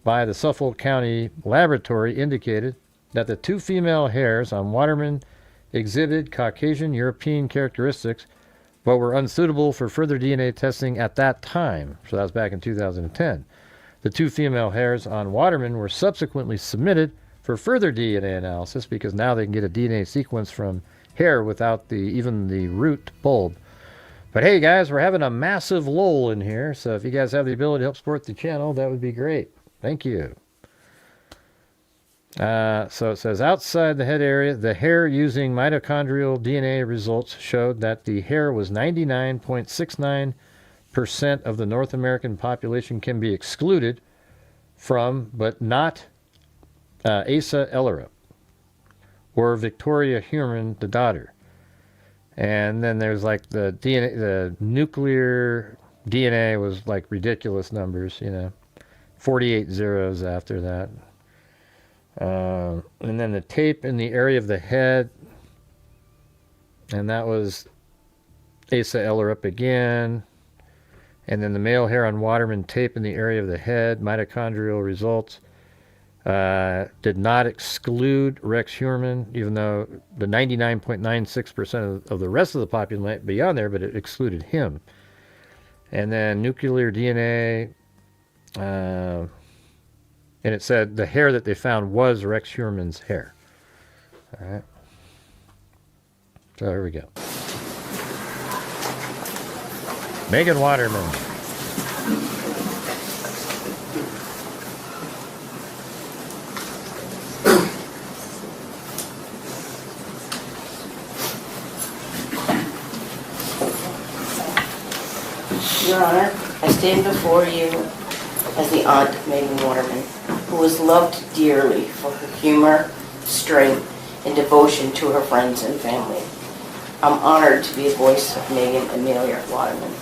by the Suffolk County Laboratory indicated that the 2 female hairs on Waterman exhibited Caucasian European characteristics, but were unsuitable for further DNA testing at that time. So that was back in 2010. The 2 female hairs on Waterman were subsequently submitted for further DNA analysis because now they can get a DNA sequence from hair without even the root bulb. But hey guys, we're having a massive lull in here, so if you guys have the ability to help support the channel, that would be great. Thank you. So it says outside the head area, the hair using mitochondrial DNA results showed that the hair was 99.69% of the North American population can be excluded from, but not Asa Ellerup or Victoria Heuermann, the daughter. And then there's like the DNA, the nuclear DNA was like ridiculous numbers, 48 zeros after that. And then the tape in the area of the head, and that was Asa Ellerup again. And then the male hair on Waterman tape in the area of the head, mitochondrial results, did not exclude Rex Heuermann, even though the 99.96% of the rest of the population might be on there, but it excluded him. And then nuclear DNA, and it said the hair that they found was Rex Heuermann's hair. All right. So here we go. Megan Waterman. Your Honor, I stand before you as the aunt of Megan Waterman, who was loved dearly for her humor, strength, and devotion to her friends and family. I'm honored to be the voice of Megan Amelia Waterman.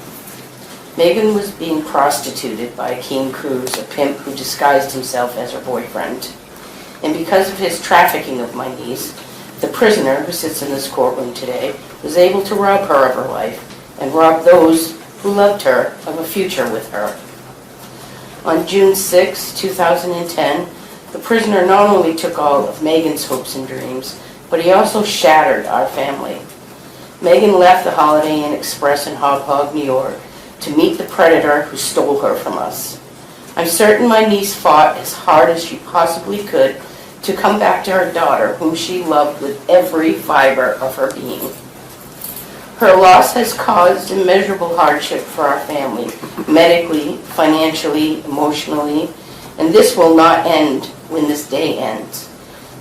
Megan was being prostituted by Akeem Cruz, a pimp who disguised himself as her boyfriend. And because of his trafficking of my niece, the prisoner who sits in this courtroom today was able to rob her of her life and rob those who loved her of a future with her. On June 6, 2010, the prisoner not only took all of Megan's hopes and dreams, but he also shattered our family. Megan left the Holiday Inn Express in Hauppauge, New York, to meet the predator who stole her from us. I'm certain my niece fought as hard as she possibly could to come back to her daughter, whom she loved with every fiber of her being. Her loss has caused immeasurable hardship for our family, medically, financially, emotionally, and this will not end when this day ends.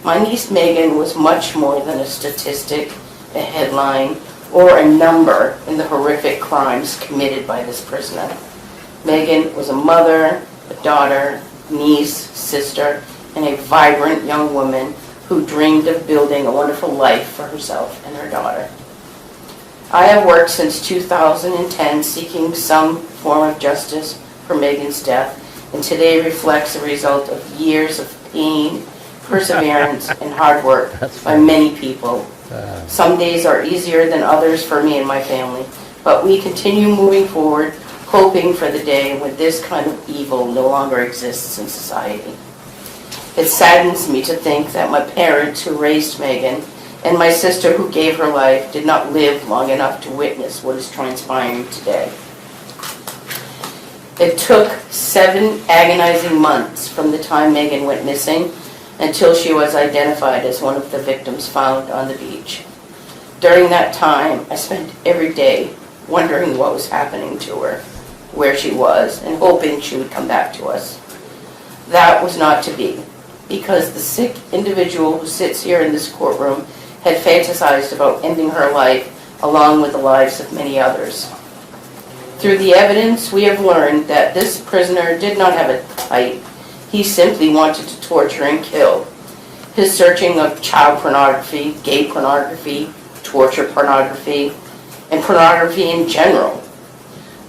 My niece Megan was much more than a statistic, a headline, or a number in the horrific crimes committed by this prisoner. Megan was a mother, a daughter, niece, sister, and a vibrant young woman who dreamed of building a wonderful life for herself and her daughter. I have worked since 2010 seeking some form of justice for Megan's death, and today reflects the result of years of pain, perseverance, and hard work by many people. Some days are easier than others for me and my family, but we continue moving forward, hoping for the day when this kind of evil no longer exists in society. It saddens me to think that my parents who raised Megan and my sister who gave her life did not live long enough to witness what is transpiring today. It took 7 agonizing months from the time Megan went missing until she was identified as one of the victims found on the beach. During that time, I spent every day wondering what was happening to her, where she was, and hoping she would come back to us. That was not to be, because the sick individual who sits here in this courtroom had fantasized about ending her life along with the lives of many others. Through the evidence, we have learned that this prisoner did not have a type. He simply wanted to torture and kill. His searching of child pornography, gay pornography, torture pornography, and pornography in general.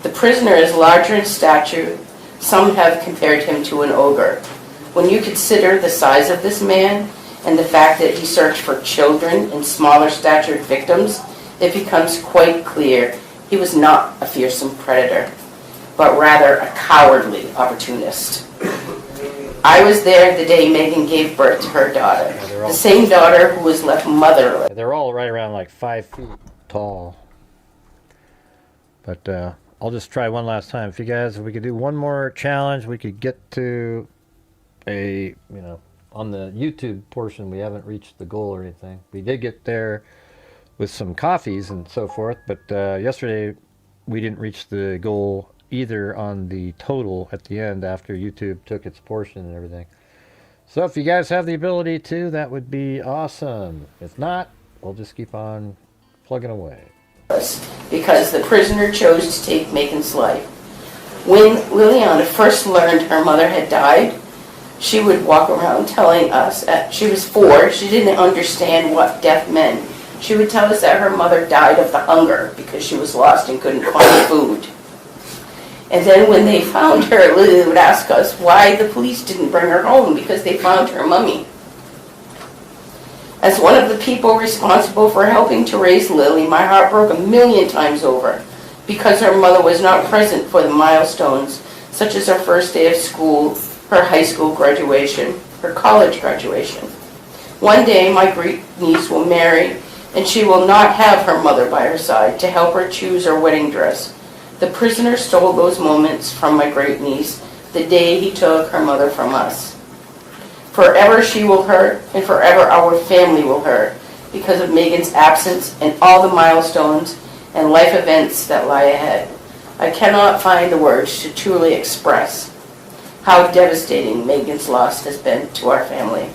The prisoner is larger in stature. Some have compared him to an ogre. When you consider the size of this man and the fact that he searched for children and smaller statured victims, it becomes quite clear he was not a fearsome predator, but rather a cowardly opportunist. I was there the day Megan gave birth to her daughter, the same daughter who was left motherless. They're all right around like 5 feet tall. But I'll just try one last time. If we could do one more challenge, we could get to on the YouTube portion, we haven't reached the goal or anything. We did get there with some coffees and so forth, but yesterday we didn't reach the goal either on the total at the end after YouTube took its portion and everything. So if you guys have the ability to, that would be awesome. If not, we'll just keep on plugging away. Because the prisoner chose to take Megan's life. When Liliana first learned her mother had died, she would walk around telling us that she was 4. She didn't understand what death meant. She would tell us that her mother died of the hunger because she was lost and couldn't find food. And then when they found her, Lily would ask us why the police didn't bring her home because they found her mummy. As one of the people responsible for helping to raise Lily, my heart broke 1,000,000 times over because her mother was not present for the milestones such as her first day of school, her high school graduation, her college graduation. One day my great niece will marry and she will not have her mother by her side to help her choose her wedding dress. The prisoner stole those moments from my great niece the day he took her mother from us. Forever she will hurt, and forever our family will hurt because of Megan's absence and all the milestones and life events that lie ahead. I cannot find the words to truly express how devastating Megan's loss has been to our family.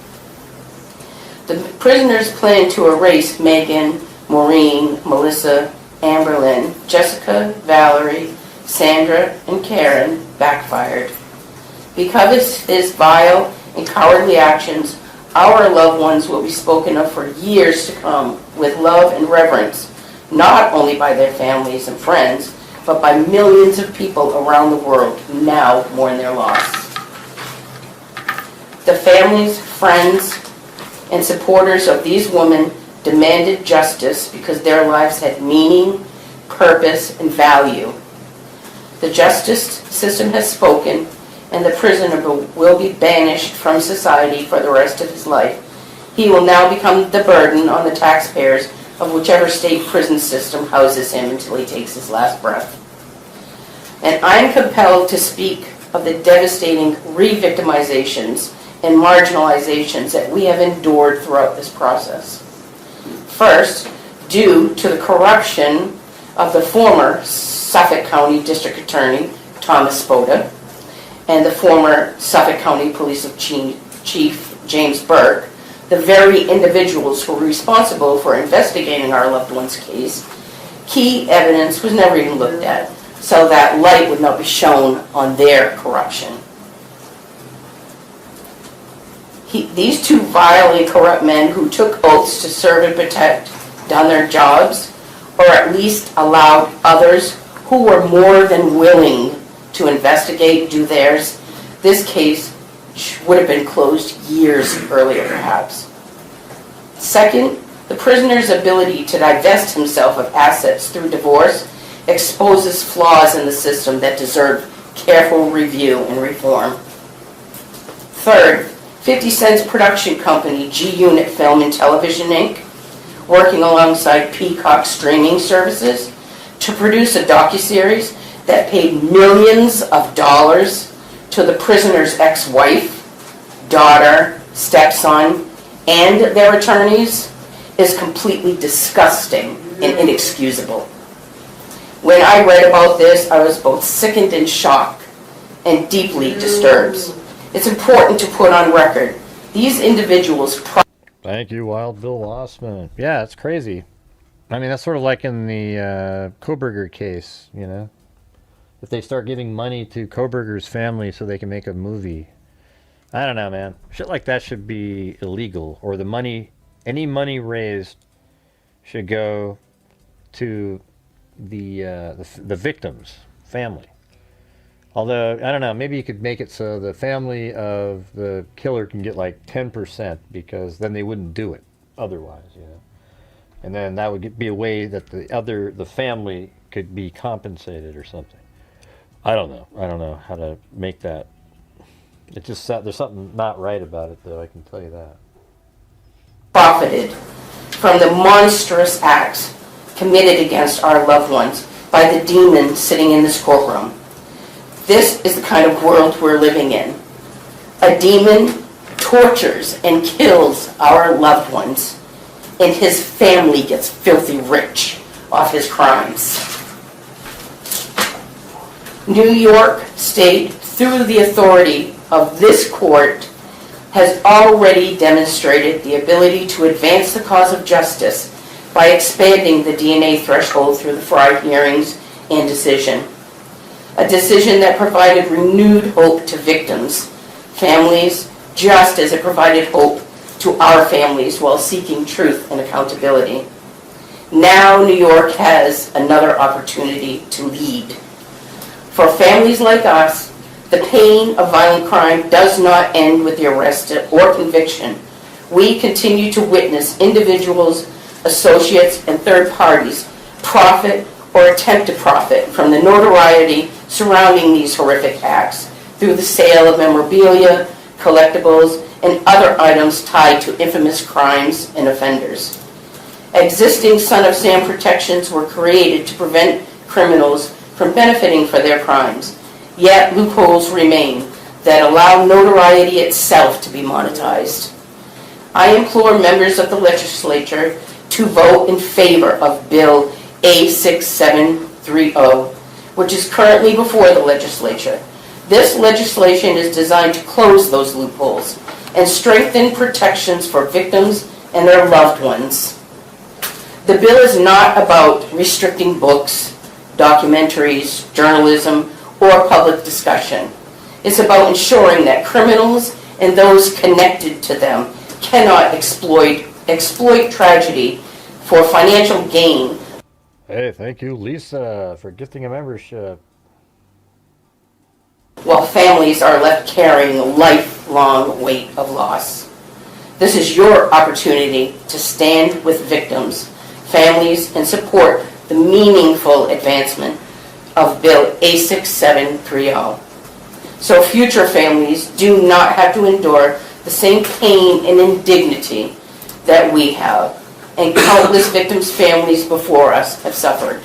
The prisoners plan to erase Megan, Maureen, Melissa, Amberlyn, Jessica, Valerie, Sandra, and Karen backfired. Because of his vile and cowardly actions, our loved ones will be spoken of for years to come with love and reverence, not only by their families and friends, but by millions of people around the world who now mourn their loss. The families, friends, and supporters of these women demanded justice because their lives had meaning, purpose, and value. The justice system has spoken, and the prisoner will be banished from society for the rest of his life. He will now become the burden on the taxpayers of whichever state prison system houses him until he takes his last breath. And I am compelled to speak of the devastating re-victimizations and marginalizations that we have endured throughout this process. First, due to the corruption of the former Suffolk County District Attorney, Thomas Spoda, and the former Suffolk County Police Chief, James Burke, the very individuals who were responsible for investigating our loved one's case, key evidence was never even looked at, so that light would not be shown on their corruption. These two vile and corrupt men who took oaths to serve and protect done their jobs, or at least allowed others who were more than willing to investigate do theirs, this case would have been closed years earlier, perhaps. Second, the prisoner's ability to divest himself of assets through divorce exposes flaws in the system that deserve careful review and reform. Third, 50 Cent's production company, G-Unit Film and Television Inc., working alongside Peacock streaming services to produce a docuseries that paid millions of dollars to the prisoner's ex-wife, daughter, stepson, and their attorneys is completely disgusting and inexcusable. When I read about this, I was both sickened and shocked and deeply disturbed. It's important to put on record, these individuals... Thank you, Wild Bill Lossman. Yeah, it's crazy. I mean, that's sort of like in the Koberger case, you know? If they start giving money to Koberger's family so they can make a movie. I don't know, man. Shit like that should be illegal. Or the money, any money raised should go to the victim's family. Although, I don't know, maybe you could make it so the family of the killer can get like 10%, because then they wouldn't do it otherwise, you know. And then that would be a way that the family could be compensated or something. I don't know. I don't know how to make that. It just, there's something not right about it, though, I can tell you that. Profited from the monstrous acts committed against our loved ones by the demon sitting in this courtroom. This is the kind of world we're living in. A demon tortures and kills our loved ones, and his family gets filthy rich off his crimes. New York State, through the authority of this court, has already demonstrated the ability to advance the cause of justice by expanding the DNA threshold through the Frye hearings and decision. A decision that provided renewed hope to victims, families, just as it provided hope to our families while seeking truth and accountability. Now New York has another opportunity to lead. For families like us, the pain of violent crime does not end with the arrest or conviction. We continue to witness individuals, associates, and third parties profit or attempt to profit from the notoriety surrounding these horrific acts through the sale of memorabilia, collectibles, and other items tied to infamous crimes and offenders. Existing Son of Sam protections were created to prevent criminals from benefiting for their crimes, yet loopholes remain that allow notoriety itself to be monetized. I implore members of the legislature to vote in favor of Bill A6730, which is currently before the legislature. This legislation is designed to close those loopholes and strengthen protections for victims and their loved ones. The bill is not about restricting books, documentaries, journalism, or public discussion. It's about ensuring that criminals and those connected to them cannot exploit tragedy for financial gain. Hey, thank you, Lisa, for gifting a membership. While families are left carrying a lifelong weight of loss. This is your opportunity to stand with victims, families, and support the meaningful advancement of Bill A6730. So future families do not have to endure the same pain and indignity that we have, and countless victims' families before us have suffered.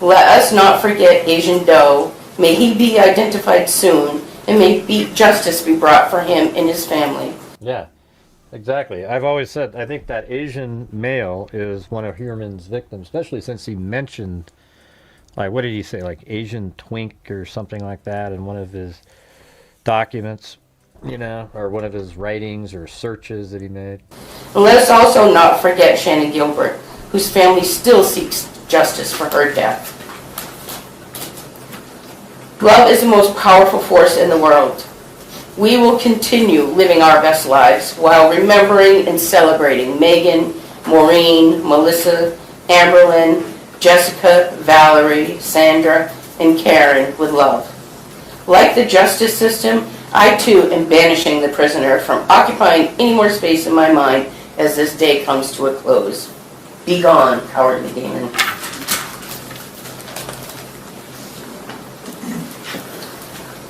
Let us not forget Asian Doe. May he be identified soon, and may justice be brought for him and his family. Yeah, exactly. I've always said, I think that Asian male is one of Heuermann's victims, especially since he mentioned, like, what did he say, like Asian twink or something like that in one of his documents, you know, or one of his writings or searches that he made. And let us also not forget Shannon Gilbert, whose family still seeks justice for her death. Love is the most powerful force in the world. We will continue living our best lives while remembering and celebrating Megan, Maureen, Melissa, Amberlyn, Jessica, Valerie, Sandra, and Karen with love. Like the justice system, I too am banishing the prisoner from occupying any more space in my mind as this day comes to a close. Be gone, cowardly demon.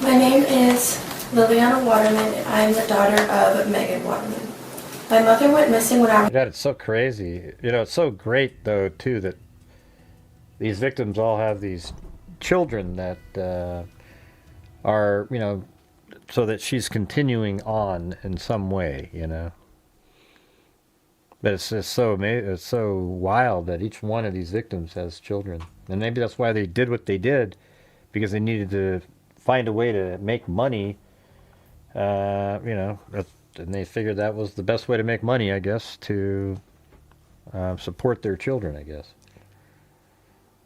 My name is Liliana Waterman, and I am the daughter of Megan Waterman. My mother went missing when I was... God, it's so crazy. You know, it's so great, though, too, that these victims all have these children that are, you know, so that she's continuing on in some way, you know. But it's just so amazing, it's so wild that each one of these victims has children. And maybe that's why they did what they did, because they needed to find a way to make money, you know, and they figured that was the best way to make money, I guess, to support their children, I guess.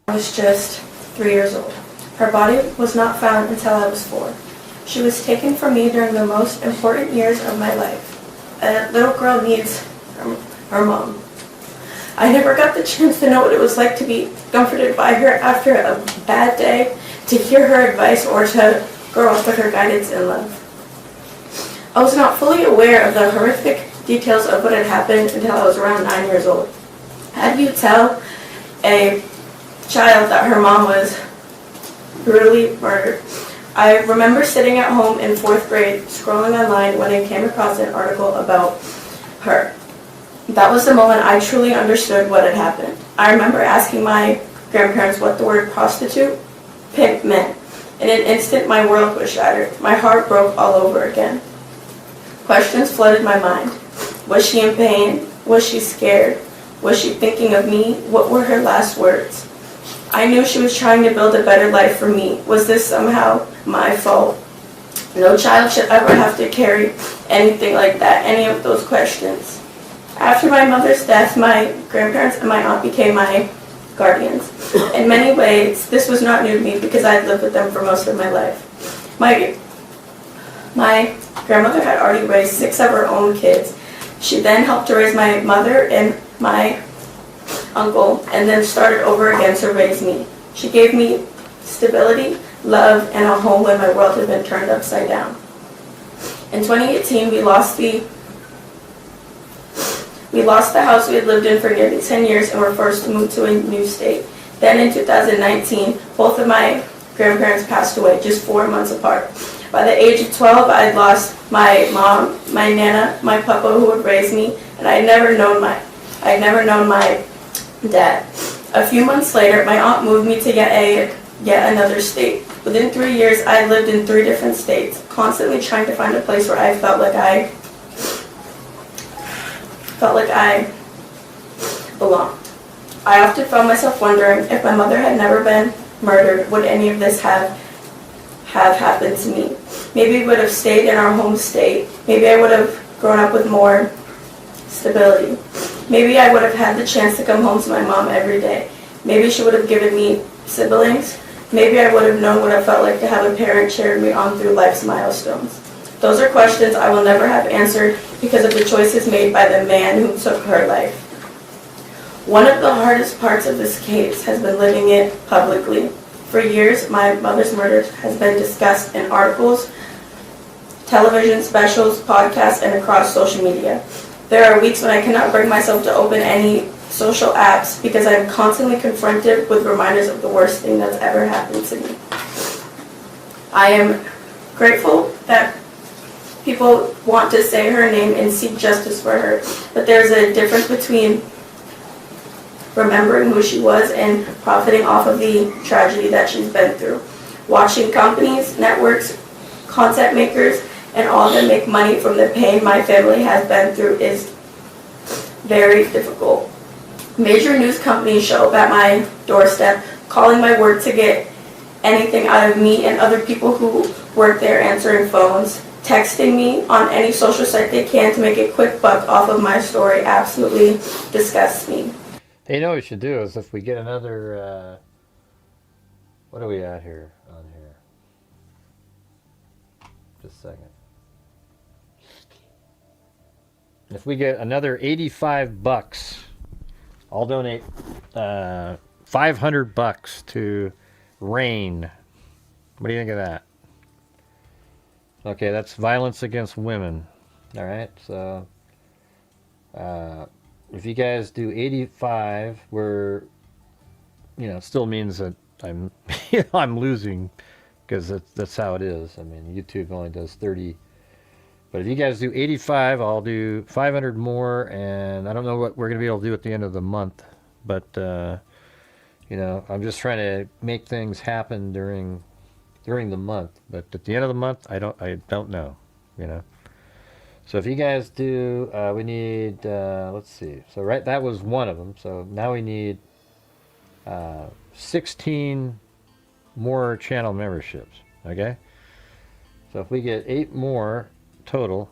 I was just 3 years old. Her body was not found until I was 4. She was taken from me during the most important years of my life. A little girl needs her mom. I never got the chance to know what it was like to be comforted by her after a bad day, to hear her advice, or to grow up with her guidance and love. I was not fully aware of the horrific details of what had happened until I was around 9 years old. How do you tell a child that her mom was brutally murdered? I remember sitting at home in 4th grade, scrolling online when I came across an article about her. That was the moment I truly understood what had happened. I remember asking my grandparents what the word prostitute, pimp meant. In an instant, my world was shattered. My heart broke all over again. Questions flooded my mind. Was she in pain? Was she scared? Was she thinking of me? What were her last words? I knew she was trying to build a better life for me. Was this somehow my fault? No child should ever have to carry anything like that, any of those questions. After my mother's death, my grandparents and my aunt became my guardians. In many ways, this was not new to me because I had lived with them for most of my life. My grandmother had already raised 6 of her own kids. She then helped to raise my mother and my uncle, and then started over again to raise me. She gave me stability, love, and a home when my world had been turned upside down. In 2018, we lost the house we had lived in for nearly 10 years and were forced to move to a new state. Then in 2019, both of my grandparents passed away, just 4 months apart. By the age of 12, I had lost my mom, my nana, my papa who had raised me, and I had never known my dad. A few months later, my aunt moved me to yet another state. Within 3 years, I had lived in 3 different states, constantly trying to find a place where I felt like I belonged. I often found myself wondering if my mother had never been murdered, would any of this have happened to me? Maybe we would have stayed in our home state. Maybe I would have grown up with more stability. Maybe I would have had the chance to come home to my mom every day. Maybe she would have given me siblings. Maybe I would have known what it felt like to have a parent cheer me on through life's milestones. Those are questions I will never have answered because of the choices made by the man who took her life. One of the hardest parts of this case has been living it publicly. For years, my mother's murder has been discussed in articles, television specials, podcasts, and across social media. There are weeks when I cannot bring myself to open any social apps because I am constantly confronted with reminders of the worst thing that's ever happened to me. I am grateful that people want to say her name and seek justice for her, but there's a difference between remembering who she was and profiting off of the tragedy that she's been through. Watching companies, networks, content makers, and all of them make money from the pain my family has been through is very difficult. Major news companies show up at my doorstep, calling my work to get anything out of me and other people who work there, answering phones, texting me on any social site they can to make a quick buck off of my story absolutely disgusts me. Hey, you know what we should do is if we get another, what are we at here on here? Just a second. If we get another $85, I'll donate $500 to Rain. What do you think of that? Okay, that's violence against women. All right, so if you guys do 85, we're, it still means that I'm I'm losing, because that's how it is. I mean, YouTube only does 30. But if you guys do 85, I'll do 500 more, and I don't know what we're going to be able to do at the end of the month. But, I'm just trying to make things happen during the month. But at the end of the month, I don't know, So if you guys do, we need, let's see. So, that was one of them. So now we need 16 more channel memberships, okay? So if we get 8 more total,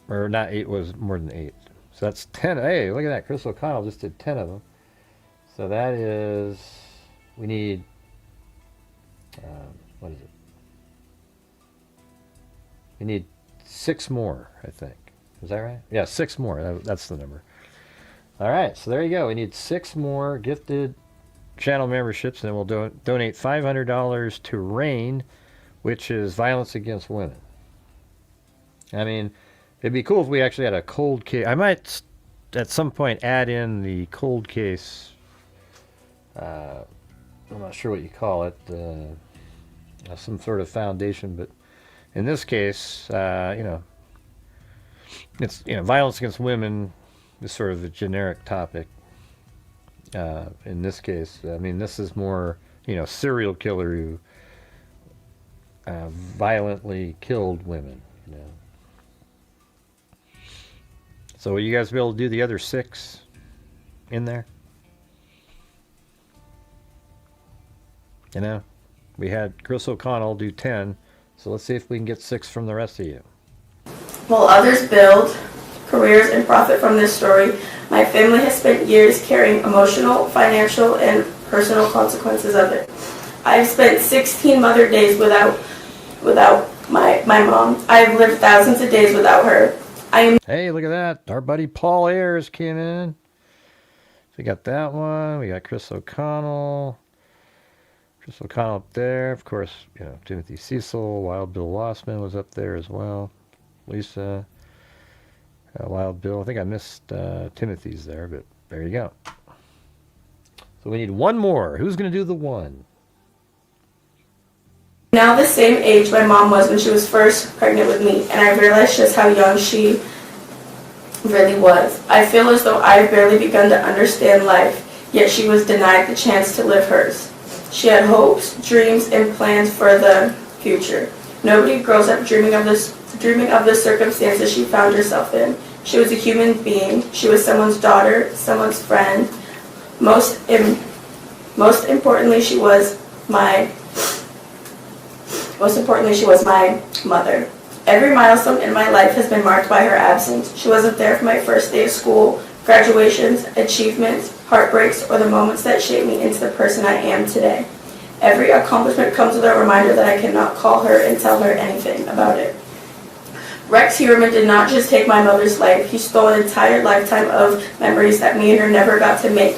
or not 8, was more than 8. So that's 10. Hey, look at that. Chris O'Connell just did 10 of them. So that is, we need, what is it? We need 6 more, I think. Is that right? Yeah, 6 more. That's the number. All right, so there you go. We need 6 more gifted channel memberships, and then we'll donate $500 to RAIN, which is violence against women. I mean, it'd be cool if we actually had a cold case. I might, at some point, add in the cold case. I'm not sure what you call it. Some sort of foundation, but in this case, it's violence against women is sort of a generic topic. In this case, I mean, this is more, serial killer who violently killed women. So will you guys be able to do the other 6 in there? We had Chris O'Connell do 10, so let's see if we can get 6 from the rest of you. While others build careers and profit from this story, my family has spent years carrying emotional, financial, and personal consequences of it. I've spent 16 mother days without my mom. I've lived thousands of days without her. Hey, look at that. Our buddy Paul Ayers came in. So we got that one. We got Chris O'Connell. Chris O'Connell up there. Of course, Timothy Cecil. Wild Bill Lossman was up there as well. Lisa. Wild Bill. I think I missed Timothy's there, but there you go. So we need 1 more. Who's going to do the 1? Now the same age my mom was when she was first pregnant with me, and I realized just how young she really was. I feel as though I've barely begun to understand life, yet she was denied the chance to live hers. She had hopes, dreams, and plans for the future. Nobody grows up dreaming of the circumstances she found herself in. She was a human being. She was someone's daughter, someone's friend. Most importantly, she was my mother. Every milestone in my life has been marked by her absence. She wasn't there for my first day of school, graduations, achievements, heartbreaks, or the moments that shaped me into the person I am today. Every accomplishment comes with a reminder that I cannot call her and tell her anything about it. Rex Heuermann did not just take my mother's life, he stole an entire lifetime of memories that me and her never got to make.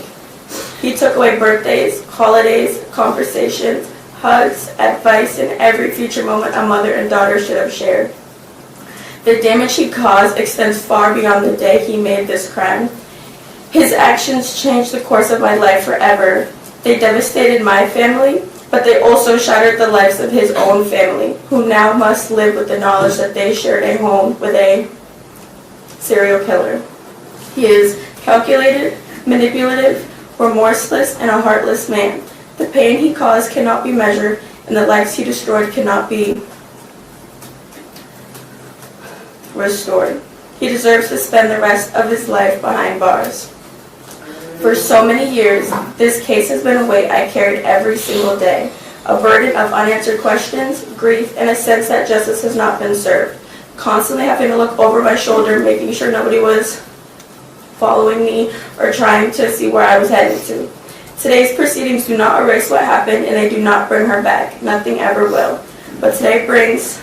He took away birthdays, holidays, conversations, hugs, advice, and every future moment a mother and daughter should have shared. The damage he caused extends far beyond the day he made this crime. His actions changed the course of my life forever. They devastated my family, but they also shattered the lives of his own family, who now must live with the knowledge that they shared a home with a serial killer. He is calculated, manipulative, remorseless, and a heartless man. The pain he caused cannot be measured, and the lives he destroyed cannot be restored. He deserves to spend the rest of his life behind bars. For so many years, this case has been a weight I carried every single day, a burden of unanswered questions, grief, and a sense that justice has not been served. Constantly having to look over my shoulder, making sure nobody was following me or trying to see where I was heading to. Today's proceedings do not erase what happened, and they do not bring her back. Nothing ever will. But today brings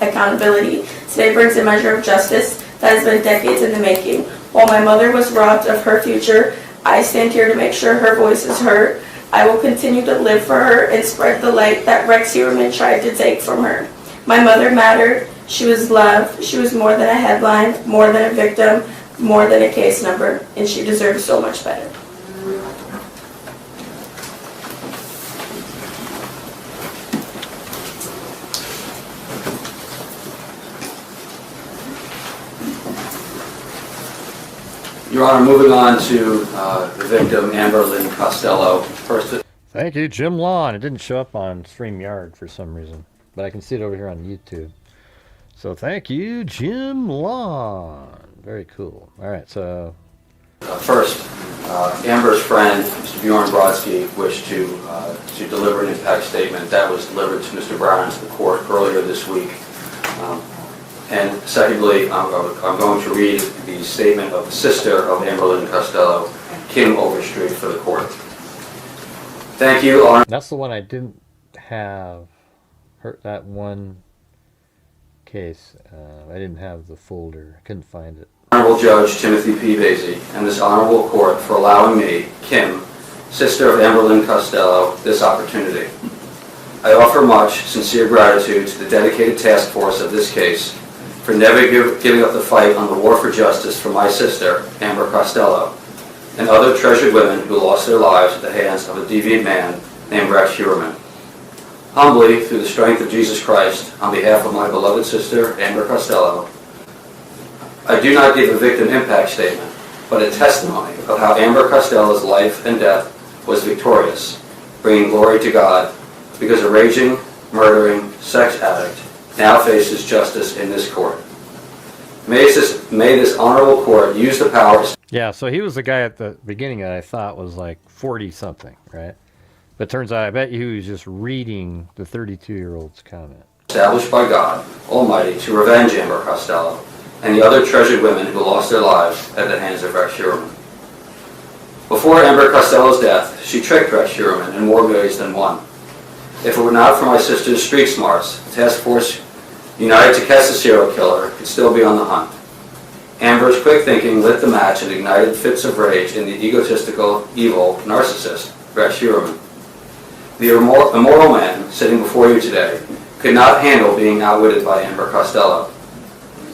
accountability. Today brings a measure of justice. that has been decades in the making. While my mother was robbed of her future, I stand here to make sure her voice is heard. I will continue to live for her and spread the light that Rex Heuermann tried to take from her. My mother mattered. She was loved. She was more than a headline, more than a victim, more than a case number, and she deserves so much better. Your Honor, moving on to the victim, Amber Lynn Costello. First, Thank you, Jim Lawn. It didn't show up on StreamYard for some reason, but I can see it over here on YouTube. So thank you, Jim Lawn. Very cool. All right, so... First, Amber's friend, Mr. Bjorn Brodsky, wished to deliver an impact statement. That was delivered to Mr. Brown to the court earlier this week. And secondly, I'm going to read the statement of the sister of Amber Lynn Costello, Kim Overstreet, for the court. Thank you, Honor. That's the one I didn't have. That one case. I didn't have the folder. I couldn't find it. Honorable Judge Timothy P. Vasey and this honorable court for allowing me, Kim, sister of Amber Lynn Costello, this opportunity. I offer much sincere gratitude to the dedicated task force of this case for never giving up the fight on the war for justice for my sister, Amber Costello, and other treasured women who lost their lives at the hands of a deviant man named Rex Heuermann. Humbly, through the strength of Jesus Christ, on behalf of my beloved sister, Amber Costello, I do not give a victim impact statement, but a testimony of how Amber Costello's life and death was victorious, bringing glory to God, because a raging, murdering sex addict now faces justice in this court. May this honorable court use the powers. Yeah, so he was the guy at the beginning that I thought was like 40-something, right? But turns out, I bet you he was just reading the 32-year-old's comment. Established by God Almighty to revenge Amber Costello and the other treasured women who lost their lives at the hands of Rex Heuermann. Before Amber Costello's death, she tricked Rex Heuermann in more ways than one. If it were not for my sister's street smarts, the task force united to catch the serial killer could still be on the hunt. Amber's quick thinking lit the match and ignited fits of rage in the egotistical, evil narcissist, Rex Heuermann. The immoral man sitting before you today could not handle being outwitted by Amber Costello.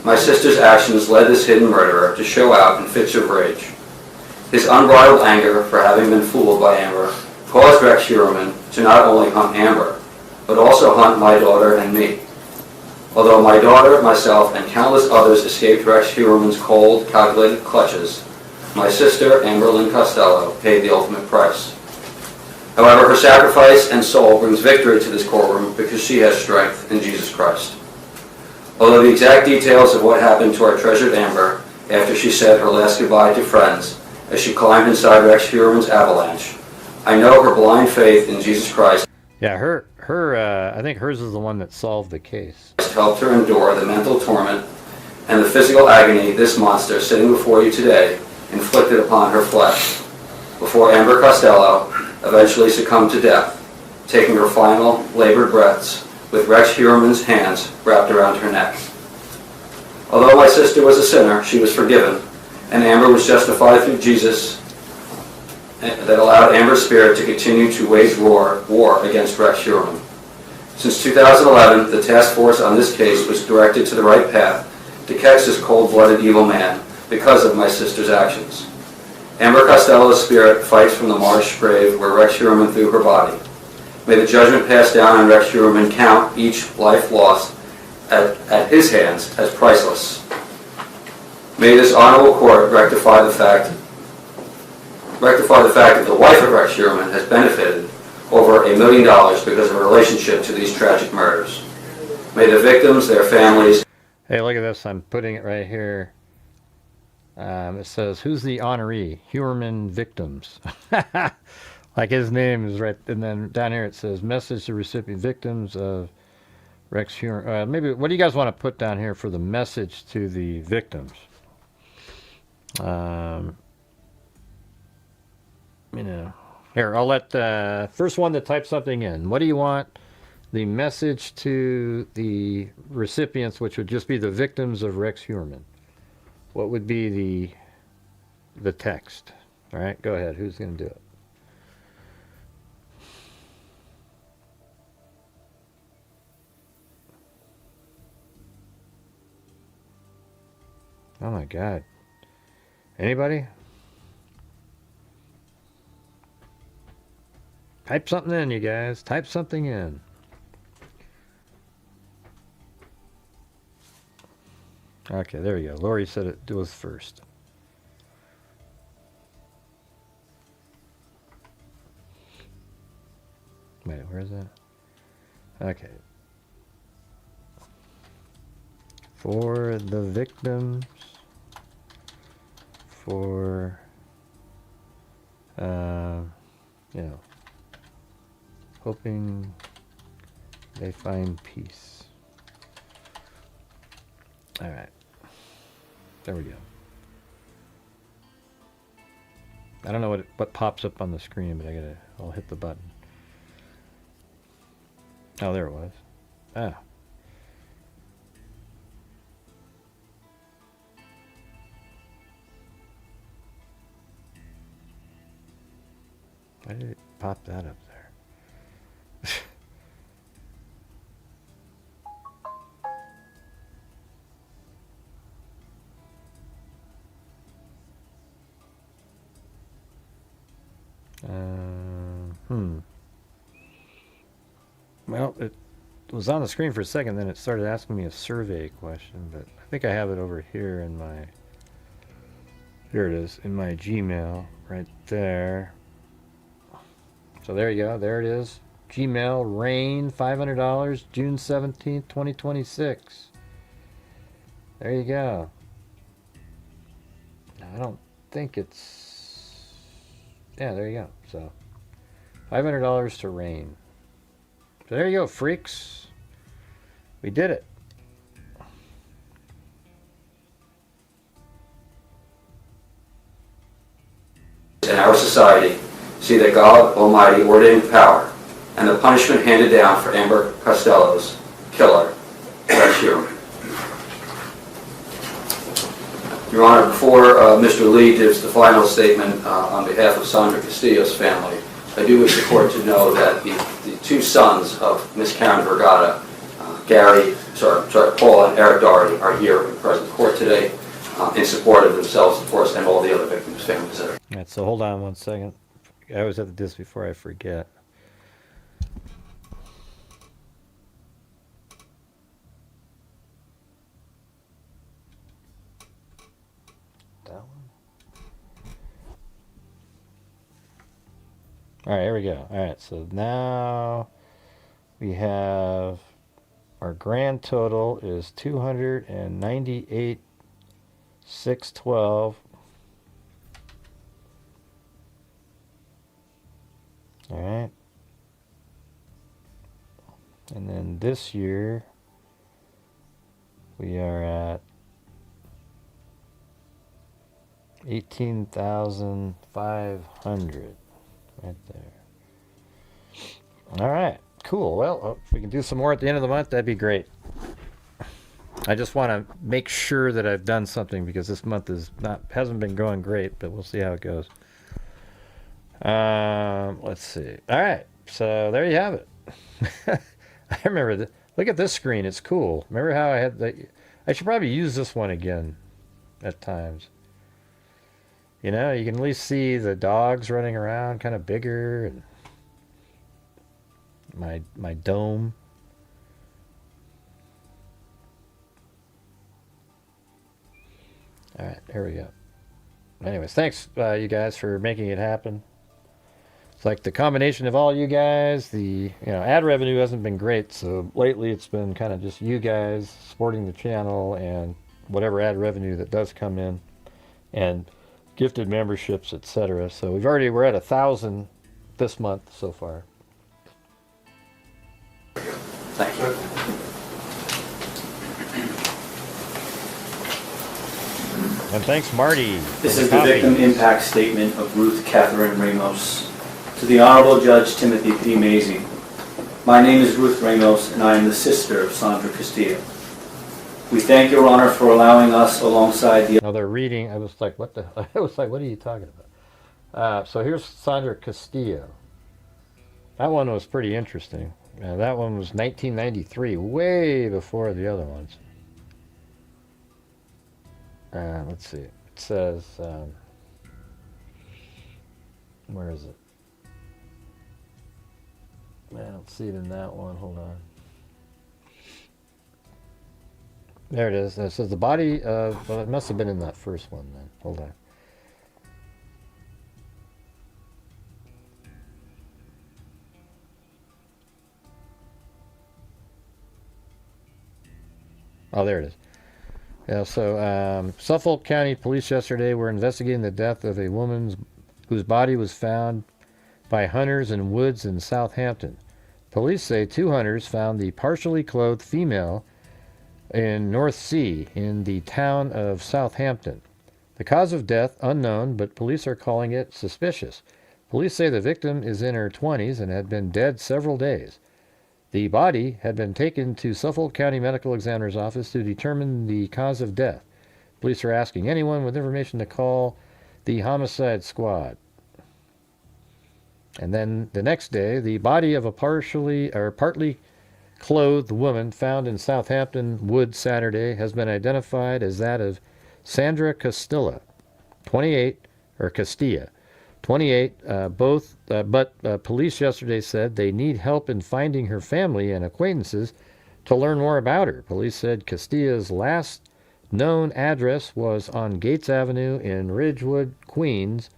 My sister's actions led this hidden murderer to show out in fits of rage. His unbridled anger for having been fooled by Amber caused Rex Heuermann to not only hunt Amber, but also hunt my daughter and me. Although my daughter, myself, and countless others escaped Rex Heuermann's cold, calculated clutches, my sister, Amber Lynn Costello, paid the ultimate price. However, her sacrifice and soul brings victory to this courtroom because she has strength in Jesus Christ. Although the exact details of what happened to our treasured Amber after she said her last goodbye to friends as she climbed inside Rex Heuermann's avalanche, I know her blind faith in Jesus Christ. Yeah, I think hers is the one that solved the case. Helped her endure the mental torment and the physical agony this monster sitting before you today inflicted upon her flesh, before Amber Costello eventually succumbed to death, taking her final labored breaths with Rex Heuermann's hands wrapped around her neck. Although my sister was a sinner, she was forgiven, and Amber was justified through Jesus that allowed Amber's spirit to continue to wage war against Rex Heuermann. Since 2011, the task force on this case was directed to the right path to catch this cold-blooded evil man because of my sister's actions. Amber Costello's spirit fights from the marsh grave where Rex Heuermann threw her body. May the judgment passed down on Rex Heuermann count each life lost at his hands as priceless. May this honorable court rectify the fact that the wife of Rex Heuermann has benefited over $1 million because of a relationship to these tragic murders. May the victims, their families... Hey, look at this. I'm putting it right here. It says, who's the honoree? Heuermann victims. Like his name is right. And then down here it says, message to recipient victims of Rex Heuermann. Maybe, what do you guys want to put down here for the message to the victims? Here, I'll let the first one that types something in. What do you want the message to the recipients, which would just be the victims of Rex Heuermann? what would be the text? All right, go ahead. Who's going to do it? Oh my God. Anybody? Type something in, you guys. Type something in. Okay, there you go. Lori said it was first. Wait, where is that? Okay. For the victims, for, you know, hoping they find peace. All right. There we go. I don't know what pops up on the screen, but I'll hit the button. Oh, there it was. Ah. Why did it pop that up there? Well, it was on the screen for a second, then it started asking me a survey question, but I think I have it over here in my... Here it is, in my Gmail, right there. So there you go, there it is. Gmail, Rain, $500, June 17th, 2026. There you go. I don't think it's... Yeah, there you go. So, $500 to Rain. So there you go, freaks. We did it. In our society, see that God Almighty ordained power and the punishment handed down for Amber Costello's killer, Rex Heuermann. Your Honor, before Mr. Lee gives the final statement on behalf of Sandra Castillo's family, I do wish the court to know that the two sons of Miss Karen Vergata, Paul and Eric Doherty, are here in present court today in support of themselves, of course, and all the other victims' families that are. All right, so hold on one second. I always have to do this before I forget. That one. All right, here we go. All right, so now we have our grand total is 298,612. All right. And then this year we are at 18,500 right there. All right, cool. Well, if we can do some more at the end of the month, that'd be great. I just want to make sure that I've done something because this month hasn't been going great, but we'll see how it goes. Let's see. All right, so there you have it. I remember that. Look at this screen. It's cool. Remember how I had that? I should probably use this one again at times. You know, you can at least see the dogs running around kind of bigger and my dome. All right, here we go. Anyways, thanks you guys for making it happen. It's like the combination of all you guys. The ad revenue hasn't been great, so lately it's been kind of just you guys supporting the channel and whatever ad revenue that does come in, and gifted memberships, etc. So we're at 1,000 this month so far. Thank you. And thanks, Marty. This is the victim impact statement of Ruth Catherine Ramos. To the Honorable Judge Timothy P. Mazie. My name is Ruth Ramos, and I am the sister of Sandra Castillo. We thank Your Honor for allowing us alongside the... Now they're reading. I was like, what the? I was like, what are you talking about? So here's Sandra Castillo. That one was pretty interesting. That one was 1993, way before the other ones. Let's see. It says, where is it? I don't see it in that one. Hold on. There it is. It says the body of, well, it must have been in that first one then. Hold on. Oh, there it is. Yeah, so Suffolk County Police yesterday were investigating the death of a woman whose body was found by hunters in woods in Southampton. Police say 2 hunters found the partially clothed female in North Sea in the town of Southampton. The cause of death unknown, but police are calling it suspicious. Police say the victim is in her 20s and had been dead several days. The body had been taken to Suffolk County Medical Examiner's office to determine the cause of death. Police are asking anyone with information to call the homicide squad. And then the next day, the body of a partly clothed woman found in Southampton Wood Saturday has been identified as that of Sandra Castilla, 28, or Castilla, 28, but police yesterday said they need help in finding her family and acquaintances to learn more about her. Police said Castilla's last known address was on Gates Avenue in Ridgewood, Queens,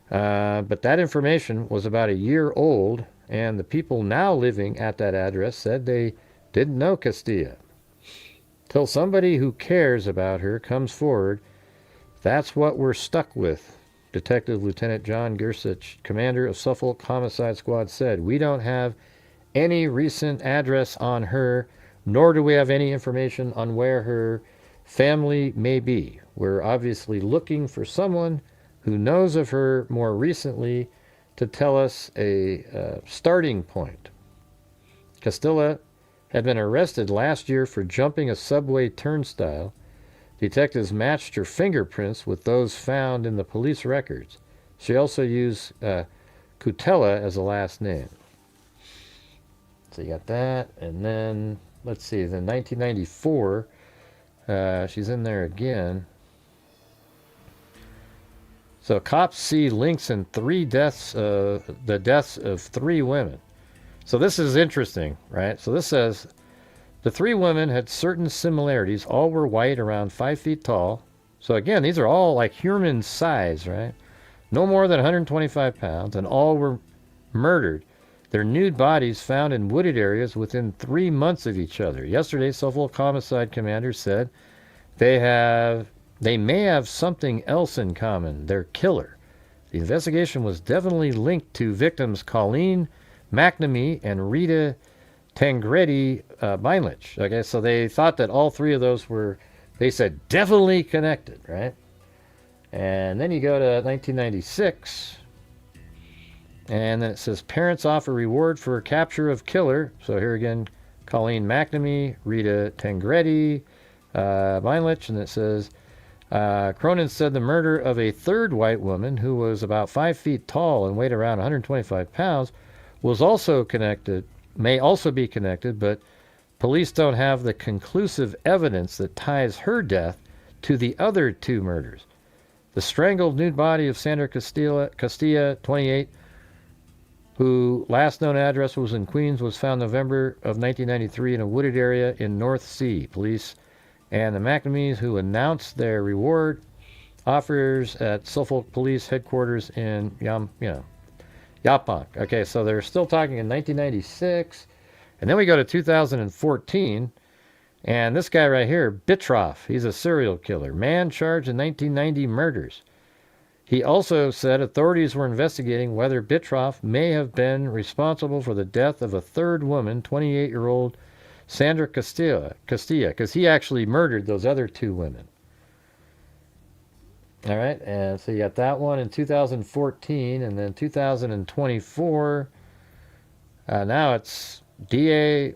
but that information was about a year old, and the people now living at that address said they didn't know Castilla. Till somebody who cares about her comes forward, that's what we're stuck with. Detective Lieutenant John Gersich, commander of Suffolk Homicide Squad, said, "We don't have any recent address on her, nor do we have any information on where her family may be. We're obviously looking for someone who knows of her more recently to tell us a starting point." Castilla had been arrested last year for jumping a subway turnstile. Detectives matched her fingerprints with those found in the police records. She also used Cutella as a last name. So you got that, and then, let's see, then 1994, she's in there again. So cops see links in the deaths of 3 women. So this is interesting, right? So this says, the 3 women had certain similarities. All were white, around 5 feet tall. So again, these are all like human size, right? No more than 125 pounds, and all were murdered. Their nude bodies found in wooded areas within 3 months of each other. Yesterday, Suffolk Homicide Commander said they may have something else in common, their killer. The investigation was definitely linked to victims Colleen McNamee and Rita Tangredi Beinlich. Okay, so they thought that all 3 of those were, they said, definitely connected, right? And then you go to 1996, and then it says, parents offer reward for capture of killer. So here again, Colleen McNamee, Rita Tangredi Beinlich, and it says, Cronin said the murder of a 3rd white woman who was about 5 feet tall and weighed around 125 pounds was also connected, may also be connected, but police don't have the conclusive evidence that ties her death to the other 2 murders. The strangled nude body of Sandra Castilla, 28, who last known address was in Queens, was found November of 1993 in a wooded area in North Sea. Police and the McNamees, who announced their reward offers at Suffolk Police Headquarters in Yaphank. Okay, so they're still talking in 1996. And then we go to 2014. And this guy right here, Bitroff, he's a serial killer. Man charged in 1990 murders. He also said authorities were investigating whether Bitroff may have been responsible for the death of a 3rd woman, 28-year-old Sandra Castilla, because he actually murdered those other 2 women. All right, and so you got that one in 2014, and then 2024. Now it's DA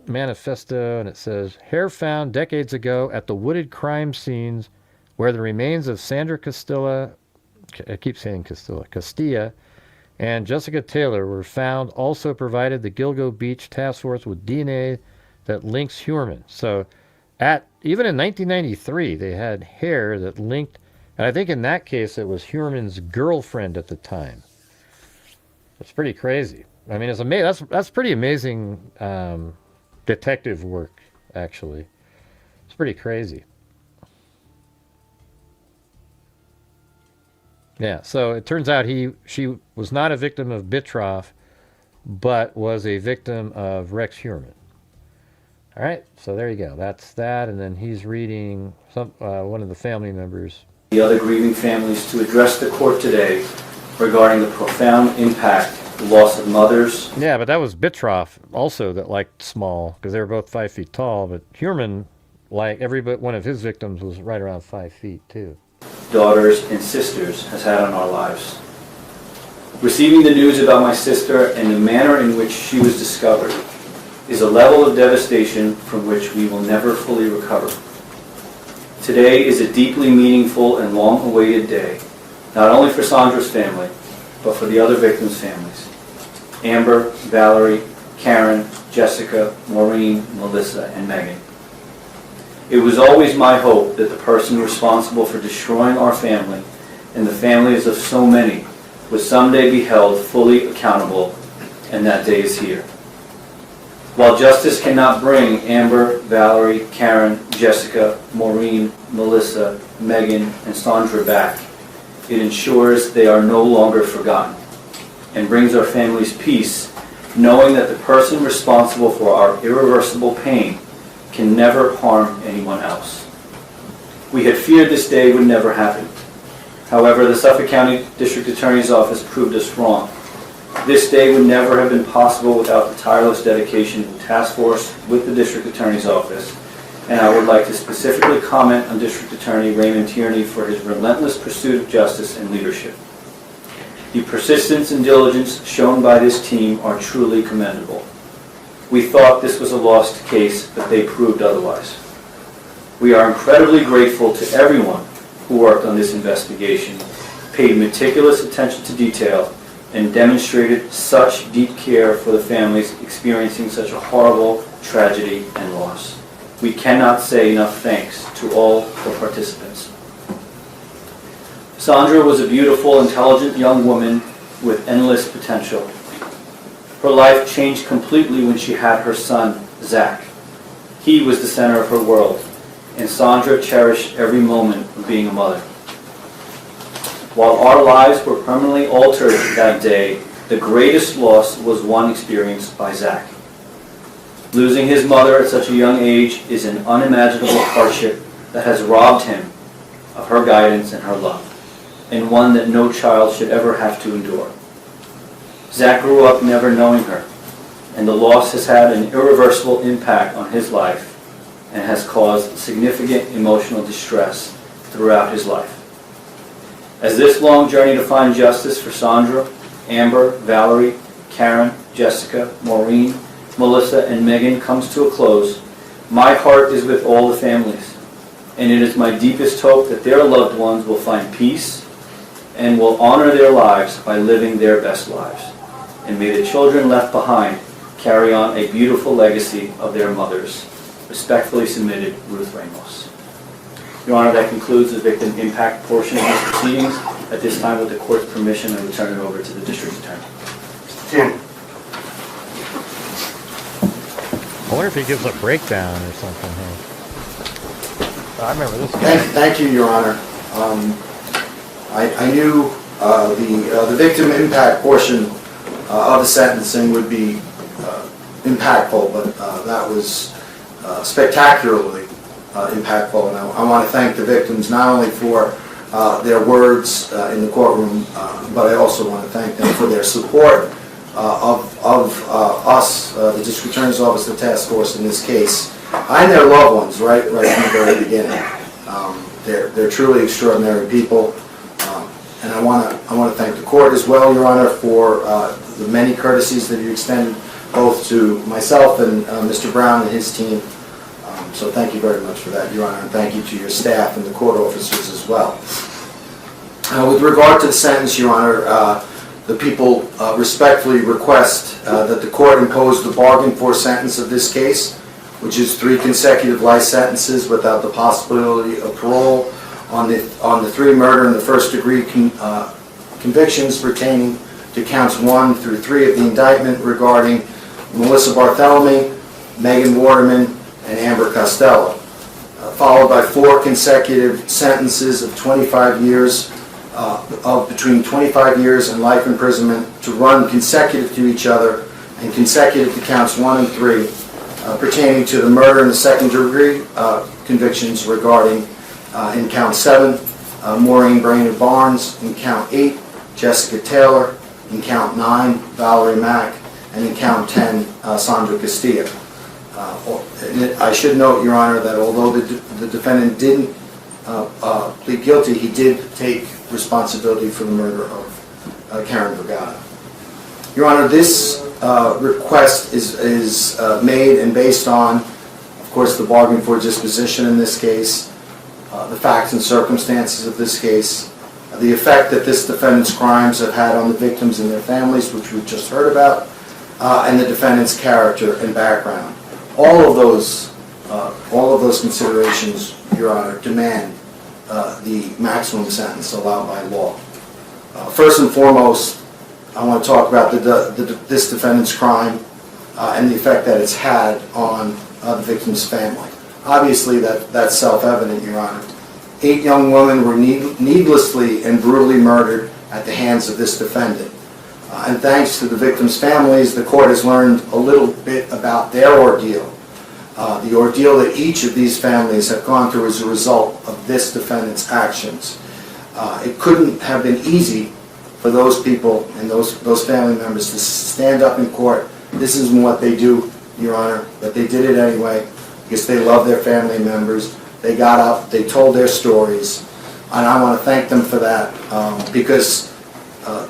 manifesto, and it says, hair found decades ago at the wooded crime scenes where the remains of Sandra Castilla, I keep saying Castilla, and Jessica Taylor were found, also provided the Gilgo Beach Task Force with DNA that links Heuermann. So even in 1993, they had hair that linked, and I think in that case it was Heuermann's girlfriend at the time. It's pretty crazy. I mean, it's amazing. That's pretty amazing detective work, actually. It's pretty crazy. Yeah, so it turns out she was not a victim of Bitroff, but was a victim of Rex Heuermann. All right, so there you go. That's that, and then he's reading one of the family members. The other grieving families to address the court today regarding the profound impact the loss of mothers. Yeah, but that was Bitroff also that liked small, because they were both 5 feet tall, but Heuermann, like every one of his victims, was right around 5 feet too. Daughters and sisters has had on our lives. Receiving the news about my sister and the manner in which she was discovered is a level of devastation from which we will never fully recover. Today is a deeply meaningful and long-awaited day, not only for Sandra's family, but for the other victims' families. Amber, Valerie, Karen, Jessica, Maureen, Melissa, and Megan. It was always my hope that the person responsible for destroying our family and the families of so many would someday be held fully accountable, and that day is here. While justice cannot bring Amber, Valerie, Karen, Jessica, Maureen, Melissa, Megan, and Sandra back, it ensures they are no longer forgotten and brings our families peace, knowing that the person responsible for our irreversible pain can never harm anyone else. We had feared this day would never happen. However, the Suffolk County District Attorney's Office proved us wrong. This day would never have been possible without the tireless dedication of the task force with the District Attorney's Office, and I would like to specifically comment on District Attorney Raymond Tierney for his relentless pursuit of justice and leadership. The persistence and diligence shown by this team are truly commendable. We thought this was a lost case, but they proved otherwise. We are incredibly grateful to everyone who worked on this investigation, paid meticulous attention to detail, and demonstrated such deep care for the families experiencing such a horrible tragedy and loss. We cannot say enough thanks to all the participants. Sandra was a beautiful, intelligent young woman with endless potential. Her life changed completely when she had her son, Zach. He was the center of her world, and Sandra cherished every moment of being a mother. While our lives were permanently altered that day, the greatest loss was one experienced by Zach. Losing his mother at such a young age is an unimaginable hardship that has robbed him of her guidance and her love, and one that no child should ever have to endure. Zach grew up never knowing her, and the loss has had an irreversible impact on his life and has caused significant emotional distress throughout his life. As this long journey to find justice for Sandra, Amber, Valerie, Karen, Jessica, Maureen, Melissa, and Megan comes to a close, my heart is with all the families, and it is my deepest hope that their loved ones will find peace and will honor their lives by living their best lives. And may the children left behind carry on a beautiful legacy of their mothers. Respectfully submitted, Ruth Ramos. Your Honor, that concludes the victim impact portion of these proceedings. At this time, with the court's permission, I will turn it over to the District Attorney. Tim. I wonder if he gives a breakdown or something here. I remember this guy. Thank you, Your Honor. I knew the victim impact portion of the sentencing would be impactful, but that was spectacularly impactful. And I want to thank the victims not only for their words in the courtroom, but I also want to thank them for their support of us, the District Attorney's Office, the task force in this case, and their loved ones right from the very beginning. They're truly extraordinary people. And I want to thank the court as well, Your Honor, for the many courtesies that you extended both to myself and Mr. Brown and his team. So thank you very much for that, Your Honor, and thank you to your staff and the court officers as well. With regard to the sentence, Your Honor, the people respectfully request that the court impose the bargain for sentence of this case, which is 3 consecutive life sentences without the possibility of parole on the 3 murder and the first-degree convictions pertaining to counts 1 through 3 of the indictment regarding Melissa Barthelemy, Megan Waterman, and Amber Costello, followed by 4 consecutive sentences of 25 years, of between 25 years and life imprisonment to run consecutive to each other and consecutive to counts 1 and 3 pertaining to the murder and the second-degree convictions regarding, in count 7, Maureen Brainerd Barnes, in count 8, Jessica Taylor, in count 9, Valerie Mack, and in count 10, Sandra Castillo. I should note, Your Honor, that although the defendant didn't plead guilty, he did take responsibility for the murder of Karen Vergata. Your Honor, this request is made and based on, of course, the bargain for disposition in this case, the facts and circumstances of this case, the effect that this defendant's crimes have had on the victims and their families, which we've just heard about, and the defendant's character and background. All of those considerations, Your Honor, demand the maximum sentence allowed by law. First and foremost, I want to talk about this defendant's crime and the effect that it's had on the victim's family. Obviously, that's self-evident, Your Honor. 8 young women were needlessly and brutally murdered at the hands of this defendant. And thanks to the victims' families, the court has learned a little bit about their ordeal. The ordeal that each of these families have gone through as a result of this defendant's actions. It couldn't have been easy for those people and those family members to stand up in court. This isn't what they do, Your Honor, but they did it anyway because they love their family members. They got up, they told their stories, and I want to thank them for that because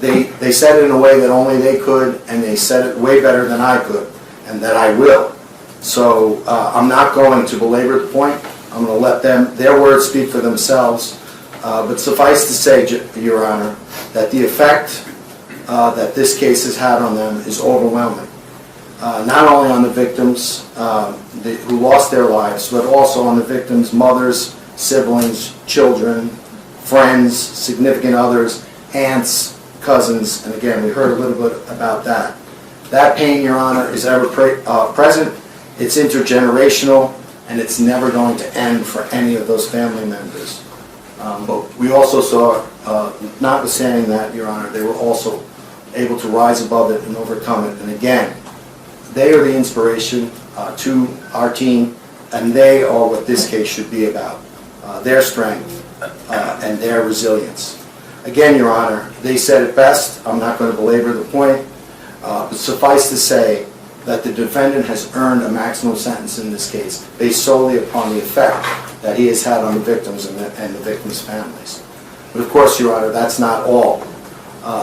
they said it in a way that only they could, and they said it way better than I could, and that I will. So I'm not going to belabor the point. I'm going to let their words speak for themselves. But suffice to say, Your Honor, that the effect that this case has had on them is overwhelming. Not only on the victims who lost their lives, but also on the victims' mothers, siblings, children, friends, significant others, aunts, cousins, and again, we heard a little bit about that. That pain, Your Honor, is ever present, it's intergenerational, and it's never going to end for any of those family members. But we also saw, notwithstanding that, Your Honor, they were also able to rise above it and overcome it. And again, they are the inspiration to our team, and they are what this case should be about, their strength and their resilience. Again, Your Honor, they said it best. I'm not going to belabor the point, but suffice to say that the defendant has earned a maximum sentence in this case based solely upon the effect that he has had on the victims and the victims' families. But of course, Your Honor, that's not all.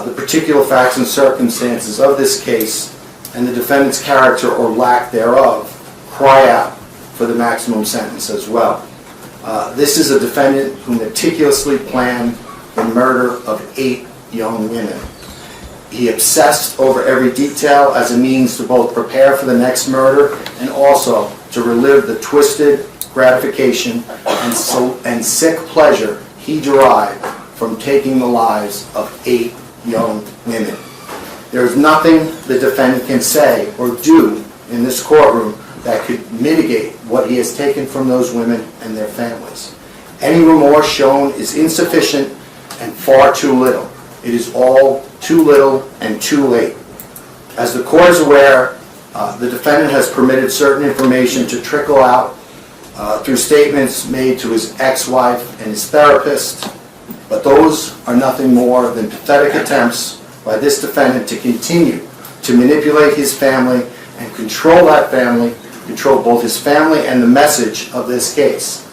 The particular facts and circumstances of this case and the defendant's character or lack thereof cry out for the maximum sentence as well. This is a defendant who meticulously planned the murder of 8 young women. He obsessed over every detail as a means to both prepare for the next murder and also to relive the twisted gratification and sick pleasure he derived from taking the lives of 8 young women. There is nothing the defendant can say or do in this courtroom that could mitigate what he has taken from those women and their families. Any remorse shown is insufficient and far too little. It is all too little and too late. As the court is aware, the defendant has permitted certain information to trickle out through statements made to his ex-wife and his therapist, but those are nothing more than pathetic attempts by this defendant to continue to manipulate his family and control that family, control both his family and the message of this case.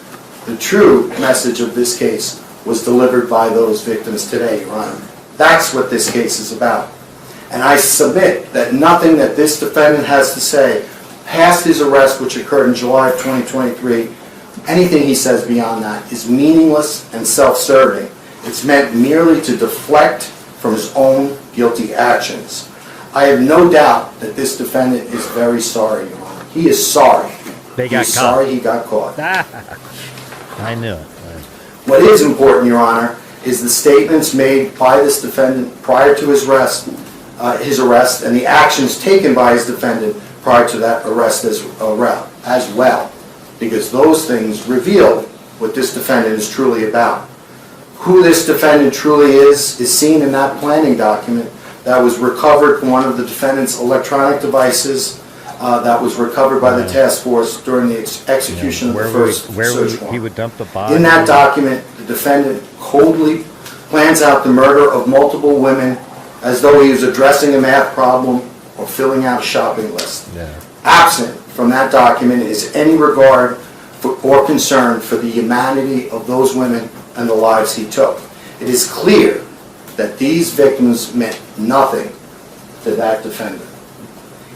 The true message of this case was delivered by those victims today, Your Honor. That's what this case is about. And I submit that nothing that this defendant has to say past his arrest, which occurred in July of 2023, anything he says beyond that is meaningless and self-serving. It's meant merely to deflect from his own guilty actions. I have no doubt that this defendant is very sorry, Your Honor. He is sorry. He's sorry he got caught. I knew it. What is important, Your Honor, is the statements made by this defendant prior to his arrest, and the actions taken by his defendant prior to that arrest as well, because those things reveal what this defendant is truly about. Who this defendant truly is seen in that planning document that was recovered from one of the defendant's electronic devices that was recovered by the task force during the execution of the first search warrant. He would dump the body. In that document, the defendant coldly plans out the murder of multiple women as though he was addressing a math problem or filling out a shopping list. Absent from that document is any regard for, or concern for the humanity of those women and the lives he took. It is clear that these victims meant nothing to that defendant.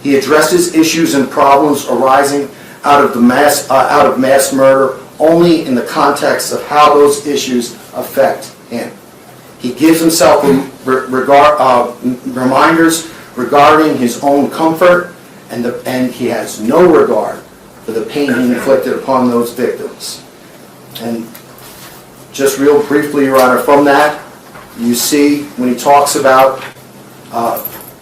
He addresses issues and problems arising out of mass murder only in the context of how those issues affect him. He gives himself reminders regarding his own comfort, and he has no regard for the pain he inflicted upon those victims. And just real briefly, Your Honor, from that, you see when he talks about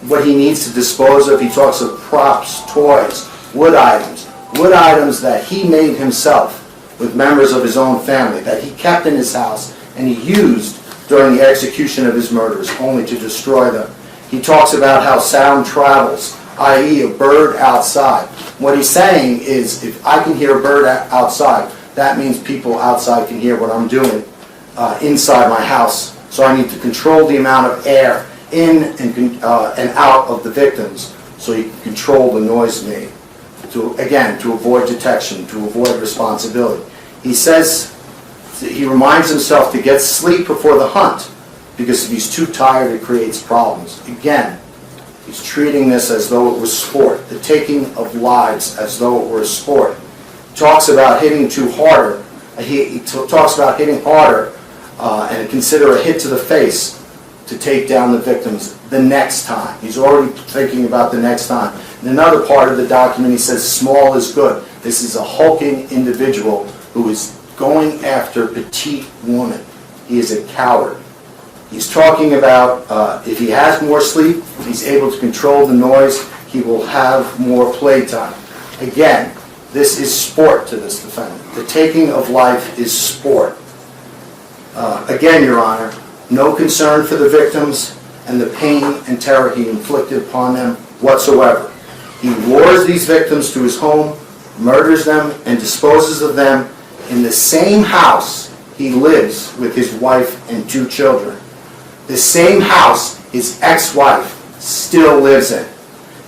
what he needs to dispose of, he talks of props, toys, wood items that he made himself with members of his own family, that he kept in his house and he used during the execution of his murders, only to destroy them. He talks about how sound travels, i.e. a bird outside. What he's saying is, if I can hear a bird outside, that means people outside can hear what I'm doing inside my house. So I need to control the amount of air in and out of the victims so he can control the noise made. To avoid detection, to avoid responsibility. He says, he reminds himself to get sleep before the hunt, because if he's too tired, it creates problems. Again, he's treating this as though it was sport, the taking of lives as though it were a sport. He talks about hitting too harder. He talks about hitting harder and consider a hit to the face to take down the victims the next time. He's already thinking about the next time. In another part of the document, he says, small is good. This is a hulking individual who is going after petite woman. He is a coward. He's talking about if he has more sleep, if he's able to control the noise, he will have more playtime. Again, this is sport to this defendant. The taking of life is sport. Again, Your Honor, no concern for the victims and the pain and terror he inflicted upon them whatsoever. He lures these victims to his home, murders them, and disposes of them in the same house he lives with his wife and 2 children. The same house his ex-wife still lives in.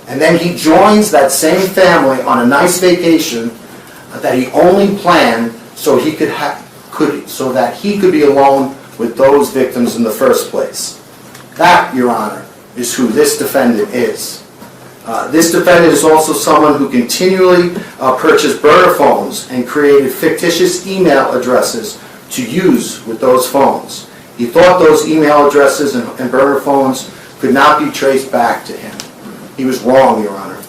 And then he joins that same family on a nice vacation that he only planned so that he could be alone with those victims in the first place. That, Your Honor, is who this defendant is. This defendant is also someone who continually purchased burner phones and created fictitious email addresses to use with those phones. He thought those email addresses and burner phones could not be traced back to him. He was wrong, Your Honor.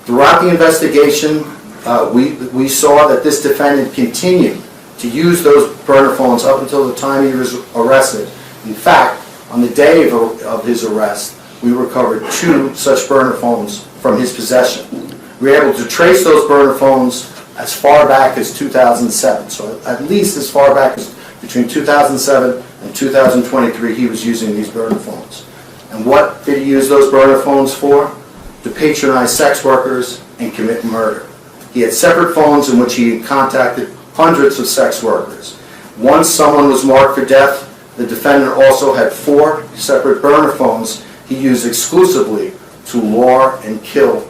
Throughout the investigation, we saw that this defendant continued to use those burner phones up until the time he was arrested. In fact, on the day of his arrest, we recovered 2 such burner phones from his possession. We were able to trace those burner phones as far back as 2007. So at least as far back as between 2007 and 2023, he was using these burner phones. And what did he use those burner phones for? To patronize sex workers and commit murder. He had separate phones in which he contacted hundreds of sex workers. Once someone was marked for death, the defendant also had 4 separate burner phones he used exclusively to lure and kill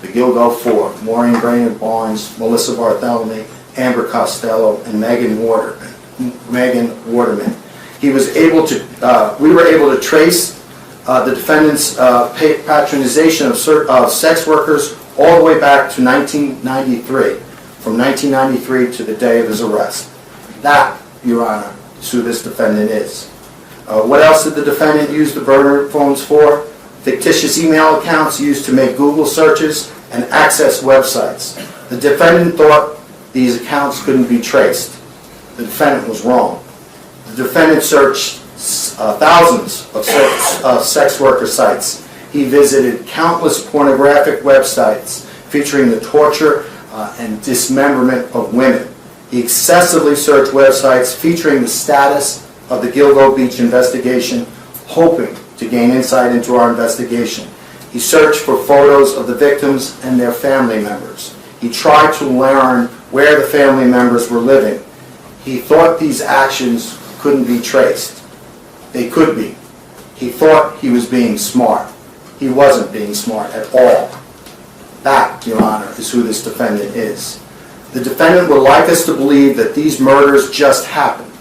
the Gilgo 4, Maureen Brainerd Barnes, Melissa Bartholomew, Amber Costello, and Megan Waterman. We were able to trace the defendant's patronization of sex workers all the way back to 1993, from 1993 to the day of his arrest. That, Your Honor, is who this defendant is. What else did the defendant use the burner phones for? Fictitious email accounts used to make Google searches and access websites. The defendant thought these accounts couldn't be traced. The defendant was wrong. The defendant searched thousands of sex worker sites. He visited countless pornographic websites featuring the torture and dismemberment of women. He excessively searched websites featuring the status of the Gilgo Beach investigation, hoping to gain insight into our investigation. He searched for photos of the victims and their family members. He tried to learn where the family members were living. He thought these actions couldn't be traced. They could be. He thought he was being smart. He wasn't being smart at all. That, Your Honor, is who this defendant is. The defendant would like us to believe that these murders just happened.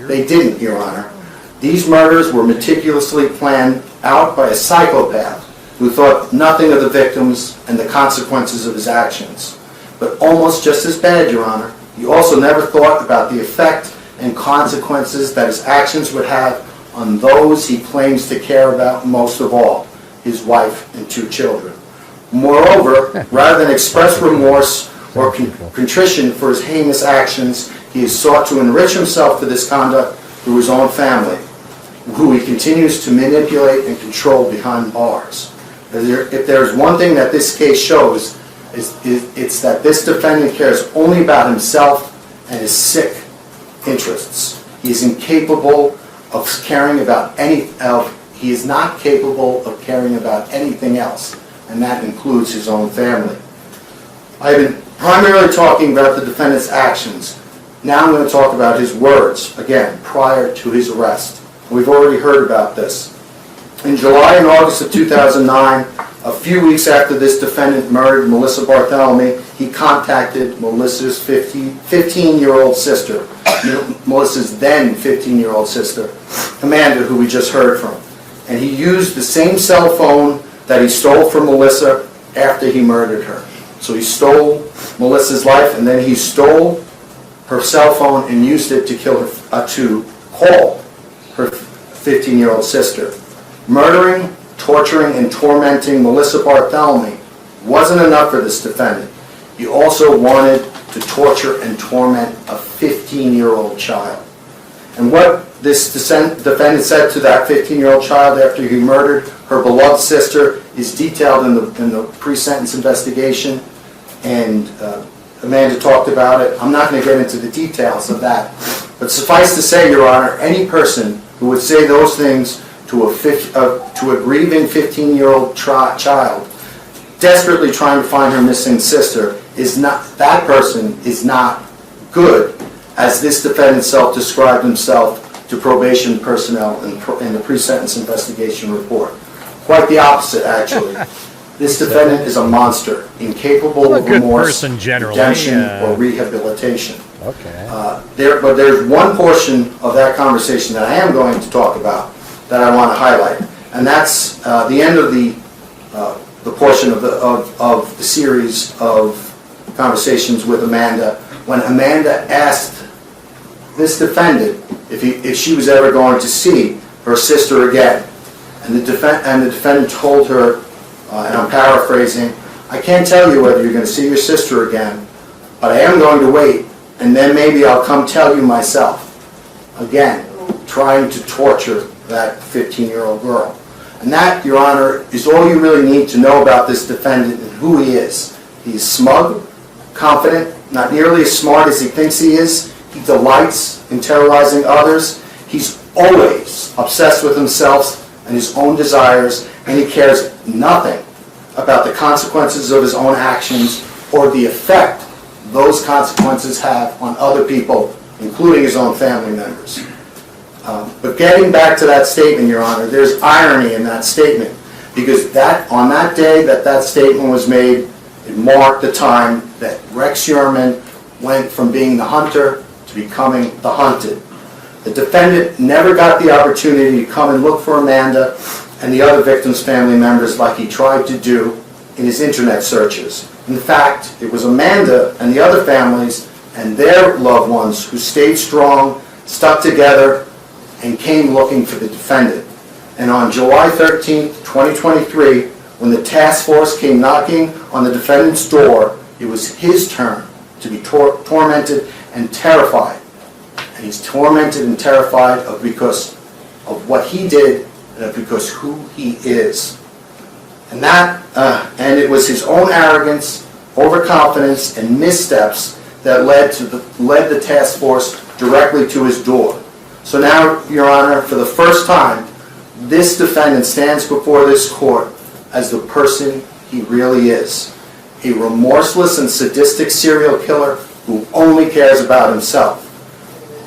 They didn't, Your Honor. These murders were meticulously planned out by a psychopath who thought nothing of the victims and the consequences of his actions. But almost just as bad, Your Honor, he also never thought about the effect and consequences that his actions would have on those he claims to care about most of all, his wife and 2 children. Moreover, rather than express remorse or contrition for his heinous actions, he has sought to enrich himself for this conduct through his own family, who he continues to manipulate and control behind bars. If there's one thing that this case shows, it's that this defendant cares only about himself and his sick interests. He is incapable of caring about he is not capable of caring about anything else, and that includes his own family. I've been primarily talking about the defendant's actions. Now I'm going to talk about his words, again, prior to his arrest. We've already heard about this. In July and August of 2009, a few weeks after this defendant murdered Melissa Barthelemy, he contacted Melissa's 15-year-old sister, Melissa's then 15-year-old sister, Amanda, who we just heard from. And he used the same cell phone that he stole from Melissa after he murdered her. So he stole Melissa's life, and then he stole her cell phone and used it to call her 15-year-old sister. Murdering, torturing, and tormenting Melissa Barthelemy wasn't enough for this defendant. He also wanted to torture and torment a 15-year-old child. And what this defendant said to that 15-year-old child after he murdered her beloved sister is detailed in the pre-sentence investigation, and Amanda talked about it. I'm not going to get into the details of that, but suffice to say, Your Honor, any person who would say those things to a grieving 15-year-old child desperately trying to find her missing sister that person is not good, as this defendant self-described himself to probation personnel in the pre-sentence investigation report. Quite the opposite, actually. This defendant is a monster, incapable of remorse, redemption, or rehabilitation. Okay. But there's one portion of that conversation that I am going to talk about that I want to highlight, and that's the end of the portion of the series of conversations with Amanda, when Amanda asked this defendant if she was ever going to see her sister again, and the defendant told her, and I'm paraphrasing, "I can't tell you whether you're going to see your sister again, but I am going to wait, and then maybe I'll come tell you myself." Again, trying to torture that 15-year-old girl. And that, Your Honor, is all you really need to know about this defendant and who he is. He's smug, confident, not nearly as smart as he thinks he is. He delights in terrorizing others. He's always obsessed with himself and his own desires, and he cares nothing about the consequences of his own actions or the effect those consequences have on other people, including his own family members. But getting back to that statement, Your Honor, there's irony in that statement, because on that day that statement was made, it marked the time that Rex Heuermann went from being the hunter to becoming the hunted. The defendant never got the opportunity to come and look for Amanda and the other victim's family members like he tried to do in his internet searches. In fact, it was Amanda and the other families and their loved ones who stayed strong, stuck together, and came looking for the defendant. And on July 13, 2023, when the task force came knocking on the defendant's door, it was his turn to be tormented and terrified. And he's tormented and terrified because of what he did and because who he is. And it was his own arrogance, overconfidence, and missteps that led the task force directly to his door. So now, Your Honor, for the first time, this defendant stands before this court as the person he really is, a remorseless and sadistic serial killer who only cares about himself.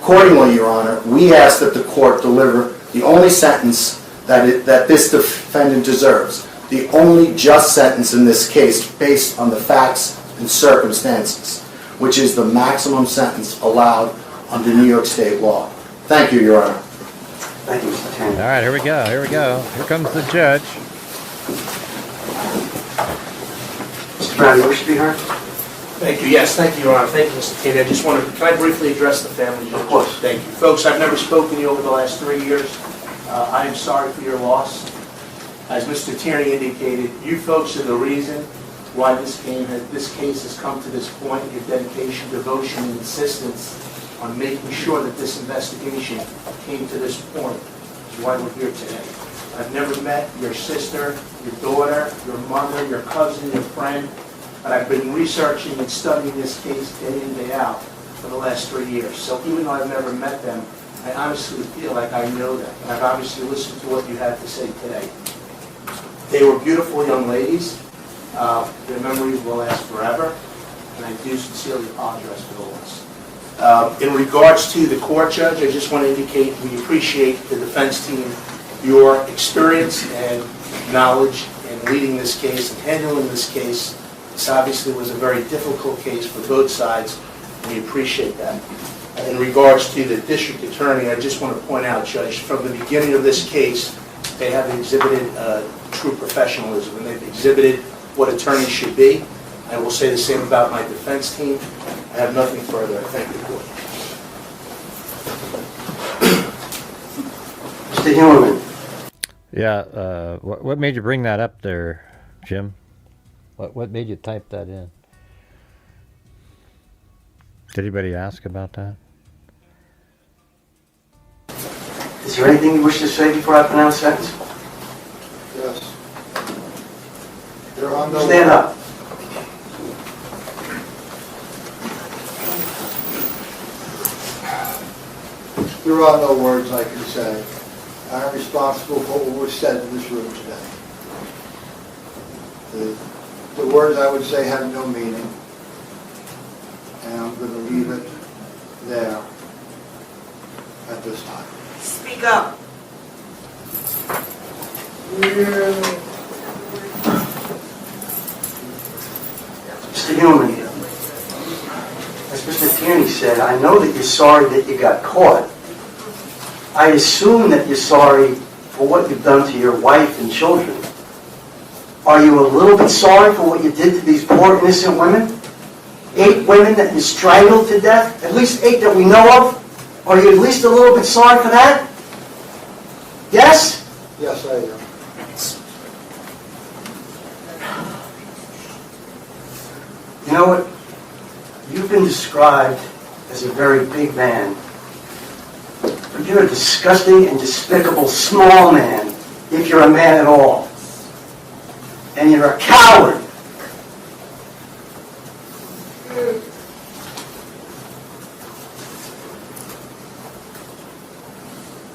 Accordingly, Your Honor, we ask that the court deliver the only sentence that this defendant deserves, the only just sentence in this case based on the facts and circumstances, which is the maximum sentence allowed under New York State law. Thank you, Your Honor. Thank you, Mr. Tanner. All right, here we go. Here we go. Here comes the judge. Mr. Brown, you wish to be heard? Thank you. Yes, thank you, Your Honor. Thank you, Mr. Tanner. I just wanted to, can I briefly address the family? Of course. Thank you. Folks, I've never spoken to you over the last 3 years. I am sorry for your loss. As Mr. Tierney indicated, you folks are the reason why this case has come to this point. Your dedication, devotion, and insistence on making sure that this investigation came to this point is why we're here today. I've never met your sister, your daughter, your mother, your cousin, your friend, but I've been researching and studying this case day in, day out for the last 3 years. So even though I've never met them, I honestly feel like I know them. And I've obviously listened to what you had to say today. They were beautiful young ladies. Their memories will last forever. And I do sincerely apologize for the loss. In regards to the court, Judge, I just want to indicate we appreciate the defense team, your experience and knowledge in leading this case and handling this case. This obviously was a very difficult case for both sides. We appreciate that. In regards to the district attorney, I just want to point out, Judge, from the beginning of this case, they have exhibited true professionalism, and they've exhibited what attorneys should be. I will say the same about my defense team. I have nothing further. I thank the court. Mr. Heuermann. Yeah, what made you bring that up there, Jim? What made you type that in? Did anybody ask about that? Is there anything you wish to say before I pronounce sentence? Yes. There are no Stand up. There are no words I can say. I am responsible for what was said in this room today. The words I would say have no meaning, and I'm going to leave it there at this time. Speak up. Mr. Heuermann, as Mr. Tierney said, I know that you're sorry that you got caught. I assume that you're sorry for what you've done to your wife and children. Are you a little bit sorry for what you did to these poor innocent women? 8 women that you strangled to death? At least 8 that we know of? Are you at least a little bit sorry for that? Yes? Yes, I am. You know what? You've been described as a very big man. But you're a disgusting and despicable small man, if you're a man at all. And you're a coward.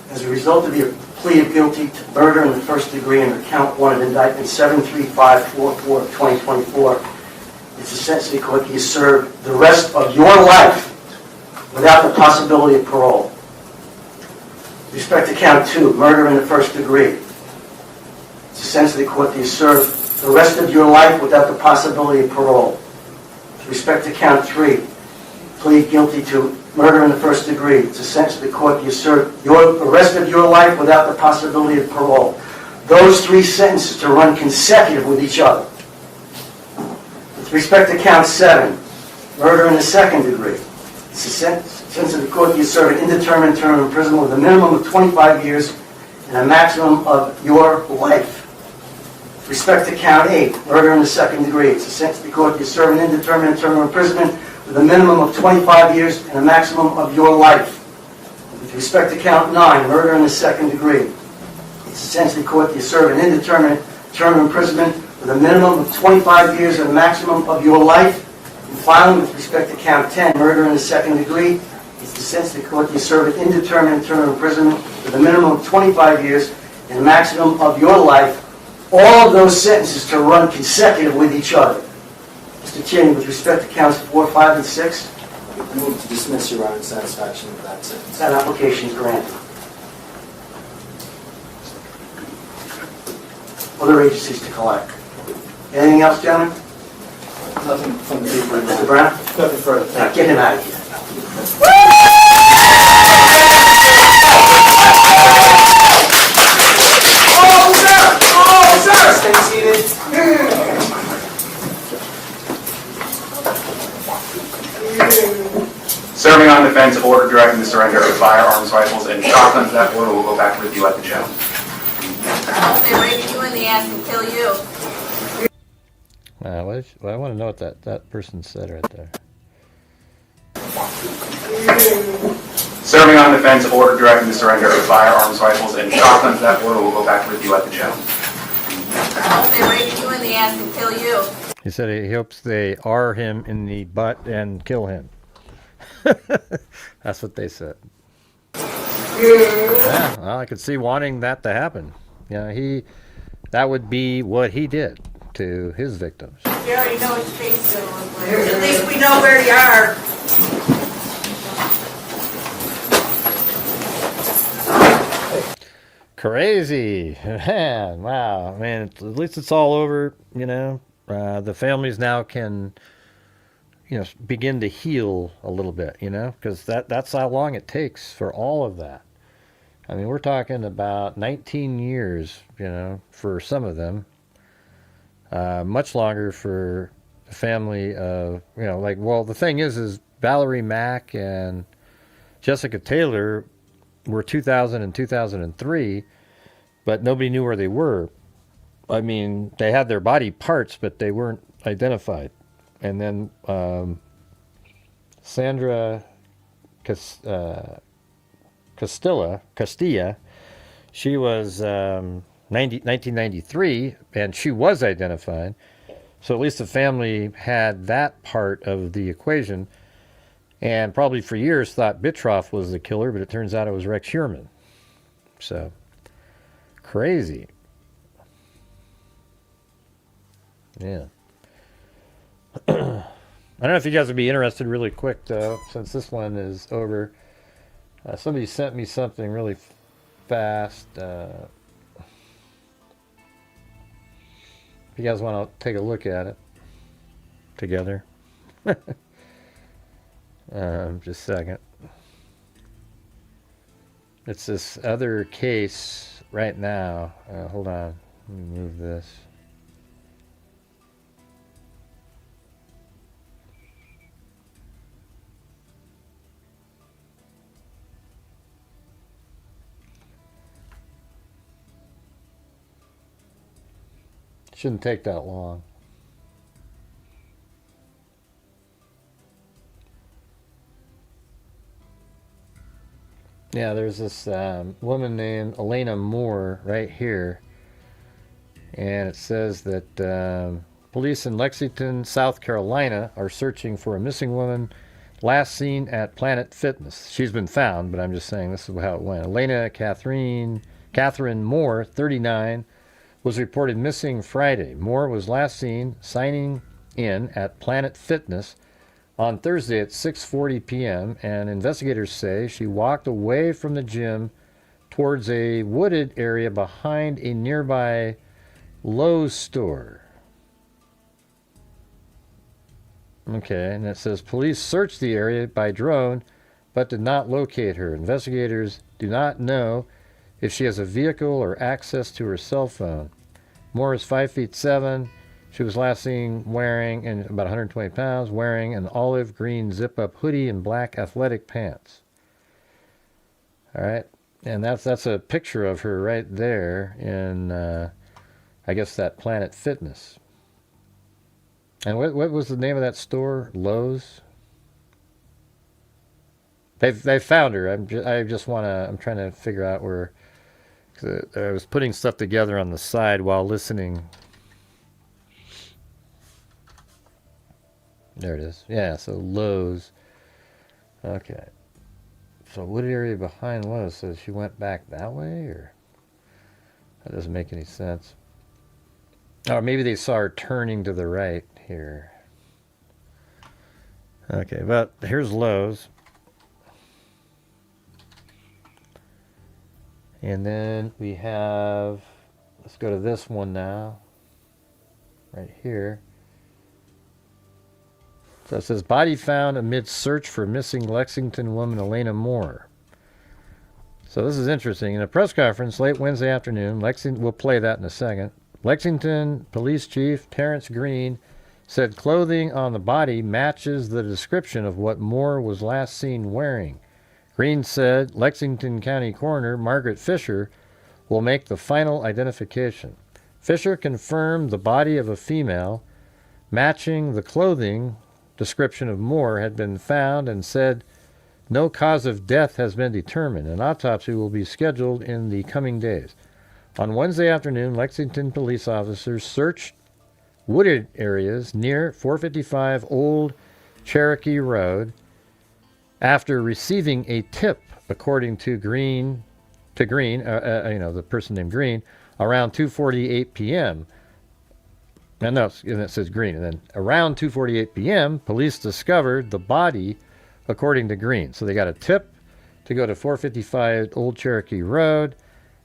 As a result of your plea of guilty to murder in the first degree under count 1 of indictment 73544 of 2024, it's essentially court you serve the rest of your life without the possibility of parole. With respect to count 2, murder in the first degree, it's essentially court you serve the rest of your life without the possibility of parole. With respect to count 3, plead guilty to murder in the first degree, it's essentially court you serve the rest of your life without the possibility of parole. those three sentences to run consecutive with each other. With respect to count 7, murder in the second degree, it's a sentence of the court you serve an indeterminate term of imprisonment with a minimum of 25 years and a maximum of your life. With respect to count 8, murder in the second degree, it's a sentence of the court you serve an indeterminate term of imprisonment with a minimum of 25 years and a maximum of your life. With respect to count 9, murder in the second degree, it's a sentence of the court you serve an indeterminate term of imprisonment with a minimum of 25 years and a maximum of your life. And finally, with respect to count 10, murder in the second degree, it's the sentence of the court you serve an indeterminate term of imprisonment with a minimum of 25 years and a maximum of your life. All of those sentences to run consecutive with each other. Mr. Cheney, with respect to counts 4, 5, and 6, I move to dismiss Your Honor in satisfaction of that sentence. that application is granted. Other agencies to collect. Anything else, gentlemen? Nothing from the paper. Mr. Brown? Nothing further. Now, get him out of here. Stay seated. Serving on defense, order directing the surrender of firearms, rifles, and shotguns. That order will go back with you at the jail. I'll stay rape you in the ass and kill you. I want to know what that person said right there. Serving on defense, order directing the surrender of firearms, rifles, and shotguns. That order will go back with you at the jail. I'll stay rape you in the ass and kill you. He said he hopes they R him in the butt and kill him. That's what they said. Yeah, well, I could see wanting that to happen. That would be what he did to his victims. We already know his face still looks like. At least we know where you are. Crazy, man! Wow, man. At least it's all over. The families now can, begin to heal a little bit. Because that's how long it takes for all of that. I mean, we're talking about 19 years. For some of them, much longer for the family of the thing is Valerie Mack and Jessica Taylor were 2000 and 2003, but nobody knew where they were. I mean, they had their body parts, but they weren't identified. And then Sandra Castilla, she was 1993, and she was identified. So at least the family had that part of the equation. And probably for years thought Bitroff was the killer, but it turns out it was Rex Heuermann. So, crazy. Yeah. I don't know if you guys would be interested really quick, though, since this one is over. Somebody sent me something really fast. If you guys want to take a look at it together. Just a second. It's this other case right now. Hold on. Let me move this. Shouldn't take that long. Yeah, there's this woman named Elena Moore right here. And it says that police in Lexington, South Carolina are searching for a missing woman last seen at Planet Fitness. She's been found, but I'm just saying this is how it went. Elena Catherine Moore, 39, was reported missing Friday. Moore was last seen signing in at Planet Fitness on Thursday at 6:40 p.m., and investigators say she walked away from the gym towards a wooded area behind a nearby Lowe's store. Okay, and it says police searched the area by drone but did not locate her. Investigators do not know if she has a vehicle or access to her cell phone. Moore is 5'7". She was last seen wearing, and about 120 pounds, wearing an olive green zip-up hoodie and black athletic pants. All right, and that's a picture of her right there in, I guess, that Planet Fitness. And what was the name of that store? Lowe's. They found her. I'm trying to figure out where. 'Cause I was putting stuff together on the side while listening. There it is. Yeah, so Lowe's. Okay. So what area behind Lowe's? So she went back that way, or that doesn't make any sense. Or maybe they saw her turning to the right here. Okay, but here's Lowe's. And then we have, let's go to this one now, right here. So it says, body found amid search for missing Lexington woman Elena Moore. So this is interesting. In a press conference late Wednesday afternoon, we'll play that in a second, Lexington Police Chief Terrence Green said clothing on the body matches the description of what Moore was last seen wearing. Green said Lexington County Coroner Margaret Fisher will make the final identification. Fisher confirmed the body of a female matching the clothing description of Moore had been found and said no cause of death has been determined. An autopsy will be scheduled in the coming days. On Wednesday afternoon, Lexington police officers searched wooded areas near 455 Old Cherokee Road after receiving a tip, according to Green, the person named Green, around 2:48 p.m. And it says Green. And then around 2:48 p.m., police discovered the body, according to Green. So they got a tip to go to 455 Old Cherokee Road,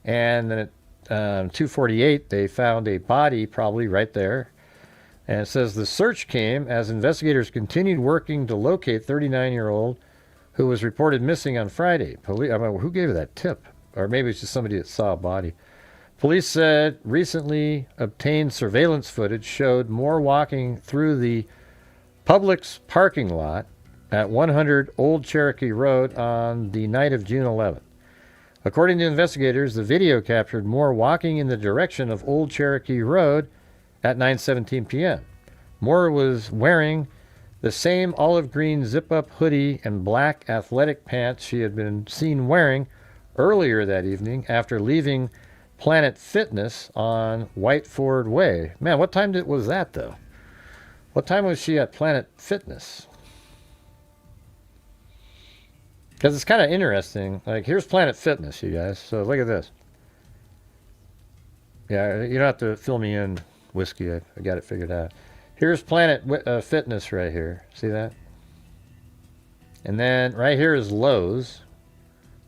and then at 2:48 they found a body probably right there. And it says the search came as investigators continued working to locate 39-year-old who was reported missing on Friday. Who gave her that tip? Or maybe it's just somebody that saw a body. Police said recently obtained surveillance footage showed Moore walking through the Publix parking lot at 100 Old Cherokee Road on the night of June 11th. According to investigators, the video captured Moore walking in the direction of Old Cherokee Road at 9:17 p.m. Moore was wearing the same olive green zip-up hoodie and black athletic pants she had been seen wearing earlier that evening after leaving Planet Fitness on Whiteford Way. Man, what time was that, though? What time was she at Planet Fitness? Because it's kind of interesting. Like, here's Planet Fitness, you guys. So look at this. Yeah, you don't have to fill me in, Whiskey. I got it figured out. Here's Planet Fitness right here. See that? And then right here is Lowe's.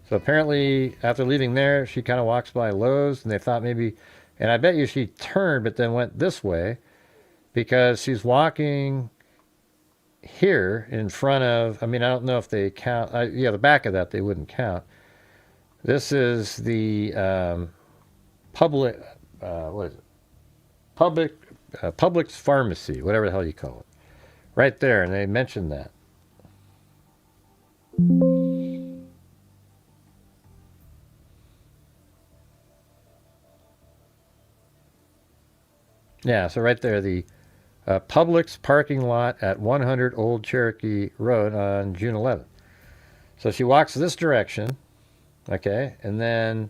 So apparently, after leaving there, she kind of walks by Lowe's, and they thought maybe, and I bet you she turned, but then went this way, because she's walking here in front of, I don't know if they count, the back of that they wouldn't count. This is the Publix Pharmacy, whatever the hell you call it. Right there, and they mentioned that. Yeah, so right there, the Publix parking lot at 100 Old Cherokee Road on June 11th. So she walks this direction, okay, and then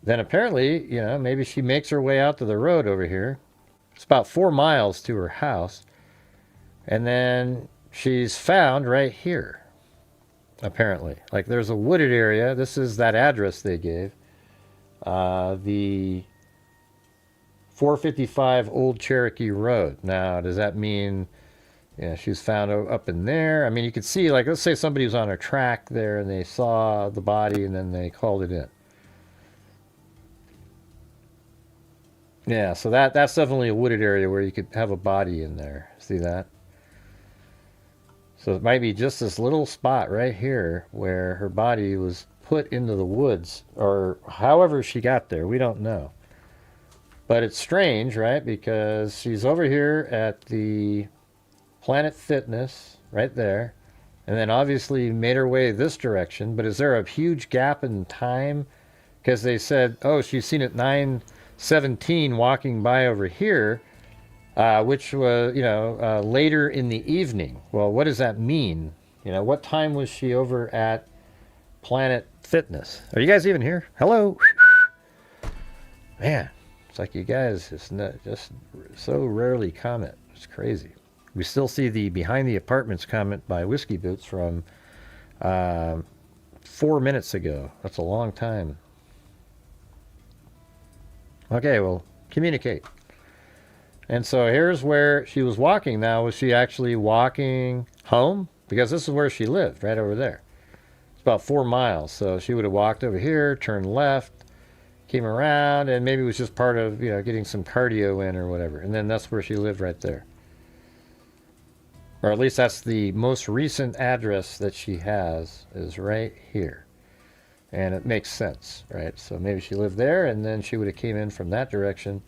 apparently, maybe she makes her way out to the road over here. It's about 4 miles to her house. And then she's found right here, apparently. Like, there's a wooded area. This is that address they gave. The 455 Old Cherokee Road. Now, does that mean she's found up in there? You could see, like, let's say somebody was on a track there and they saw the body and then they called it in. Yeah, so that's definitely a wooded area where you could have a body in there. See that? So it might be just this little spot right here where her body was put into the woods, or however she got there. We don't know. But it's strange, right? Because she's over here at the Planet Fitness, right there. And then obviously made her way this direction. But is there a huge gap in time? Because they said, oh, she's seen at 9:17 walking by over here, which was, later in the evening. Well, what does that mean? What time was she over at Planet Fitness? Are you guys even here? Hello? Man, it's like you guys just so rarely comment. It's crazy. We still see the Behind the Apartments comment by Whiskey Boots from 4 minutes ago. That's a long time. Okay, well, communicate. And so here's where she was walking now. Was she actually walking home? Because this is where she lived, right over there. It's about 4 miles. So she would have walked over here, turned left, came around, and maybe it was just part of, getting some cardio in or whatever. And then that's where she lived right there. Or at least that's the most recent address that she has, is right here. And it makes sense, right? So maybe she lived there, and then she would have came in from that direction.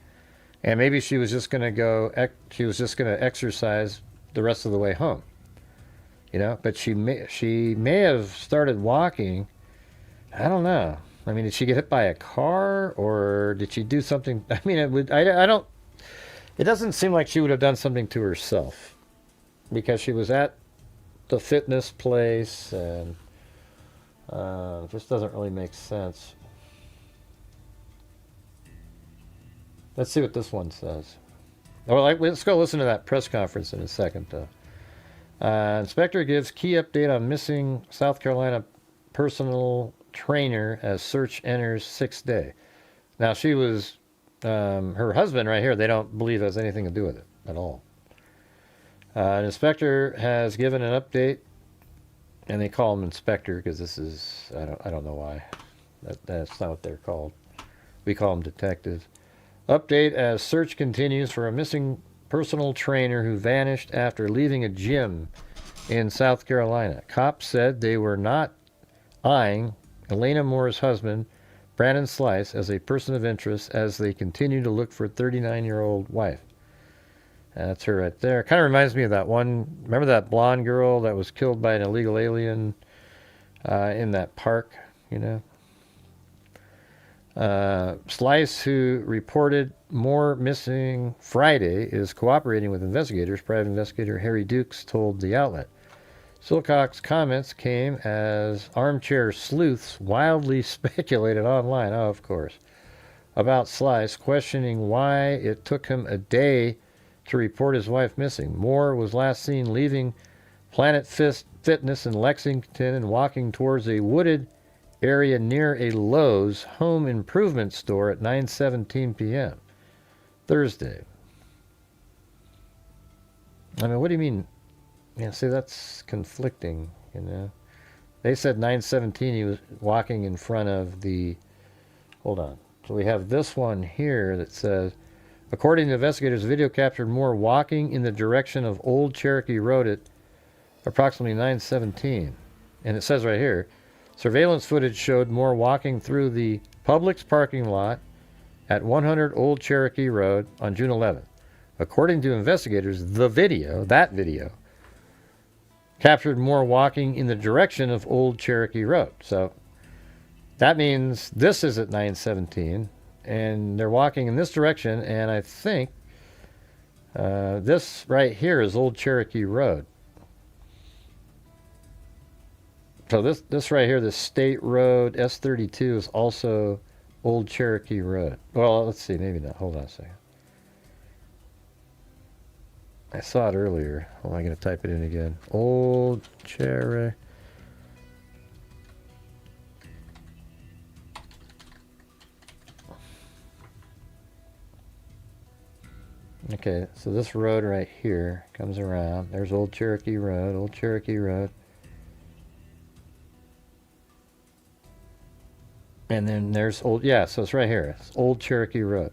And maybe she was just going to exercise the rest of the way home. But she may have started walking. I don't know. I mean, did she get hit by a car, or did she do something? I mean, it doesn't seem like she would have done something to herself, because she was at the fitness place, and it just doesn't really make sense. Let's see what this one says. Let's go listen to that press conference in a second, though. Inspector gives key update on missing South Carolina personal trainer as search enters 6th day. Now, she was, her husband right here, they don't believe has anything to do with it at all. An inspector has given an update, and they call him inspector because this is, I don't know why. That's not what they're called. We call them detectives. Update as search continues for a missing personal trainer who vanished after leaving a gym in South Carolina. Cops said they were not eyeing Elena Moore's husband, Brandon Slice, as a person of interest as they continue to look for 39-year-old wife. That's her right there. Kind of reminds me of that one. Remember that blonde girl that was killed by an illegal alien in that park, Slice, who reported Moore missing Friday, is cooperating with investigators. Private investigator Harry Dukes told the outlet. Silcock's comments came as armchair sleuths wildly speculated online, of course, about Slice, questioning why it took him a day to report his wife missing. Moore was last seen leaving Planet Fitness in Lexington and walking towards a wooded area near a Lowe's home improvement store at 9:17 p.m. Thursday. I mean, what do you mean? Yeah, see, that's conflicting, They said 9:17 he was walking in front of the... Hold on. So we have this one here that says, according to investigators, video captured Moore walking in the direction of Old Cherokee Road at approximately 9:17. And it says right here, surveillance footage showed Moore walking through the Publix parking lot at 100 Old Cherokee Road on June 11th. According to investigators, that video, captured Moore walking in the direction of Old Cherokee Road. So that means this is at 9:17, and they're walking in this direction, and I think this right here is Old Cherokee Road. So this right here, this State Road S32 is also Old Cherokee Road. Well, let's see, maybe not. Hold on a second. I saw it earlier. Well, I'm going to type it in again. Old Cherokee. Okay, so this road right here comes around. There's Old Cherokee Road, Old Cherokee Road. And then there's so it's right here. It's Old Cherokee Road.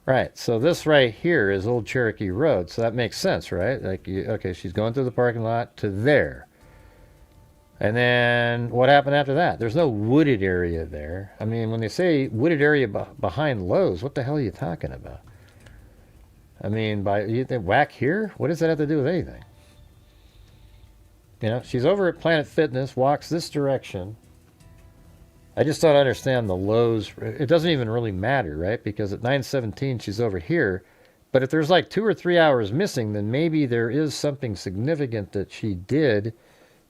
Right, so this right here is Old Cherokee Road, so that makes sense, right? Okay, she's going through the parking lot to there. And then what happened after that? There's no wooded area there. I mean, when they say wooded area behind Lowe's, what the hell are you talking about? I mean, you think whack here? What does that have to do with anything? You know, she's over at Planet Fitness, walks this direction. I just don't understand the Lowe's. It doesn't even really matter, right? Because at 9:17, she's over here. But if there's like 2 or 3 hours missing, then maybe there is something significant that she did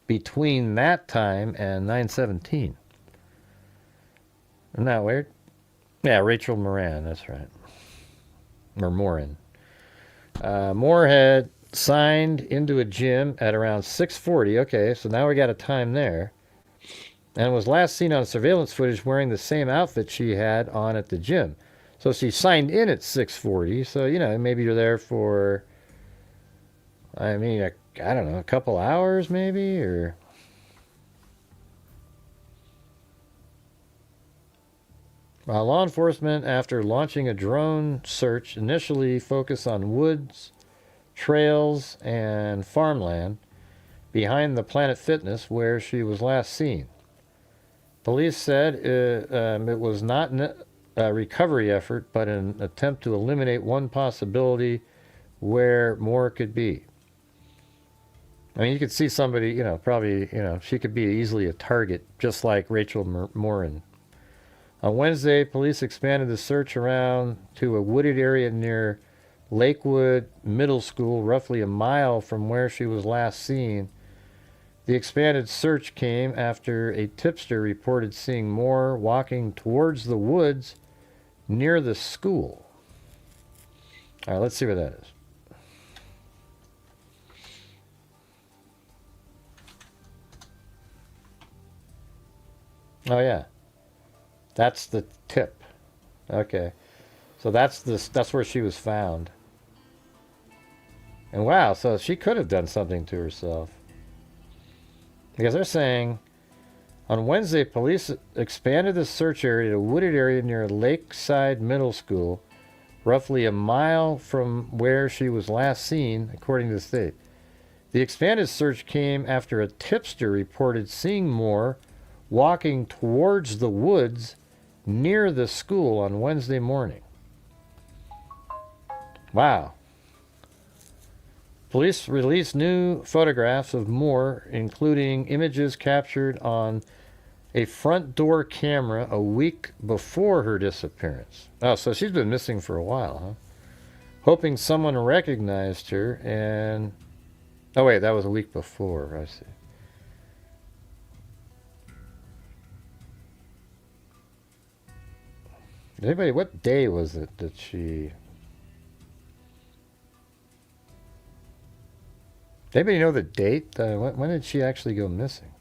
between that time and 9:17. Isn't that weird? Yeah, Rachel Moran, that's right. Or Morin. Moore had signed into a gym at around 6:40. Okay, so now we got a time there. And was last seen on surveillance footage wearing the same outfit she had on at the gym. So she signed in at 6:40. So, you know, maybe you're there for, I mean, I don't know, a couple hours maybe, or... law enforcement, after launching a drone search, initially focused on woods, trails, and farmland behind the Planet Fitness where she was last seen. Police said it was not a recovery effort, but an attempt to eliminate one possibility where more could be. I mean, you could see somebody, you know, probably, you know, she could be easily a target, just like Rachel Morin. On Wednesday, police expanded the search around to a wooded area near Lakewood Middle School, roughly a mile from where she was last seen. The expanded search came after a tipster reported seeing Moore walking towards the woods near the school. All right, let's see what that is. Oh, yeah. That's the tip. Okay. So that's where she was found. And wow, so she could have done something to herself. Because they're saying, on Wednesday, police expanded the search area to a wooded area near Lakeside Middle School, roughly a mile from where she was last seen, according to the state. The expanded search came after a tipster reported seeing Moore walking towards the woods near the school on Wednesday morning. Wow. Police released new photographs of Moore, including images captured on a front door camera a week before her disappearance. Oh, so she's been missing for a while, huh? Hoping someone recognized her and... Oh, wait, that was a week before, I see. Anybody, what day was it that she... Anybody know the date? When did she actually go missing?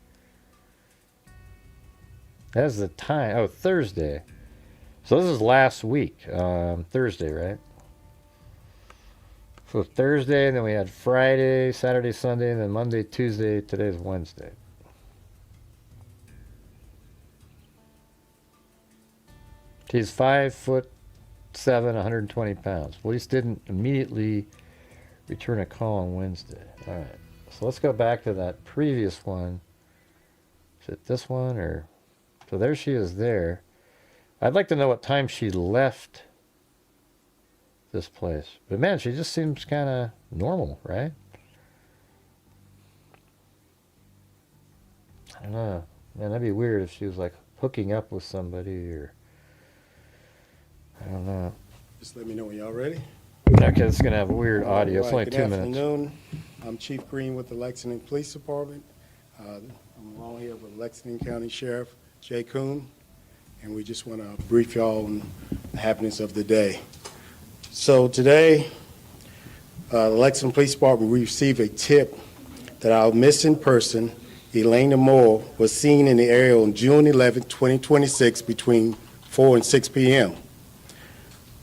That's the time. Oh, Thursday. So this is last week. Thursday, right? So Thursday, and then we had Friday, Saturday, Sunday, and then Monday, Tuesday. Today's Wednesday. She's 5'7", 120 pounds. Police didn't immediately return a call on Wednesday. All right. So let's go back to that previous one. Is it this one or... So there she is there. I'd like to know what time she left this place. But man, she just seems kind of normal, right? I don't know. Man, that'd be weird if she was like hooking up with somebody or... I don't know. Just let me know when y'all ready. Okay, it's going to have weird audio. It's only 2 minutes. Good afternoon. I'm Chief Green with the Lexington Police Department. I'm along here with Lexington County Sheriff Jay Kuhn, and we just want to brief y'all on the happenings of the day. So today, the Lexington Police Department received a tip that our missing person, Elena Moore, was seen in the area on June 11, 2026 between 4 and 6 p.m.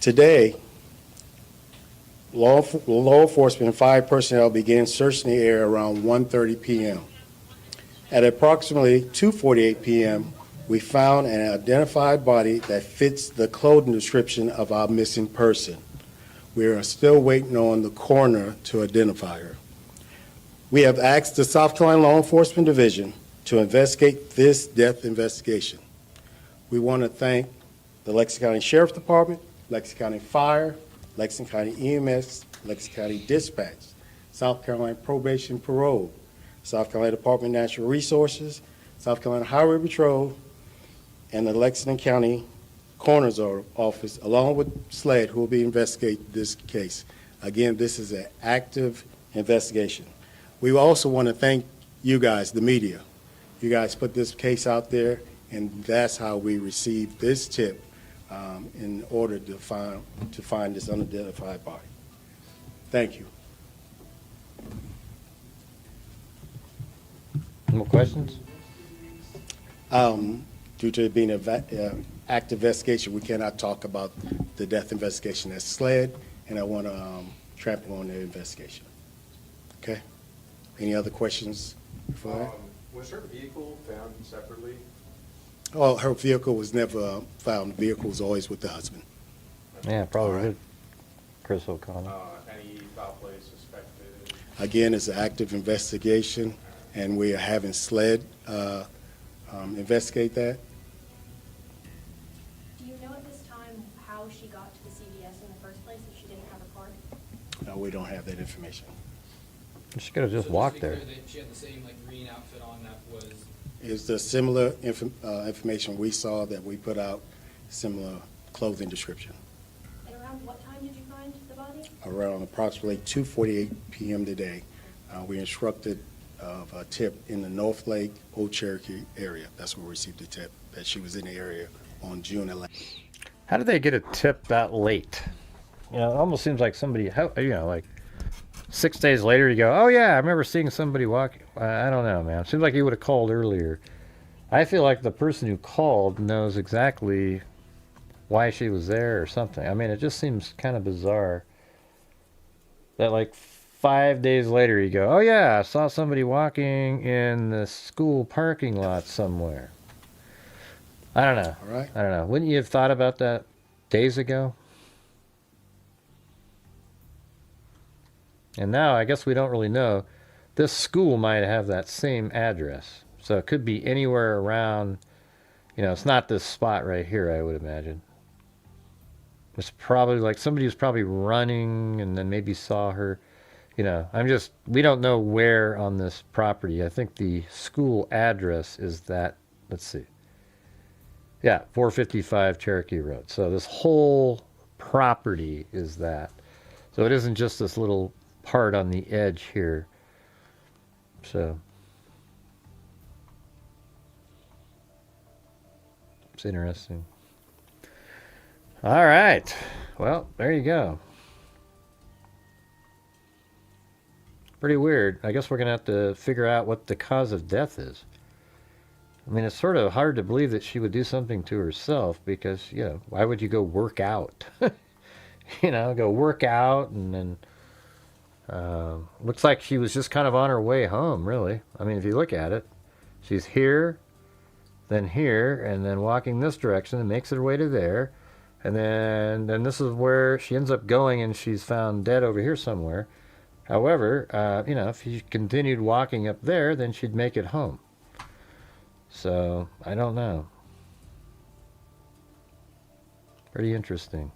Today, law enforcement and fire personnel began searching the area around 1:30 p.m. At approximately 2:48 p.m., we found an identified body that fits the clothing description of our missing person. We are still waiting on the coroner to identify her. We have asked the South Carolina Law Enforcement Division to investigate this death investigation. We want to thank the Lexington County Sheriff's Department, Lexington County Fire, Lexington County EMS, Lexington County Dispatch, South Carolina Probation Parole, South Carolina Department of Natural Resources, South Carolina Highway Patrol, and the Lexington County Coroner's Office, along with SLED, who will be investigating this case. Again, this is an active investigation. We also want to thank you guys, the media. You guys put this case out there, and that's how we received this tip in order to find this unidentified body. Thank you. More questions? Due to it being an active investigation, we cannot talk about the death investigation that's SLED, and I want to trample on their investigation. Okay? Any other questions before that? Was her vehicle found separately? Oh, her vehicle was never found. The vehicle was always with the husband. Yeah, probably good. Chris O'Connor. Any foul play suspected? Again, it's an active investigation, and we are having SLED investigate that. Do you know at this time how she got to the CVS in the first place if she didn't have a card? No, we don't have that information. She could have just walked there. She had the same like green outfit on that was. Is the similar information we saw that we put out, similar clothing description? And around what time did you find the body? Around approximately 2:48 p.m. today, we instructed of a tip in the North Lake, Old Cherokee area. That's where we received the tip that she was in the area on June 11th. How did they get a tip that late? You know, it almost seems like somebody, like 6 days later you go, oh yeah, I remember seeing somebody walk. I don't know, man. It seems like you would have called earlier. I feel like the person who called knows exactly why she was there or something. I mean, it just seems kind of bizarre that like 5 days later you go, oh yeah, I saw somebody walking in the school parking lot somewhere. I don't know. All right. I don't know. Wouldn't you have thought about that days ago? And now I guess we don't really know. This school might have that same address. So it could be anywhere around, it's not this spot right here, I would imagine. It's probably like somebody was probably running and then maybe saw her. We don't know where on this property. I think the school address is that, let's see. Yeah, 455 Cherokee Road. So this whole property is that. So it isn't just this little part on the edge here. So it's interesting. All right. Well, there you go. Pretty weird. I guess we're going to have to figure out what the cause of death is. I mean, it's sort of hard to believe that she would do something to herself because, why would you go work out? Go work out and then looks like she was just kind of on her way home, really. I mean, if you look at it, she's here, and then walking this direction and makes her way to there. And then this is where she ends up going and she's found dead over here somewhere. However, if she continued walking up there, then she'd make it home. So, I don't know. Pretty interesting.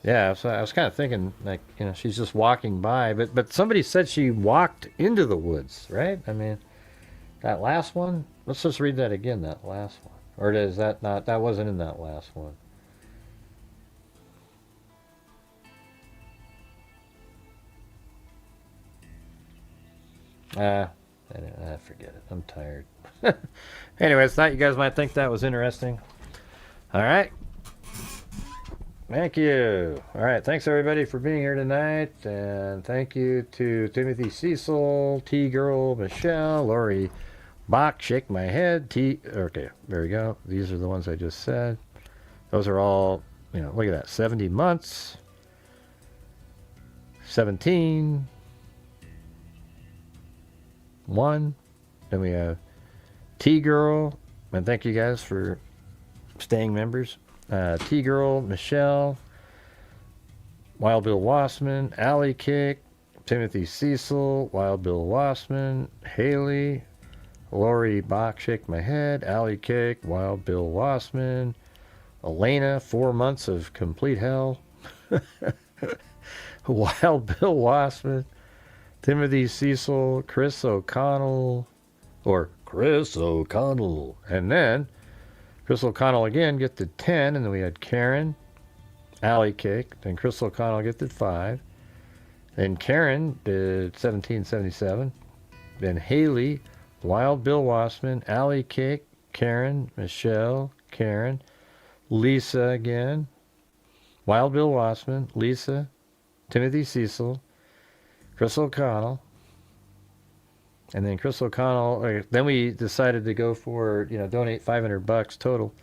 Yeah, so I was kind of thinking, like, she's just walking by. But somebody said she walked into the woods, right? I mean, that last one? Let's just read that again, that last one. Or is that not? That wasn't in that last one. Forget it. I'm tired. Anyways, thought you guys might think that was interesting. All right. Thank you. All right. Thanks, everybody, for being here tonight. And thank you to Timothy Cecil, T-Girl, Michelle, Lori Bach, Shake My Head, Okay, there we go. These are the ones I just said. Those are all, look at that. 70 months. 17. 1. Then we have T-Girl. And thank you guys for staying members. T-Girl, Michelle, Wild Bill Wassman, Alley Kick, Timothy Cecil, Wild Bill Wassman, Haley, Lori Bach, Shake My Head, Alley Cake, Wild Bill Wassman, Elena, 4 months of complete hell, Wild Bill Wassman, Timothy Cecil, Chris O'Connell, and then Chris O'Connell again get to 10, and then we had Karen, Alley Cake, then Chris O'Connell get to 5, then Karen did 1777, then Haley, Wild Bill Wassman, Alley Cake, Karen, Michelle, Karen, Lisa again, Wild Bill Wassman, Lisa, Timothy Cecil, Chris O'Connell, and then Chris O'Connell, then we decided to go for, donate $500 total.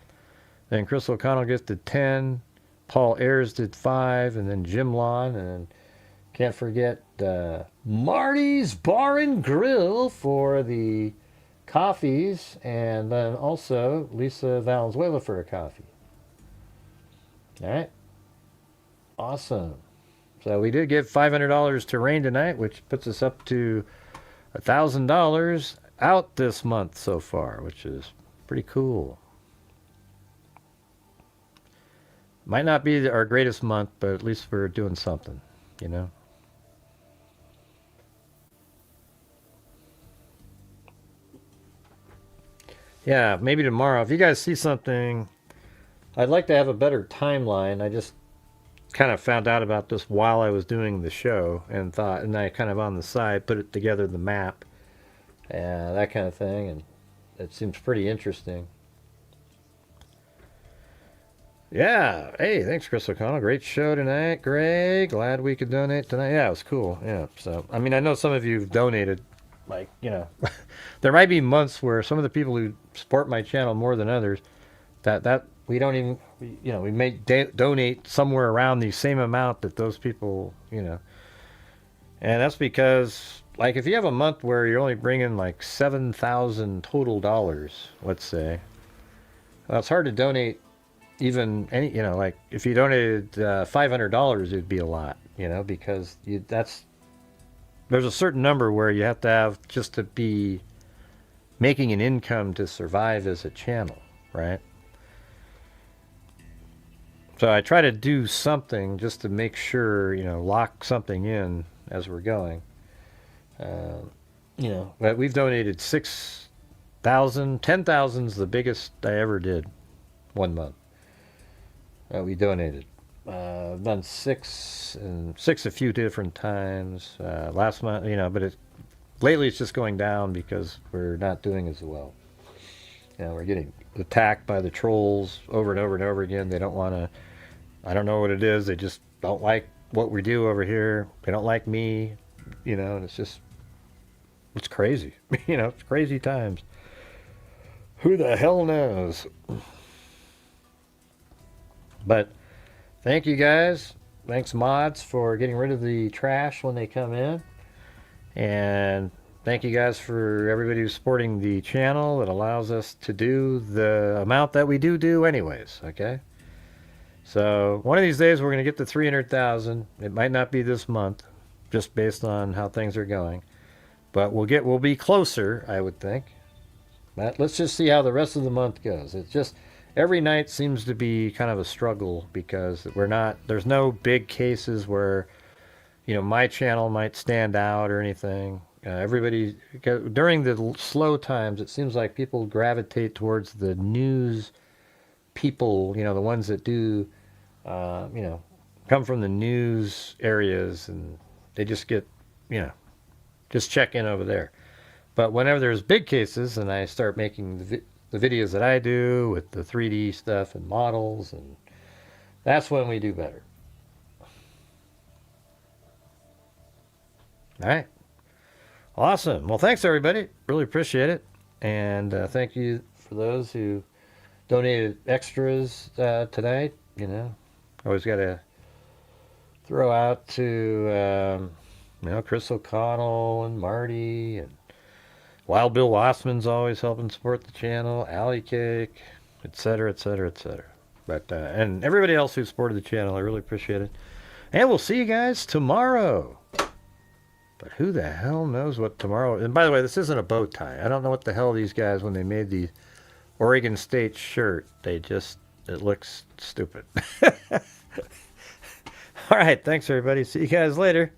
Then Chris O'Connell gets to 10, Paul Ayers did 5, and then Jim Lawn, and can't forget Marty's Bar and Grill for the coffees, and then also Lisa Valenzuela for a coffee. All right. Awesome. So we did give $500 to Rain tonight, which puts us up to $1,000 out this month so far, which is pretty cool. Might not be our greatest month, but at least we're doing something, Yeah, maybe tomorrow. If you guys see something, I'd like to have a better timeline. I just kind of found out about this while I was doing the show and I kind of on the side put it together, the map, and that kind of thing, and it seems pretty interesting. Yeah, hey, thanks, Chris O'Connell. Great show tonight, Greg. Glad we could donate tonight. Yeah, it was cool. Yeah, so, I know some of you have donated, there might be months where some of the people who support my channel more than others, that we don't even, we may donate somewhere around the same amount that those people, and that's because, if you have a month where you're only bringing $7,000 total dollars, let's say, well, it's hard to donate even any, if you donated $500, it'd be a lot, because there's a certain number where you have to have just to be making an income to survive as a channel, right? So I try to do something just to make sure, lock something in as we're going. But we've donated 6,000, 10,000's the biggest I ever did one month. We donated. Done six a few different times. Last month, but lately it's just going down because we're not doing as well. We're getting attacked by the trolls over and over and over again. They don't want to, I don't know what it is. They just don't like what we do over here. They don't like me, and it's crazy. It's crazy times. Who the hell knows? But thank you guys. Thanks, mods, for getting rid of the trash when they come in. And thank you guys for everybody who's supporting the channel. It allows us to do the amount that we do anyways, okay? So one of these days we're going to get to 300,000. It might not be this month, just based on how things are going. But we'll be closer, I would think. But let's just see how the rest of the month goes. It's just every night seems to be kind of a struggle because there's no big cases where, my channel might stand out or anything. Everybody, during the slow times, it seems like people gravitate towards the news people, the ones that do, come from the news areas, and they just get, just check in over there. But whenever there's big cases and I start making the videos that I do with the 3D stuff and models, and that's when we do better. All right. Awesome. Well, thanks, everybody. Really appreciate it. And thank you for those who donated extras tonight. Always got to throw out to, Chris O'Connell and Marty, and Wild Bill Wassman's always helping support the channel, Alley Cake, etc., etc., etc. But, and everybody else who supported the channel, I really appreciate it. And we'll see you guys tomorrow. But who the hell knows what tomorrow... And by the way, this isn't a bow tie. I don't know what the hell these guys, when they made the Oregon State shirt, they just... It looks stupid. All right, thanks, everybody. See you guys later.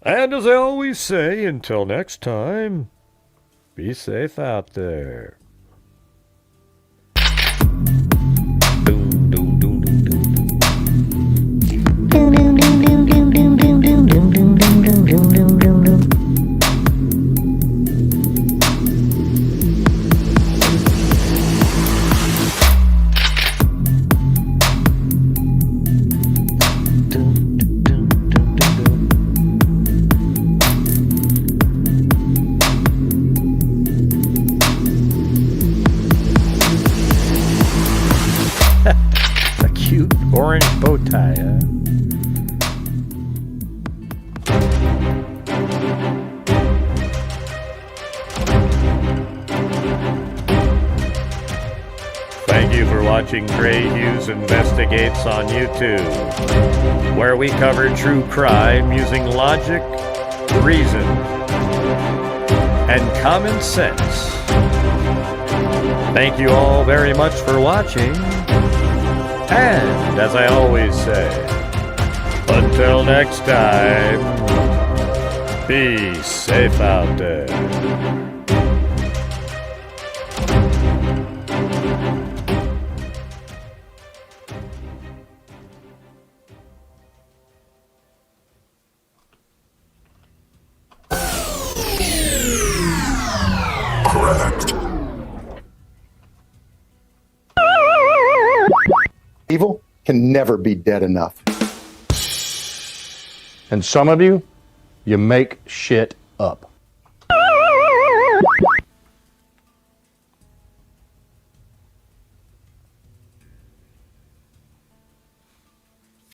And as I always say, until next time, be safe out there. A cute orange bow tie, huh? Thank you for watching Gray Hughes Investigates on YouTube, where we cover true crime using logic, reason, and common sense. Thank you all very much for watching, and as I always say, until next time, be safe out there. Evil can never be dead enough. And some of you make shit up.